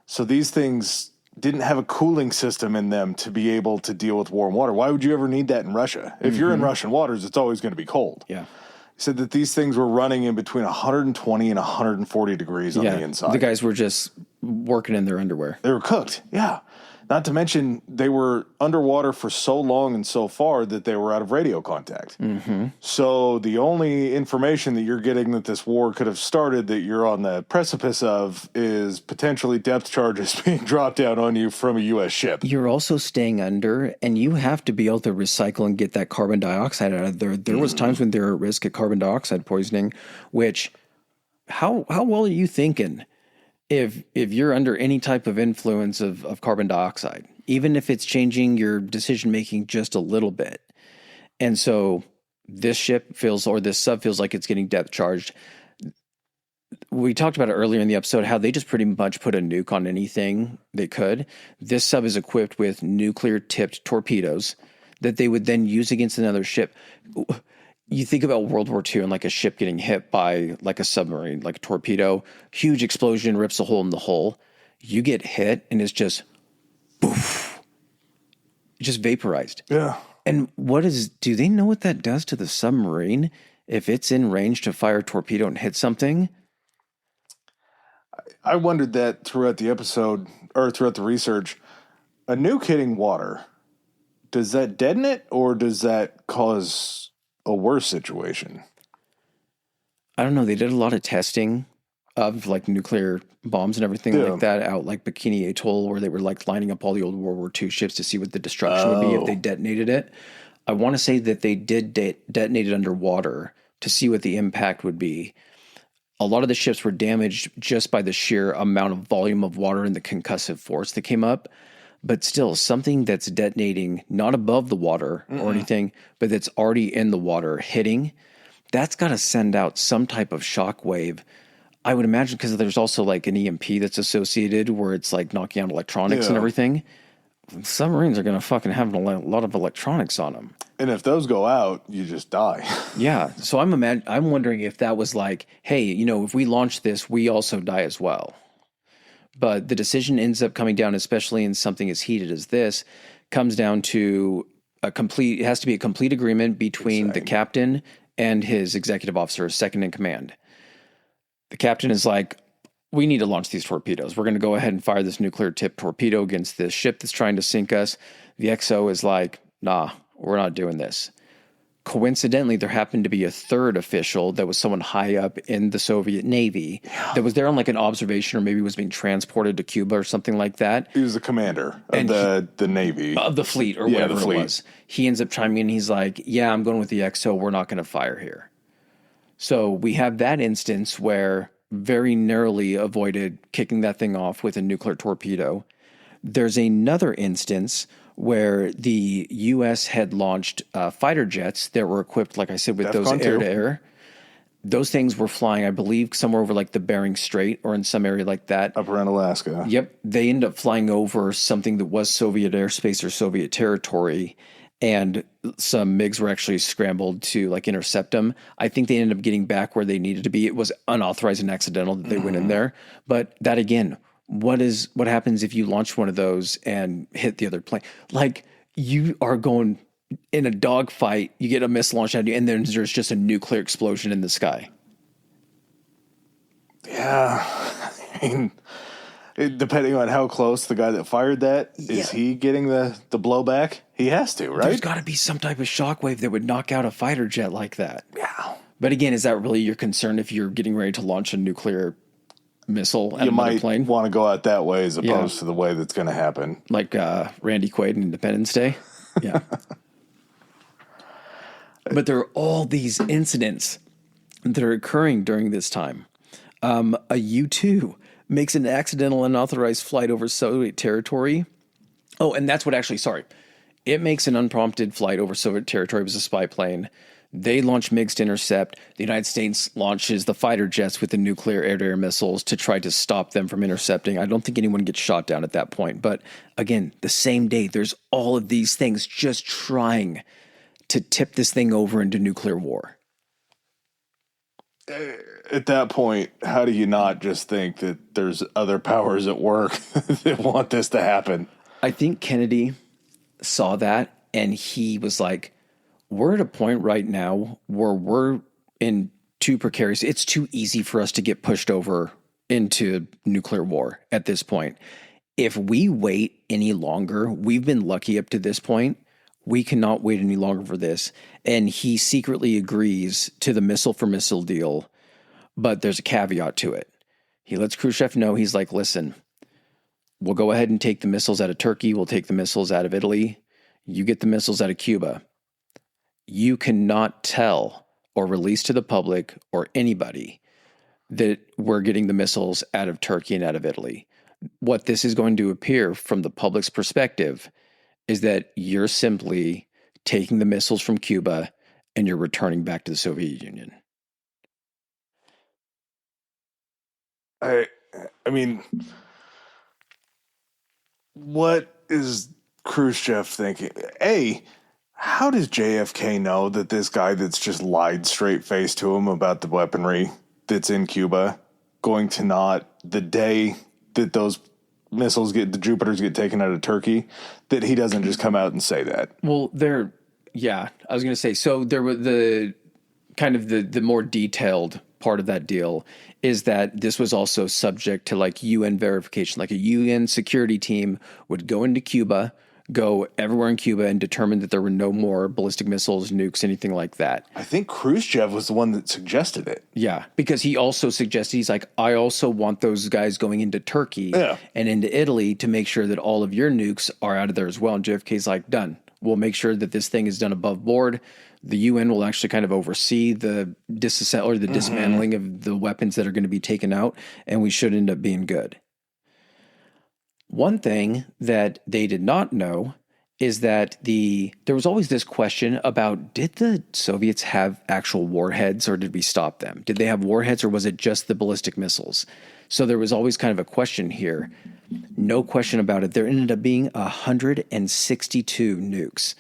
So these things didn't have a cooling system in them to be able to deal with warm water. Why would you ever need that in Russia? If you're in Russian waters, it's always going to be cold. Yeah. He said that these things were running in between 120 and 140 degrees on the inside. The guys were just working in their underwear. They were cooked, yeah. Not to mention, they were underwater for so long and so far that they were out of radio contact. Mm-hmm. So the only information that you're getting that this war could have started that you're on the precipice of is potentially depth charges being dropped down on you from a U.S. ship. You're also staying under, and you have to be able to recycle and get that carbon dioxide out of there. There was times when they were at risk of carbon dioxide poisoning, which, how well are you thinking? If you're under any type of influence of carbon dioxide, even if it's changing your decision-making just a little bit. And so this sub feels like it's getting depth charged. We talked about it earlier in the episode, how they just pretty much put a nuke on anything they could. This sub is equipped with nuclear-tipped torpedoes that they would then use against another ship. You think about World War II and like a ship getting hit by like a submarine, like a torpedo, huge explosion rips a hole in the hull. You get hit and it's just poof, just vaporized. Yeah. And do they know what that does to the submarine if it's in range to fire a torpedo and hit something? I wondered that throughout the episode or throughout the research. A nuke hitting water, does that deaden it or does that cause a worse situation? I don't know. They did a lot of testing of like nuclear bombs and everything like that out like Bikini Atoll, where they were like lining up all the old World War II ships to see what the destruction would be if they detonated it. I want to say that they did detonate it underwater to see what the impact would be. A lot of the ships were damaged just by the sheer amount of volume of water and the concussive force that came up. But still, something that's detonating not above the water or anything, but that's already in the water hitting, that's got to send out some type of shock wave. I would imagine because there's also like an EMP that's associated where it's like knocking out electronics and everything. Submarines are going to fucking have a lot of electronics on them. And if those go out, you just die. Yeah. So I'm wondering if that was like, hey, if we launch this, we also die as well. But the decision ends up coming down, especially in something as heated as this, comes down to it has to be a complete agreement between the captain and his executive officer, second in command. The captain is like, we need to launch these torpedoes. We're going to go ahead and fire this nuclear tipped torpedo against this ship that's trying to sink us. The XO is like, nah, we're not doing this. Coincidentally, there happened to be a third official that was someone high up in the Soviet Navy that was there on like an observation or maybe was being transported to Cuba or something like that. He was the commander of the Navy. Of the fleet or whatever it was. He ends up chiming in. He's like, yeah, I'm going with the XO. We're not going to fire here. So we have that instance where very narrowly avoided kicking that thing off with a nuclear torpedo. There's another instance where the U.S. had launched fighter jets that were equipped, like I said, with those air-to-air. Those things were flying, I believe, somewhere over like the Bering Strait or in some area like that. Up around Alaska. Yep. They ended up flying over something that was Soviet airspace or Soviet territory, and some MiGs were actually scrambled to like intercept them. I think they ended up getting back where they needed to be. It was unauthorized and accidental that they went in there. But that again, what happens if you launch one of those and hit the other plane? Like, you are going in a dogfight, you get a missile launched at you, and then there's just a nuclear explosion in the sky. Yeah. I mean, depending on how close the guy that fired that, is he getting the blowback? He has to, right? There's got to be some type of shockwave that would knock out a fighter jet like that. Yeah. But again, is that really your concern if you're getting ready to launch a nuclear missile at another plane? You might want to go out that way as opposed to the way that's going to happen. Like Randy Quaid in Independence Day? Yeah. But there are all these incidents that are occurring during this time. A U-2 makes an accidental unauthorized flight over Soviet territory. Oh, and that's what actually, sorry. It makes an unprompted flight over Soviet territory. It was a spy plane. They launch MiGs to intercept. The United States launches the fighter jets with the nuclear air-to-air missiles to try to stop them from intercepting. I don't think anyone gets shot down at that point. But again, the same day, there's all of these things just trying to tip this thing over into nuclear war. At that point, how do you not just think that there's other powers at work that want this to happen? I think Kennedy saw that and he was like, we're at a point right now where we're in too precarious. It's too easy for us to get pushed over into nuclear war at this point. If we wait any longer, we've been lucky up to this point. We cannot wait any longer for this. And he secretly agrees to the missile for missile deal, but there's a caveat to it. He lets Khrushchev know, he's like, listen, we'll go ahead and take the missiles out of Turkey. We'll take the missiles out of Italy. You get the missiles out of Cuba. You cannot tell or release to the public or anybody that we're getting the missiles out of Turkey and out of Italy. What this is going to appear from the public's perspective is that you're simply taking the missiles from Cuba and you're returning back to the Soviet Union. I mean, what is Khrushchev thinking? How does JFK know that this guy that's just lied straight face to him about the weaponry that's in Cuba going to not, the day that those missiles the Jupiters get taken out of Turkey, that he doesn't just come out and say that? Well, I was going to say, so there were the kind of the more detailed part of that deal is that this was also subject to like UN verification, like a UN security team would go into Cuba, go everywhere in Cuba and determine that there were no more ballistic missiles, nukes, anything like that. I think Khrushchev was the one that suggested it. Yeah, because he also suggested, he's like, I also want those guys going into Turkey and into Italy to make sure that all of your nukes are out of there as well. And JFK's like, done. We'll make sure that this thing is done above board. The UN will actually kind of oversee the dismantling of the weapons that are going to be taken out, and we should end up being good. One thing that they did not know is that there was always this question about, did the Soviets have actual warheads or did we stop them? Did they have warheads or was it just the ballistic missiles? So there was always kind of a question here. No question about it. There ended up being 162 nukes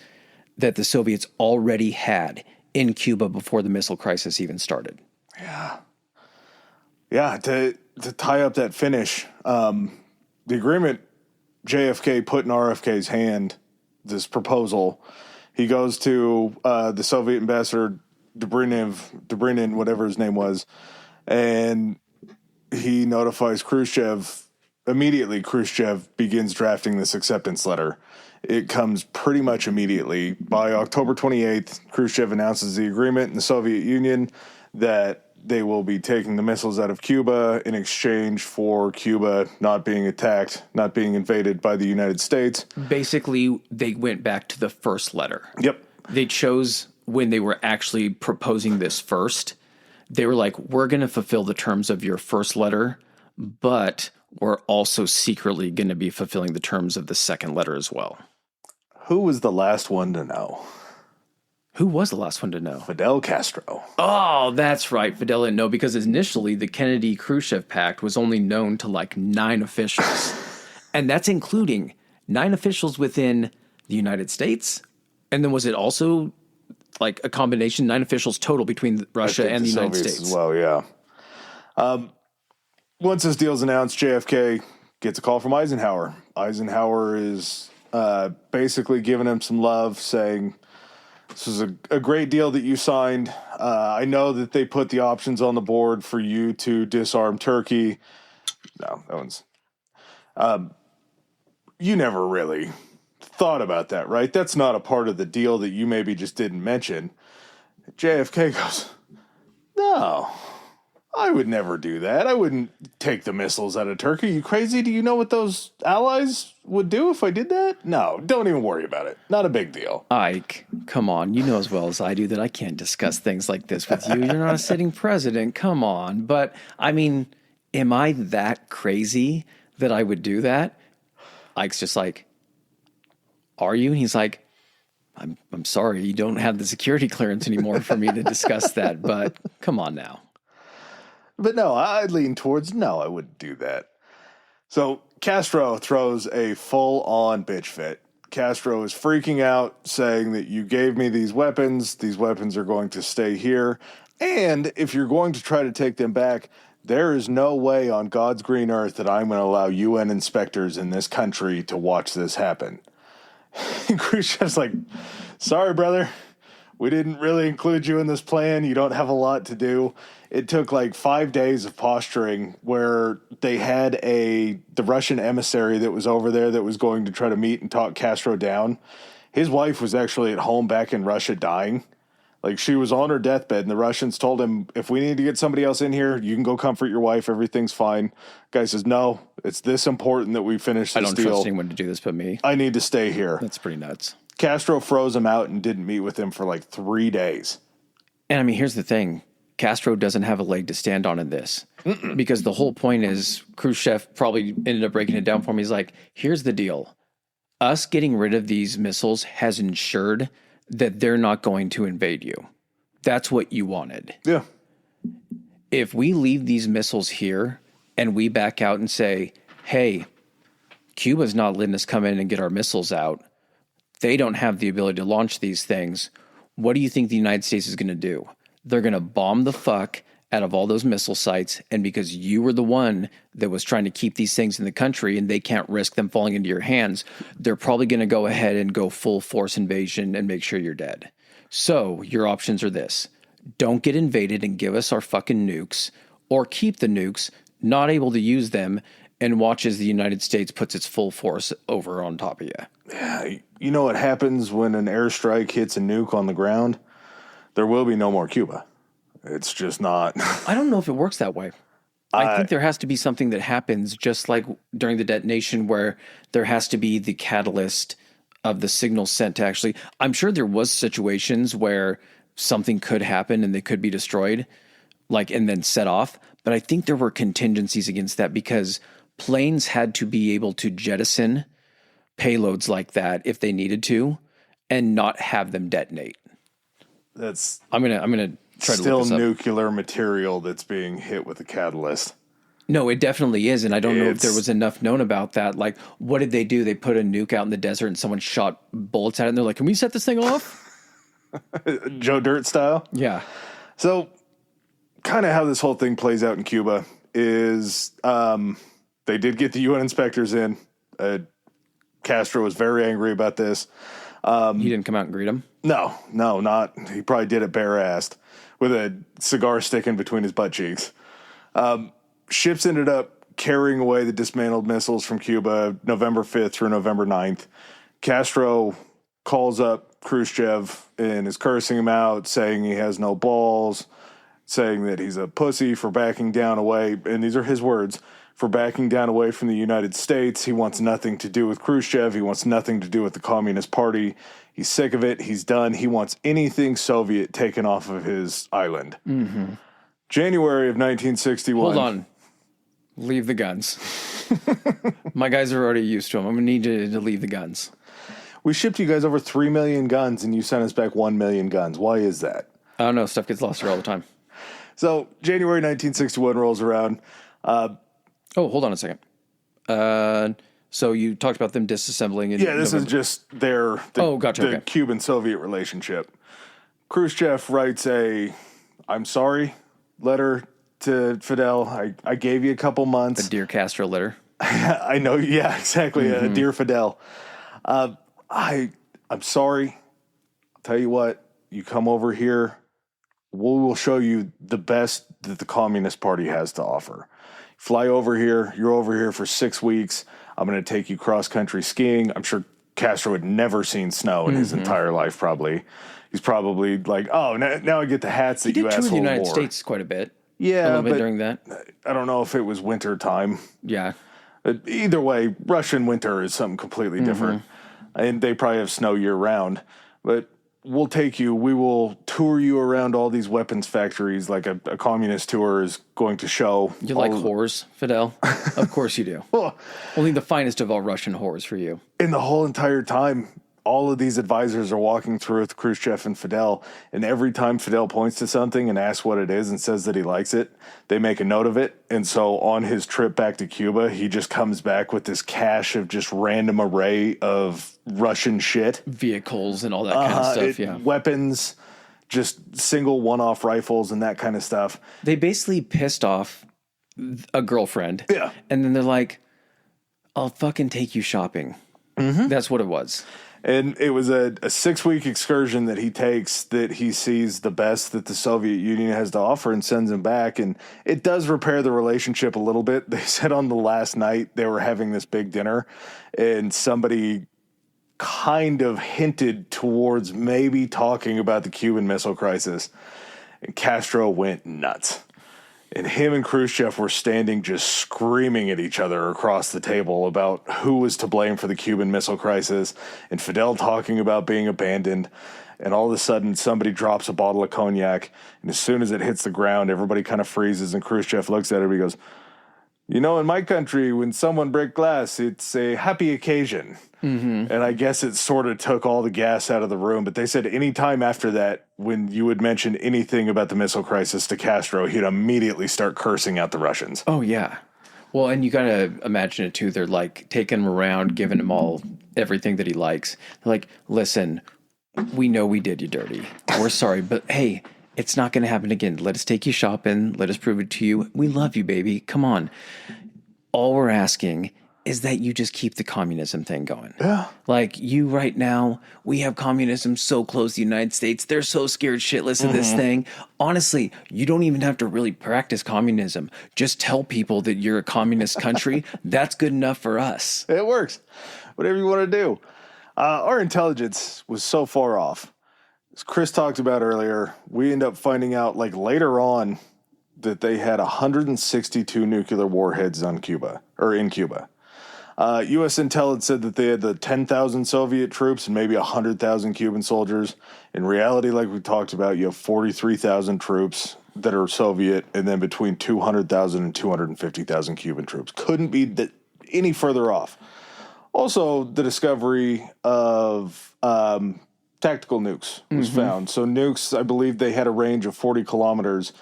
that the Soviets already had in Cuba before the missile crisis even started. Yeah, to tie up that finish, the agreement JFK put in RFK's hand, this proposal, he goes to the Soviet ambassador Dobrynin, whatever his name was, and he notifies Khrushchev. Immediately, Khrushchev begins drafting this acceptance letter. It comes pretty much immediately. By October 28th, Khrushchev announces the agreement in the Soviet Union that they will be taking the missiles out of Cuba in exchange for Cuba not being attacked, not being invaded by the United States. Basically, they went back to the first letter. Yep. They chose, when they were actually proposing this first, they were like, we're going to fulfill the terms of your first letter, but we're also secretly going to be fulfilling the terms of the second letter as well. Who was the last one to know? Who was the last one to know? Fidel Castro. Oh, that's right. Fidel didn't know because initially the Kennedy-Khrushchev pact was only known to like 9 officials. And that's including 9 officials within the United States. And then was it also like a combination, 9 officials total between Russia and the United States? As well, yeah. Once this deal's announced, JFK gets a call from Eisenhower. Eisenhower is basically giving him some love, saying, this is a great deal that you signed. I know that they put the options on the board for you to disarm Turkey. No, that one's... you never really thought about that, right? That's not a part of the deal that you maybe just didn't mention. JFK goes, no, I I would never do that. I wouldn't take the missiles out of Turkey. You crazy? Do you know what those allies would do if I did that? No, don't even worry about it. Not a big deal. Ike, come on. You know as well as I do that I can't discuss things like this with you. You're not a sitting president. Come on. But, I mean, am I that crazy that I would do that? Ike's just like, are you? And he's like, I'm sorry, you don't have the security clearance anymore for me to discuss that, but come on now. But no, I lean towards no, I wouldn't do that. So Castro throws a full-on bitch fit. Castro is freaking out, saying that you gave me these weapons are going to stay here, and if you're going to try to take them back, there is no way on God's green earth that I'm going to allow UN inspectors in this country to watch this happen. And Khrushchev's like, sorry, brother. We didn't really include you in this plan. You don't have a lot to do. It took like 5 days of posturing where they had the Russian emissary that was over there that was going to try to meet and talk Castro down. His wife was actually at home back in Russia dying. Like, she was on her deathbed, and the Russians told him, if we need to get somebody else in here, you can go comfort your wife. Everything's fine. Guy says, no, it's this important that we finish this deal. I don't trust anyone to do this but me. I need to stay here. That's pretty nuts. Castro froze him out and didn't meet with him for like 3 days. And I mean, here's the thing. Castro doesn't have a leg to stand on in this. Because the whole point is Khrushchev probably ended up breaking it down for me. He's like, here's the deal. Us getting rid of these missiles has ensured that they're not going to invade you. That's what you wanted. Yeah. If we leave these missiles here and we back out and say, hey, Cuba's not letting us come in and get our missiles out. They don't have the ability to launch these things. What do you think the United States is going to do? They're going to bomb the fuck out of all those missile sites. And because you were the one that was trying to keep these things in the country and they can't risk them falling into your hands, they're probably going to go ahead and go full force invasion and make sure you're dead. So your options are this. Don't get invaded and give us our fucking nukes, or keep the nukes, not able to use them, and watch as the United States puts its full force over on top of you. Yeah, you know what happens when an airstrike hits a nuke on the ground? There will be no more Cuba. It's just not. I don't know if it works that way. I think there has to be something that happens just like during the detonation where there has to be the catalyst of the signal sent to actually. I'm sure there was situations where something could happen and they could be destroyed, like, and then set off. But I think there were contingencies against that because planes had to be able to jettison payloads like that if they needed to and not have them detonate. That's I'm gonna try to still look this up. nuclear material that's being hit with a catalyst. No, it definitely is, and I don't know if there was enough known about that. Like, what did they do? They put a nuke out in the desert and someone shot bullets at it and they're like, can we set this thing off? Joe Dirt style? Yeah. So kind of how this whole thing plays out in Cuba is they did get the UN inspectors in. Castro was very angry about this. He didn't come out and greet him? No, not. He probably did it bare-assed with a cigar sticking between his butt cheeks. Ships ended up carrying away the dismantled missiles from Cuba November 5th through November 9th. Castro calls up Khrushchev and is cursing him out, saying he has no balls, saying that he's a pussy for backing down away. And these are his words. For backing down away from the United States. He wants nothing to do with Khrushchev. He wants nothing to do with the Communist Party. He's sick of it. He's done. He wants anything Soviet taken off of his island. Mm-hmm. January of 1961. Hold on. Leave the guns. My guys are already used to them. I'm going to need you to leave the guns. We shipped you guys over 3 million guns, and you sent us back 1 million guns. Why is that? I don't know. Stuff gets lost here all the time. So January 1961 rolls around. Oh, hold on a second. So you talked about them disassembling. Yeah, this is just the Cuban-Soviet relationship. Khrushchev writes I'm sorry letter to Fidel. I gave you a couple months. A Dear Castro letter. I know. Yeah, exactly. Mm-hmm. A Dear Fidel. I'm sorry. I'll tell you what, you come over here. We will show you the best that the Communist Party has to offer. Fly over here. You're over here for 6 weeks. I'm going to take you cross-country skiing. I'm sure Castro had never seen snow in his entire life, probably. He's probably like, oh, now I get the hats that you assholes wore. He did tour the United States quite a bit. Yeah, a little bit but during that. I don't know if it was winter time. Yeah. Either way, Russian winter is something completely different. And they probably have snow year round. But we'll take you. We will tour you around all these weapons factories like a communist tour is going to show. You like whores, Fidel? Of course you do. Well, Only the finest of all Russian whores for you. and the whole entire time, all of these advisors are walking through with Khrushchev and Fidel, and every time Fidel points to something and asks what it is and says that he likes it, they make a note of it. And so on his trip back to Cuba, he just comes back with this cache of just random array of Russian shit. Vehicles and all that kind of stuff, yeah. Weapons, just single one-off rifles and that kind of stuff. They basically pissed off a girlfriend. Yeah. And then they're like, I'll fucking take you shopping. That's what it was. And it was a 6-week excursion that he takes that he sees the best that the Soviet Union has to offer and sends him back. And it does repair the relationship a little bit. They said on the last night they were having this big dinner and somebody kind of hinted towards maybe talking about the Cuban Missile Crisis. And Castro went nuts. And him and Khrushchev were standing just screaming at each other across the table about who was to blame for the Cuban Missile Crisis, and Fidel talking about being abandoned. And all of a sudden, somebody drops a bottle of cognac, and as soon as it hits the ground, everybody kind of freezes, and Khrushchev looks at it and he goes, you know, in my country, when someone breaks glass, it's a happy occasion. And I guess it sort of took all the gas out of the room. But they said any time after that, when you would mention anything about the missile crisis to Castro, he'd immediately start cursing out the Russians. Oh, yeah. Well, and you got to imagine it, too. They're like taking him around, giving him all everything that he likes. They're like, listen, we know we did you dirty. We're sorry, but hey, it's not going to happen again. Let us take you shopping. Let us prove it to you. We love you, baby. Come on. All we're asking is that you just keep the communism thing going. Yeah. Like you right now, we have communism so close to the United States. They're so scared shitless of this thing. Honestly, you don't even have to really practice communism. Just tell people that you're a communist country. That's good enough for us. It works. Whatever you want to do. Our intelligence was so far off. As Chris talked about earlier, we end up finding out like later on that they had 162 nuclear warheads on Cuba or in Cuba. U.S. Intel had said that they had the 10,000 Soviet troops and maybe 100,000 Cuban soldiers. In reality, like we talked about, you have 43,000 troops that are Soviet and then between 200,000 and 250,000 Cuban troops. Couldn't be any further off. Also, the discovery of tactical nukes was found. So nukes, I believe they had a range of 40 kilometers.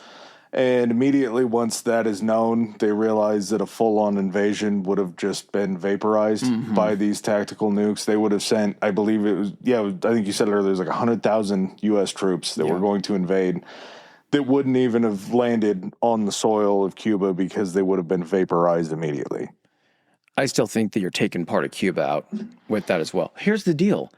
And immediately once that is known, they realize that a full-on invasion would have just been vaporized by these tactical nukes. They would have sent, I believe it was, I think you said it earlier, there's like 100,000 U.S. troops that were going to invade that wouldn't even have landed on the soil of Cuba because they would have been vaporized immediately. I still think that you're taking part of Cuba out with that as well. Here's the deal.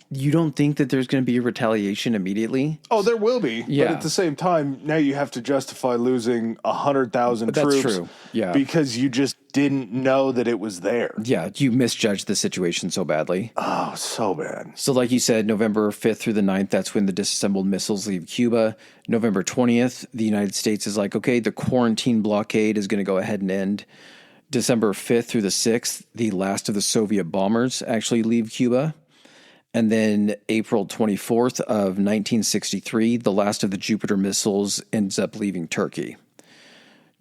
You don't think that there's going to be a retaliation immediately? Oh, there will be. Yeah. But at the same time, now you have to justify losing 100,000 troops. That's true. Yeah. Because you just didn't know that it was there. Yeah, you misjudged the situation so badly. Oh, so bad. So like you said, November 5th through the 9th, that's when the disassembled missiles leave Cuba. November 20th, the United States is like, okay, the quarantine blockade is going to go ahead and end. December 5th through the 6th, the last of the Soviet bombers actually leave Cuba. And then April 24th of 1963, the last of the Jupiter missiles ends up leaving Turkey.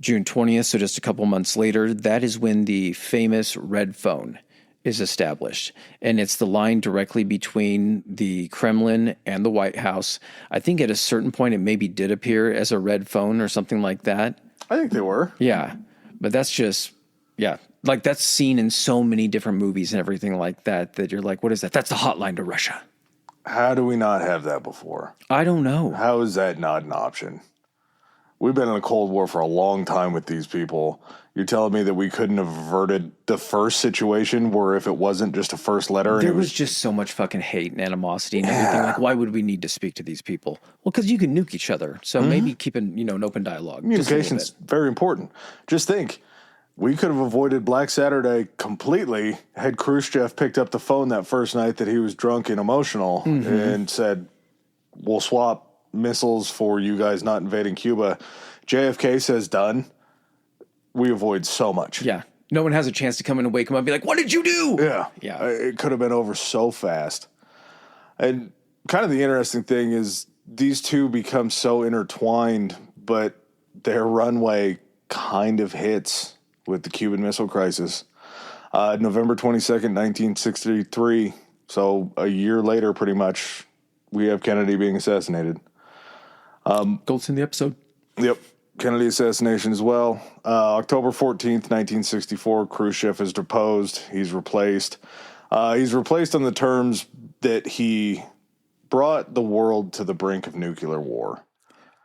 June 20th, so just a couple months later, that is when the famous red phone is established. And it's the line directly between the Kremlin and the White House. I think at a certain point it maybe did appear as a red phone or something like that. I think they were. Yeah, but that's just, yeah. Like that's seen in so many different movies and everything like that, that you're like, what is that? That's the hotline to Russia. How do we not have that before? I don't know. How is that not an option? We've been in a Cold War for a long time with these people. You're telling me that we couldn't have averted the first situation where if it wasn't just a first letter? There was just so much fucking hate and animosity and everything. Like, why would we need to speak to these people? Well, because you can nuke each other. So maybe keep an open dialogue. Communication's very important. Just think. We could have avoided Black Saturday completely had Khrushchev picked up the phone that first night that he was drunk and emotional and said, we'll swap missiles for you guys not invading Cuba. JFK says done, we avoid so much. Yeah. No one has a chance to come in and wake him up and be like, what did you do? Yeah. Yeah. It could have been over so fast. And kind of the interesting thing is these two become so intertwined, but their runway kind of hits with the Cuban Missile Crisis. November 22nd, 1963. So a year later, pretty much, we have Kennedy being assassinated. Gold's in the episode. Yep. Kennedy assassination as well. October 14th, 1964, Khrushchev is deposed. He's replaced. He's replaced on the terms that he brought the world to the brink of nuclear war.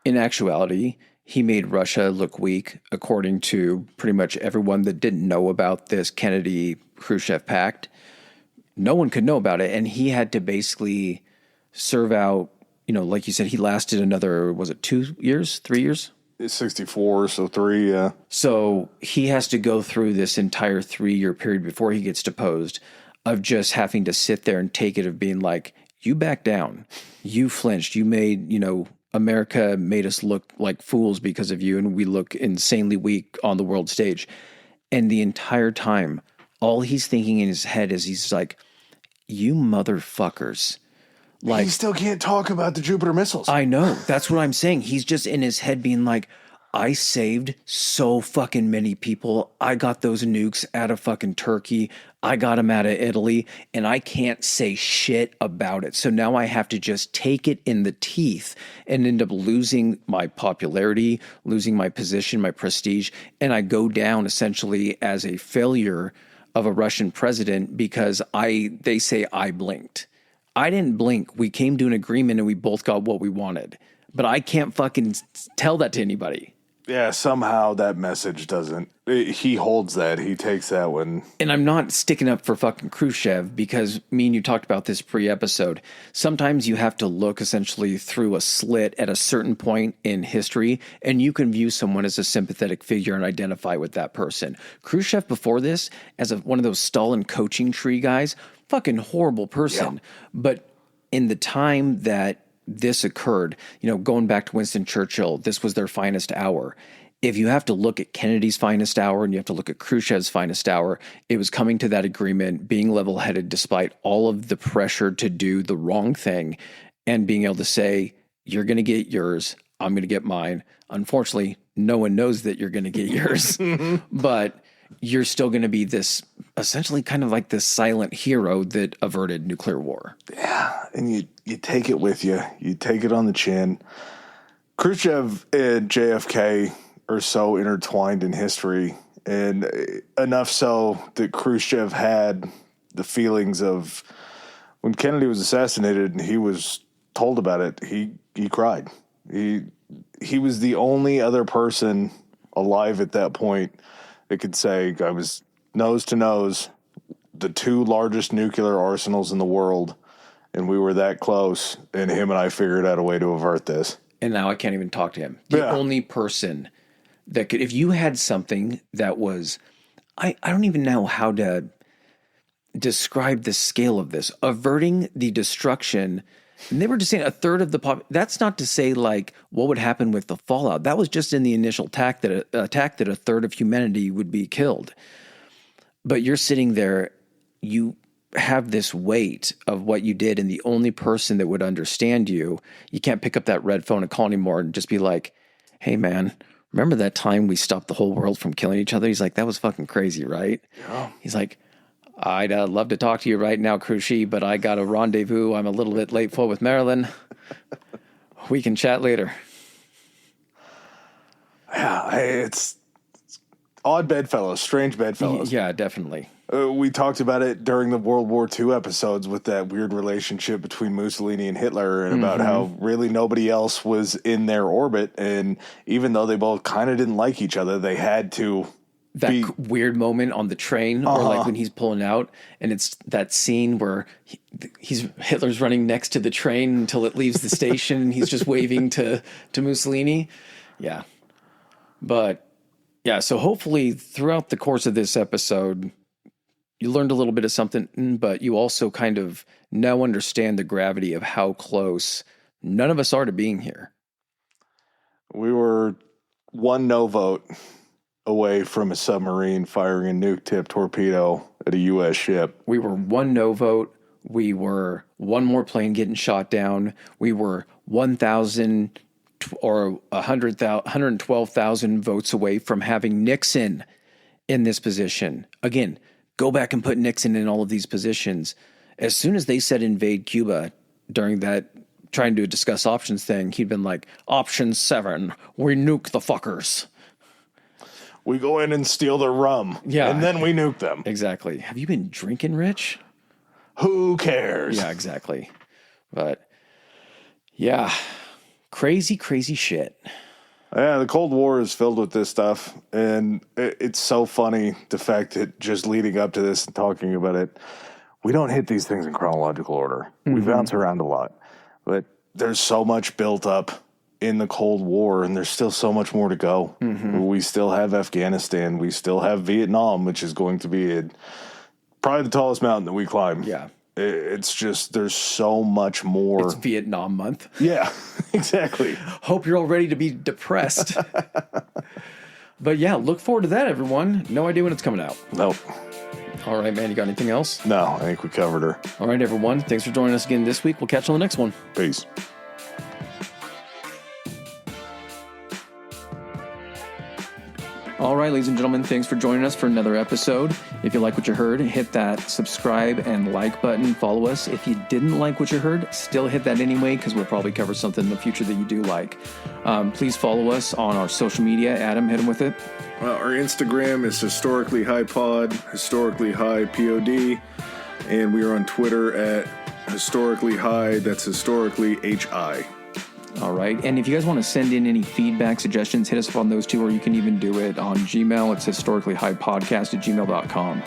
In actuality, he made Russia look weak, according to pretty much everyone that didn't know about this Kennedy-Khrushchev pact. No one could know about it, and he had to basically serve out, like you said, he lasted another, was it 2 years, 3 years? It's 64, so 3, yeah. So he has to go through this entire 3-year period before he gets deposed of just having to sit there and take it, of being like, you backed down, you flinched, you made, America made us look like fools because of you, and we look insanely weak on the world stage. And the entire time, all he's thinking in his head is he's like, you motherfuckers. Like, he still can't talk about the Jupiter missiles. I know. That's what I'm saying. He's just in his head being like, I saved so fucking many people. I got those nukes out of fucking Turkey. I got them out of Italy, and I can't say shit about it. So now I have to just take it in the teeth and end up losing my popularity, losing my position, my prestige. And I go down essentially as a failure of a Russian president because they say I blinked. I didn't blink. We came to an agreement and we both got what we wanted. But I can't fucking tell that to anybody. Yeah, somehow that message doesn't. He holds that. He takes that one. And I'm not sticking up for fucking Khrushchev because me and you talked about this pre-episode. Sometimes you have to look essentially through a slit at a certain point in history, and you can view someone as a sympathetic figure and identify with that person. Khrushchev before this, as one of those Stalin coaching tree guys, fucking horrible person. Yeah. But in the time that this occurred, going back to Winston Churchill, this was their finest hour. If you have to look at Kennedy's finest hour and you have to look at Khrushchev's finest hour, it was coming to that agreement, being level-headed despite all of the pressure to do the wrong thing, and being able to say, you're going to get yours, I'm going to get mine. Unfortunately, no one knows that you're going to get yours, but you're still going to be this, essentially kind of like this silent hero that averted nuclear war. Yeah, and you take it with you. You take it on the chin. Khrushchev and JFK are so intertwined in history, and enough so that Khrushchev had the feelings of when Kennedy was assassinated and he was told about it, he cried. He was the only other person alive at that point that could say, I was nose to nose, the two largest nuclear arsenals in the world, and we were that close, and him and I figured out a way to avert this. And now I can't even talk to him. The only person that could, if you had something that was, I don't even know how to describe the scale of this, averting the destruction. And they were just saying a third of the pop. That's not to say like what would happen with the fallout. That was just in the initial attack that a third of humanity would be killed. But you're sitting there, you have this weight of what you did, and the only person that would understand you can't pick up that red phone and call anymore and just be like, hey man, remember that time we stopped the whole world from killing each other? He's like, that was fucking crazy, right? Yeah. He's like, I'd love to talk to you right now, Khrushchev, but I got a rendezvous. I'm a little bit late for with Marilyn. We can chat later. Yeah, it's odd bedfellows, strange bedfellows. Yeah, definitely. We talked about it during the World War II episodes with that weird relationship between Mussolini and Hitler, and about how really nobody else was in their orbit. And even though they both kind of didn't like each other, they had to. That weird moment on the train, or like when he's pulling out, and it's that scene where Hitler's running next to the train until it leaves the station, and he's just waving to Mussolini. Yeah. But yeah, so hopefully throughout the course of this episode, you learned a little bit of something, but you also kind of now understand the gravity of how close none of us are to being here. We were one no vote away from a submarine firing a nuke-tipped torpedo at a U.S. ship. We were one no vote. We were one more plane getting shot down. We were 1,000 or 112,000 votes away from having Nixon in this position. Again, go back and put Nixon in all of these positions. As soon as they said invade Cuba during that trying to discuss options thing, he'd been like, option 7, we nuke the fuckers. We go in and steal their rum. Yeah. And then we nuke them. Exactly. Have you been drinking, Rich? Who cares? Yeah, exactly. But yeah, crazy, crazy shit. Yeah, the Cold War is filled with this stuff. And it's so funny, the fact that just leading up to this and talking about it, we don't hit these things in chronological order. We bounce around a lot. But there's so much built up in the Cold War, and there's still so much more to go. We still have Afghanistan. We still have Vietnam, which is going to be probably the tallest mountain that we climb. Yeah. It's just, there's so much more. It's Vietnam month. Yeah, exactly. Hope you're all ready to be depressed. But yeah, look forward to that, everyone. No idea when it's coming out. Nope. All right, man. You got anything else? No, I think we covered her. All right, everyone. Thanks for joining us again this week. We'll catch you on the next one. Peace. All right, ladies and gentlemen, thanks for joining us for another episode. If you like what you heard, hit that subscribe and like button. Follow us. If you didn't like what you heard, still hit that anyway, because we'll probably cover something in the future that you do like. Please follow us on our social media. Adam, hit him with it. Well, our Instagram is historically high pod, historically high pod, and we are on Twitter at historically high. That's historically HI. All right. And if you guys want to send in any feedback, suggestions, hit us up on those two, or you can even do it on Gmail. It's historicallyhighpodcast@gmail.com.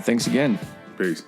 Thanks again. Peace.